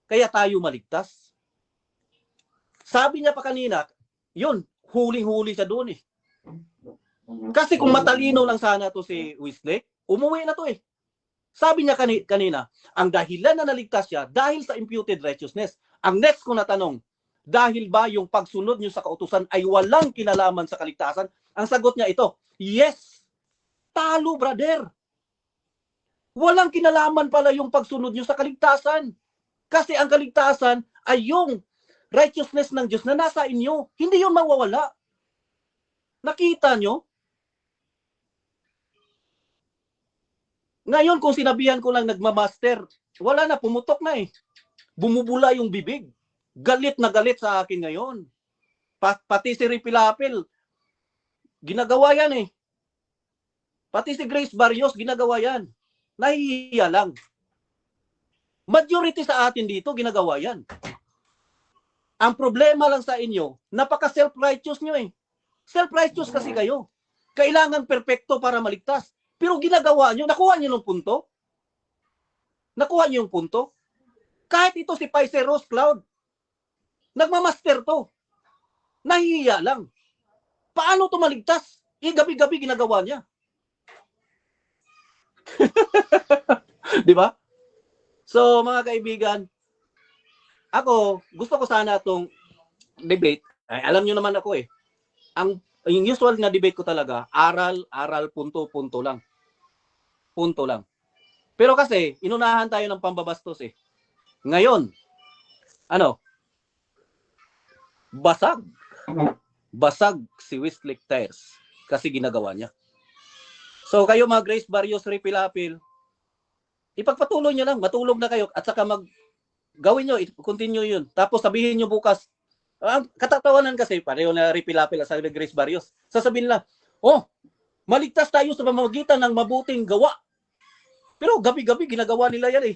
kaya tayo maligtas. Sabi niya pa kanina, yun, huling-huli siya doon eh. Kasi kung matalino lang sana to si Westlake, umuwi na to eh. Sabi niya kanina, ang dahilan na naligtas siya dahil sa imputed righteousness. Ang next ko na tanong, dahil ba yung pagsunod niyo sa kautusan ay walang kinalaman sa kaligtasan? Ang sagot niya ito, yes. Talo, brother. Walang kinalaman pala yung pagsunod niyo sa kaligtasan. Kasi ang kaligtasan ay yung righteousness ng Diyos na nasa inyo. Hindi yun mawawala. Nakita nyo? Ngayon, kung sinabihan ko lang nagmamaster, wala na, pumutok na eh. Bumubula yung bibig. Galit na galit sa akin ngayon. Pati si Ripilapil, ginagawa yan eh. Pati si Grace Barrios, ginagawa yan. Nahihiya lang. Majority sa atin dito, ginagawa yan. Ang problema lang sa inyo, napaka-self-righteous nyo eh. Self-righteous kasi kayo. Kailangan perpekto para maligtas. Pero ginagawa nyo, nakuha nyo ng punto? Nakuha nyo yung punto? Kahit ito si Paiser Rose Cloud, nagmamaster to. Nahihiya lang. Paano to maligtas? Gabi-gabi ginagawa niya. Di ba? So, mga kaibigan, ako, gusto ko sana itong debate. Ay, alam nyo naman ako eh. Yung usual na debate ko talaga, aral, punto lang. Punto lang. Pero kasi, inunahan tayo ng pambabastos eh. Ngayon, basag. Basag si Westlake Tires kasi ginagawa niya. So kayo mga Grace Barrios, Ripilapil, ipagpatuloy nyo lang, matulog na kayo at saka gawin nyo, continue yun. Tapos sabihin nyo bukas, ang katatawanan kasi, pareho na Ripilapil at sa Grace Barrios, sasabihin lang, maligtas tayo sa pamamagitan ng mabuting gawa. Pero gabi-gabi ginagawa nila yan eh.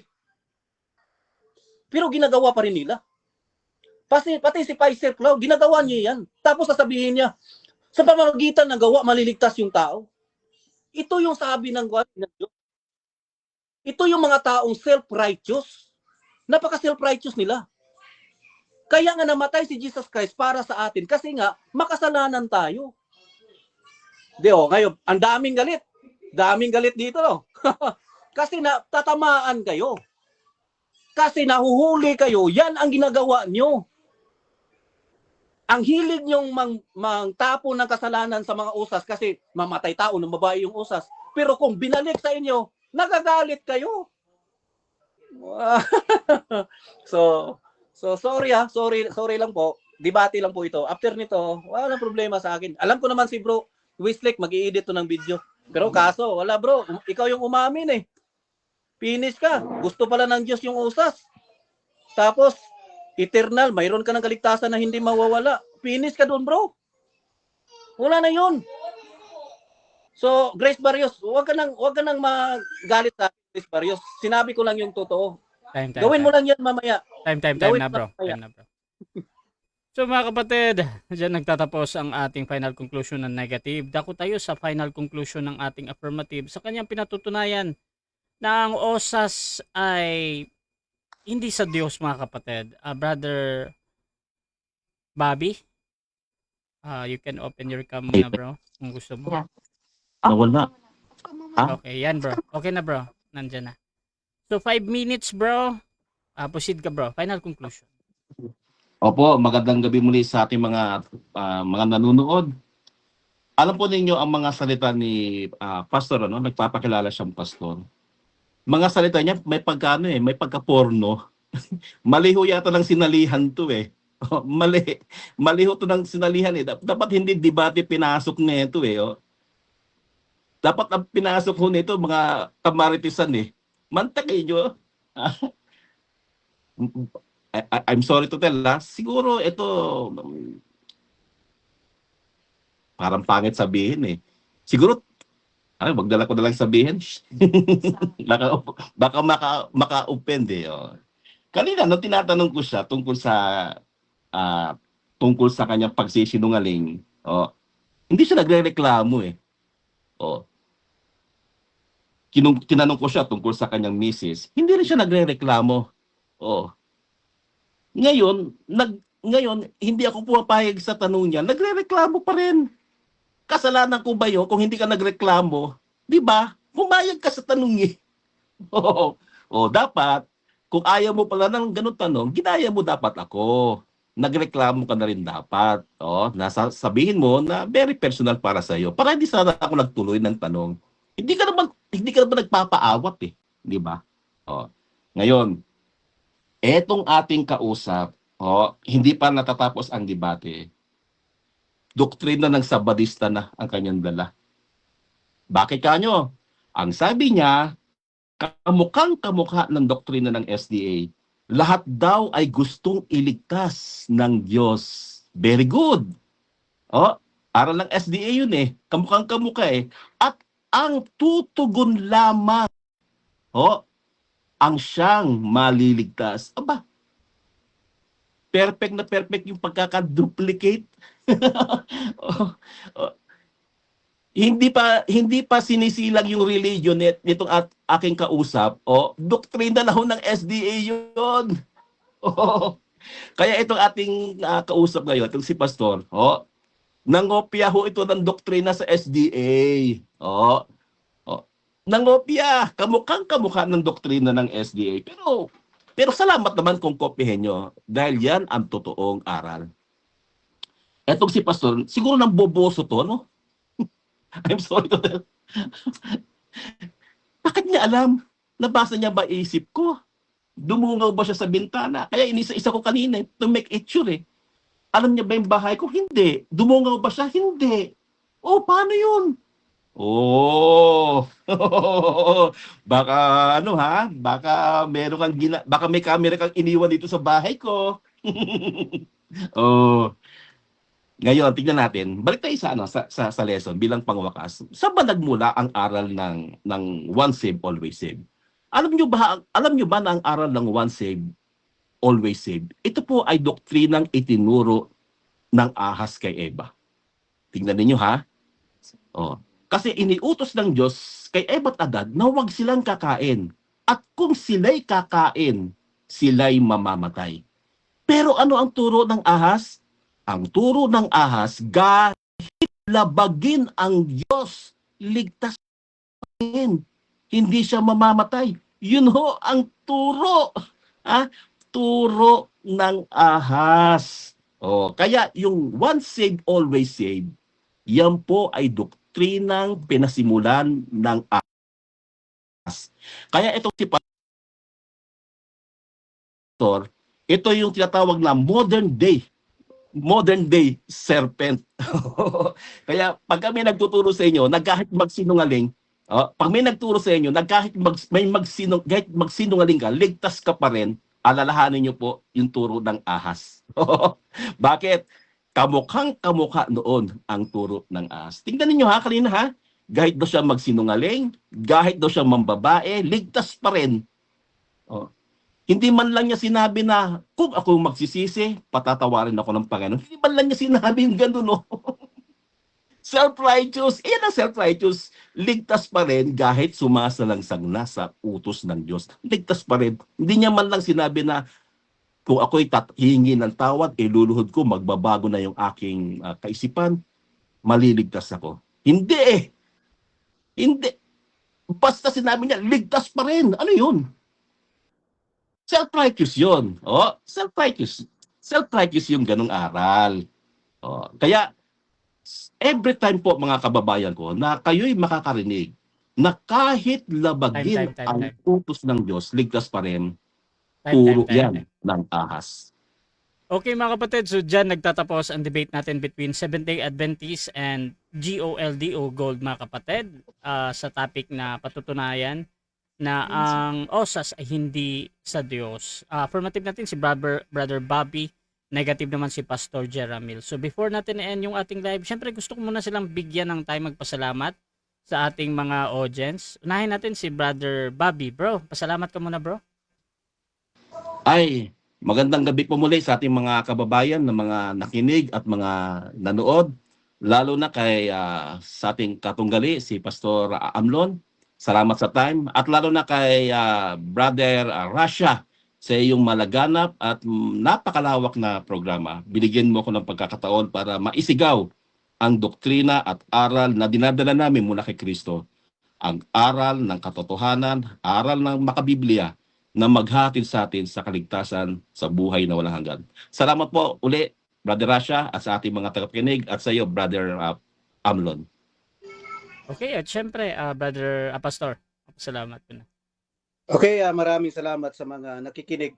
Pero ginagawa pa rin nila. Pati si Paiser Cloud, ginagawa niya yan. Tapos sasabihin niya, sa pamamagitan ng gawa, maliligtas yung tao. Ito yung sabi ng Diyos. Ito yung mga taong self-righteous. Napaka-self-righteous nila. Kaya nga namatay si Jesus Christ para sa atin kasi nga makasalanan tayo. Ngayon, ang daming galit. Daming galit dito, no? Kasi tatamaan kayo. Kasi nahuhuli kayo, yan ang ginagawa nyo. Ang hilig nyong mangtapo ng kasalanan sa mga usas kasi mamatay tao ng babae yung usas. Pero kung binalik sa inyo, nagagalit kayo. so sorry sorry lang po. Debate lang po ito. After nito, wala problema sa akin. Alam ko naman si bro Wislik mag-i-edit to ng video. Pero kaso, wala bro, ikaw yung umamin eh. Finish ka. Gusto pala ng Diyos yung usas. Tapos eternal, mayroon ka ng kaligtasan na hindi mawawala. Finish ka doon, bro. Wala na 'yun. So, Grace Barrios, wag ka nang magalit sa akin, Grace Barrios. Sinabi ko lang yung totoo. Gawin mo lang 'yan mamaya. Time Gawin na, mo bro. lang mamaya. Time na, bro. So mga kapatid, dyan nagtatapos ang ating final conclusion ng negative. Dako tayo sa final conclusion ng ating affirmative sa kanyang pinatutunayan na ang osas ay hindi sa Diyos, mga kapatid. Brother Bobby, you can open your cam muna, bro, kung gusto mo. Nawala. Ha? Okay, yan, bro. Okay na, bro. Nandyan na. So 5 minutes, bro. Proceed ka, bro. Final conclusion. Opo, magandang gabi muli sa ating mga nanonood. Alam po ninyo ang mga salita ni pastor, ano? Nagpapakilala siyang pastor. Mga salita niya may may pagka-porno. Mali ho yata ng sinalihan to eh. Mali ho to ng sinalihan eh. Dapat hindi debate pinasok nito eh. Oh. Dapat ang pinasok ho nito mga kamaritisan eh. Mantakay nyo. I'm sorry to tell siguro ito parang pangit sabihin eh. Siguro magdala ko na lang sabihin. baka maka-offend eh. Oh. Kanina, nung tinatanong ko siya tungkol sa kanyang pagsisinungaling, hindi siya nagre-reklamo eh. Tinanong ko siya tungkol sa kanyang misis, hindi rin siya nagre-reklamo. Ngayon, hindi ako pumapayag sa tanong niya, nagre-reklamo pa rin. Kasalanan ko ba yun kung hindi ka nagreklamo? Di ba? Pumayag ka sa tanong eh. Dapat, kung ayaw mo pala ng ganun tanong, ginaya mo dapat ako. Nagreklamo ka na rin dapat. Sabihin mo na very personal para sa iyo. Para hindi sana ako nagtuloy ng tanong. Hindi ka naman nagpapaawat eh. Di ba? Ngayon, etong ating kausap, hindi pa natatapos ang debate. Doktrina ng Sabadista na ang kanyang dala. Bakit kanyo? Ang sabi niya, kamukhang-kamukha ng doktrina ng SDA. Lahat daw ay gustong iligtas ng Diyos. Very good. Aral ng SDA yun eh. Kamukhang-kamukha eh. At ang tutugon lamang, ang siyang maliligtas. Aba, perfect na perfect yung pagkakaduplicate. Hindi pa sinisilang yung religion nitong aking kausap. Doktrina na ho ng SDA yun. Kaya itong ating kausap ngayon, itong si Pastor, nangopya ho ito ng doktrina sa SDA. Nangopya, kamukhang-kamukha ng doktrina ng SDA. Pero salamat naman kung kopyahin nyo dahil yan ang totoong aral. Etong si Pastor, siguro nang boboso to, no? I'm sorry to tell. Bakit niya alam? Nabasa niya ba isip ko? Dumungaw ba siya sa bintana? Kaya inisa-isa ko kanina to make it sure eh. Alam niya ba yung bahay ko? Hindi. Dumungaw ba siya? Hindi. Paano yun? Baka baka meron kang baka may camera kang iniwan dito sa bahay ko. Ngayon tingnan natin. Balik tayo sa lesson bilang pangwakas. Saan ba nagmula ang aral ng once saved always saved? Alam niyo ba na ang aral ng once saved always saved? Ito po ay doktrinang itinuro ng ahas kay Eva. Tingnan niyo ha. Kasi iniutos ng Diyos kay Eva at Adad na huwag silang kakain. At kung sila'y kakain, sila'y mamamatay. Pero ano ang turo ng ahas? Ang turo ng ahas, kahit labagin ang Diyos, ligtas rin. Hindi siya mamamatay. Yun ho ang turo. Turo ng ahas. Kaya yung once saved, always saved, yan po ay doktrinang pinasimulan ng ahas. Kaya itong si Pastor, ito yung tinatawag na modern day serpent. Kaya pag kami nagtuturo sa inyo, kahit magsinungaling, pag may nagturo sa inyo, kahit magsinungaling ka, ligtas ka pa rin, alalahanin niyo po yung turo ng ahas. Bakit? Kamukhang kamukha noon ang turo ng ahas. Tingnan niyo kanina kahit daw siya magsinungaling, kahit daw siya mambabae, ligtas pa rin. Hindi man lang niya sinabi na kung ako magsisisi, patatawarin ako ng Panginoon. Hindi man lang niya sinabi yung gano'n, no? Self-righteous. Iyan ang self-righteous. Ligtas pa rin kahit sumasalangsang na sa utos ng Diyos. Ligtas pa rin. Hindi niya man lang sinabi na kung ako'y hihingi ng tawad, iluluhod ko, magbabago na yung aking kaisipan, maliligtas ako. Hindi. Hindi. Basta sinabi niya, ligtas pa rin. Ano yun? Self-righteous yun. Self-righteous. Self-righteous yung ganong aral. Kaya, every time po mga kababayan ko na kayo'y makakarinig na kahit labagin ang utos ng Diyos, ligtas pa rin, turo yan ng ahas. Okay mga kapatid, so dyan nagtatapos ang debate natin between Seventh-day Adventists and GOLD o Gold mga kapatid sa topic na patutunayan na ang OSAS ay hindi sa Diyos. Affirmative natin si Brother Bobby, negative naman si Pastor Jeramil. So before natin i-end yung ating live, syempre gusto ko muna silang bigyan ng time magpasalamat sa ating mga audience. Unahin natin si Brother Bobby. Bro, pasalamat ka muna bro. Ay, magandang gabi po muli sa ating mga kababayan na mga nakinig at mga nanood. Lalo na kay sa ating katunggali, si Pastor Amlon. Salamat sa time. At lalo na kay Brother Rasha sa iyong malaganap at napakalawak na programa. Binigyan mo ko ng pagkakataon para maisigaw ang doktrina at aral na dinadala namin mula kay Kristo. Ang aral ng katotohanan, aral ng makabiblia na maghatid sa atin sa kaligtasan sa buhay na walang hanggan. Salamat po uli, Brother Rasha, at sa ating mga tagapakinig at sa iyo, Brother Amlon. Okay, at syempre, Brother Pastor, salamat po na. Okay, maraming salamat sa mga nakikinig.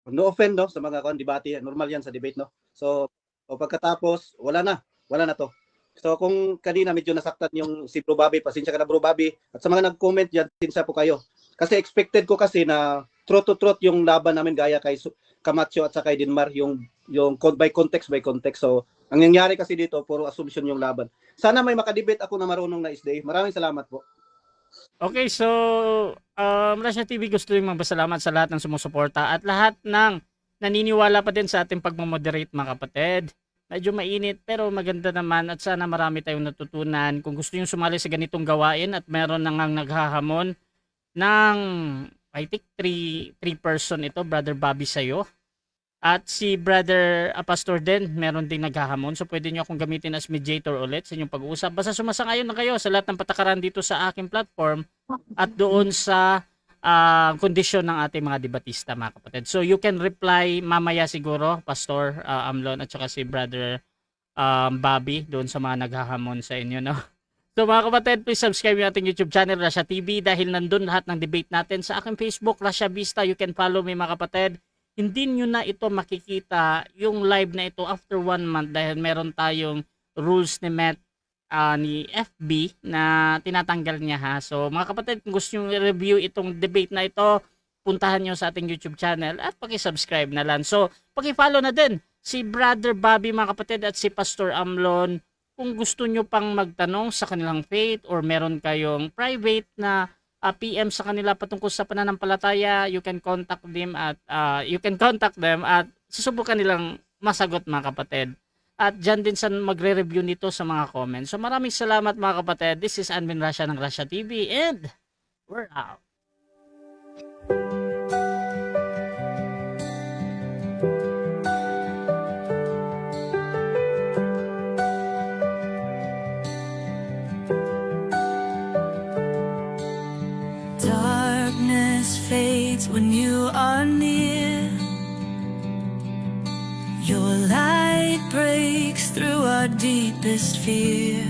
No offense, no, sa mga debate, normal yan sa debate, no. So, pagkatapos, wala na to. So, kung kanina medyo nasaktan yung si Bro Bobby, pasensya ka na Bro Bobby. At sa mga nag-comment dyan, pasensya po kayo. Kasi expected ko kasi na truth to truth yung laban namin gaya kay Camacho at sa kay Dinmar, yung by context. So, ang nangyari kasi dito, puro assumption yung laban. Sana may makadebate ako na marunong na isday. Maraming salamat po. Okay, so Rasha TV gusto yung magpasalamat sa lahat ng sumusuporta at lahat ng naniniwala pa din sa ating pagmamoderate mga kapatid. Medyo mainit pero maganda naman at sana marami tayong natutunan. Kung gusto yung sumali sa ganitong gawain at meron nang naghahamon ng I think 3 person ito, Brother Bobby sa'yo. At si Brother Pastor din, meron ding naghahamon. So pwede nyo akong gamitin as mediator ulit sa inyong pag-uusap. Basta sumasangayon na kayo sa lahat ng patakaran dito sa aking platform at doon sa kondisyon ng ating mga debatista mga kapatid. So you can reply mamaya siguro, Pastor Amlon at saka si Brother Bobby doon sa mga naghahamon sa inyo. No? So mga kapatid, please subscribe yung ating YouTube channel, Rasha TV, dahil nandun lahat ng debate natin. Sa aking Facebook, Rasha Vista, you can follow me mga kapatid. Hindi nyo na ito makikita yung live na ito after 1 month dahil meron tayong rules ni Matt ni FB na tinatanggal niya ha. So mga kapatid, kung gusto nyo i-review itong debate na ito, puntahan nyo sa ating YouTube channel at paki-subscribe na lang. So paki-follow na din si Brother Bobby mga kapatid at si Pastor Amlon. Kung gusto nyo pang magtanong sa kanilang faith or meron kayong private na PM sa kanila patungkol sa pananampalataya, you can contact them at susubukan nilang masagot mga kapatid. At dyan din sa magre-review nito sa mga comments. So maraming salamat mga kapatid. This is Anvin Rasha ng Rasha TV and we're out. Darkness deepest fear.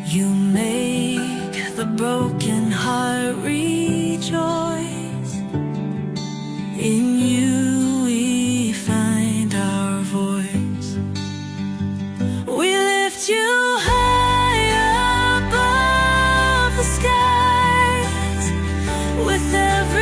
You make the broken heart rejoice. In you we find our voice. We lift you high above the skies with every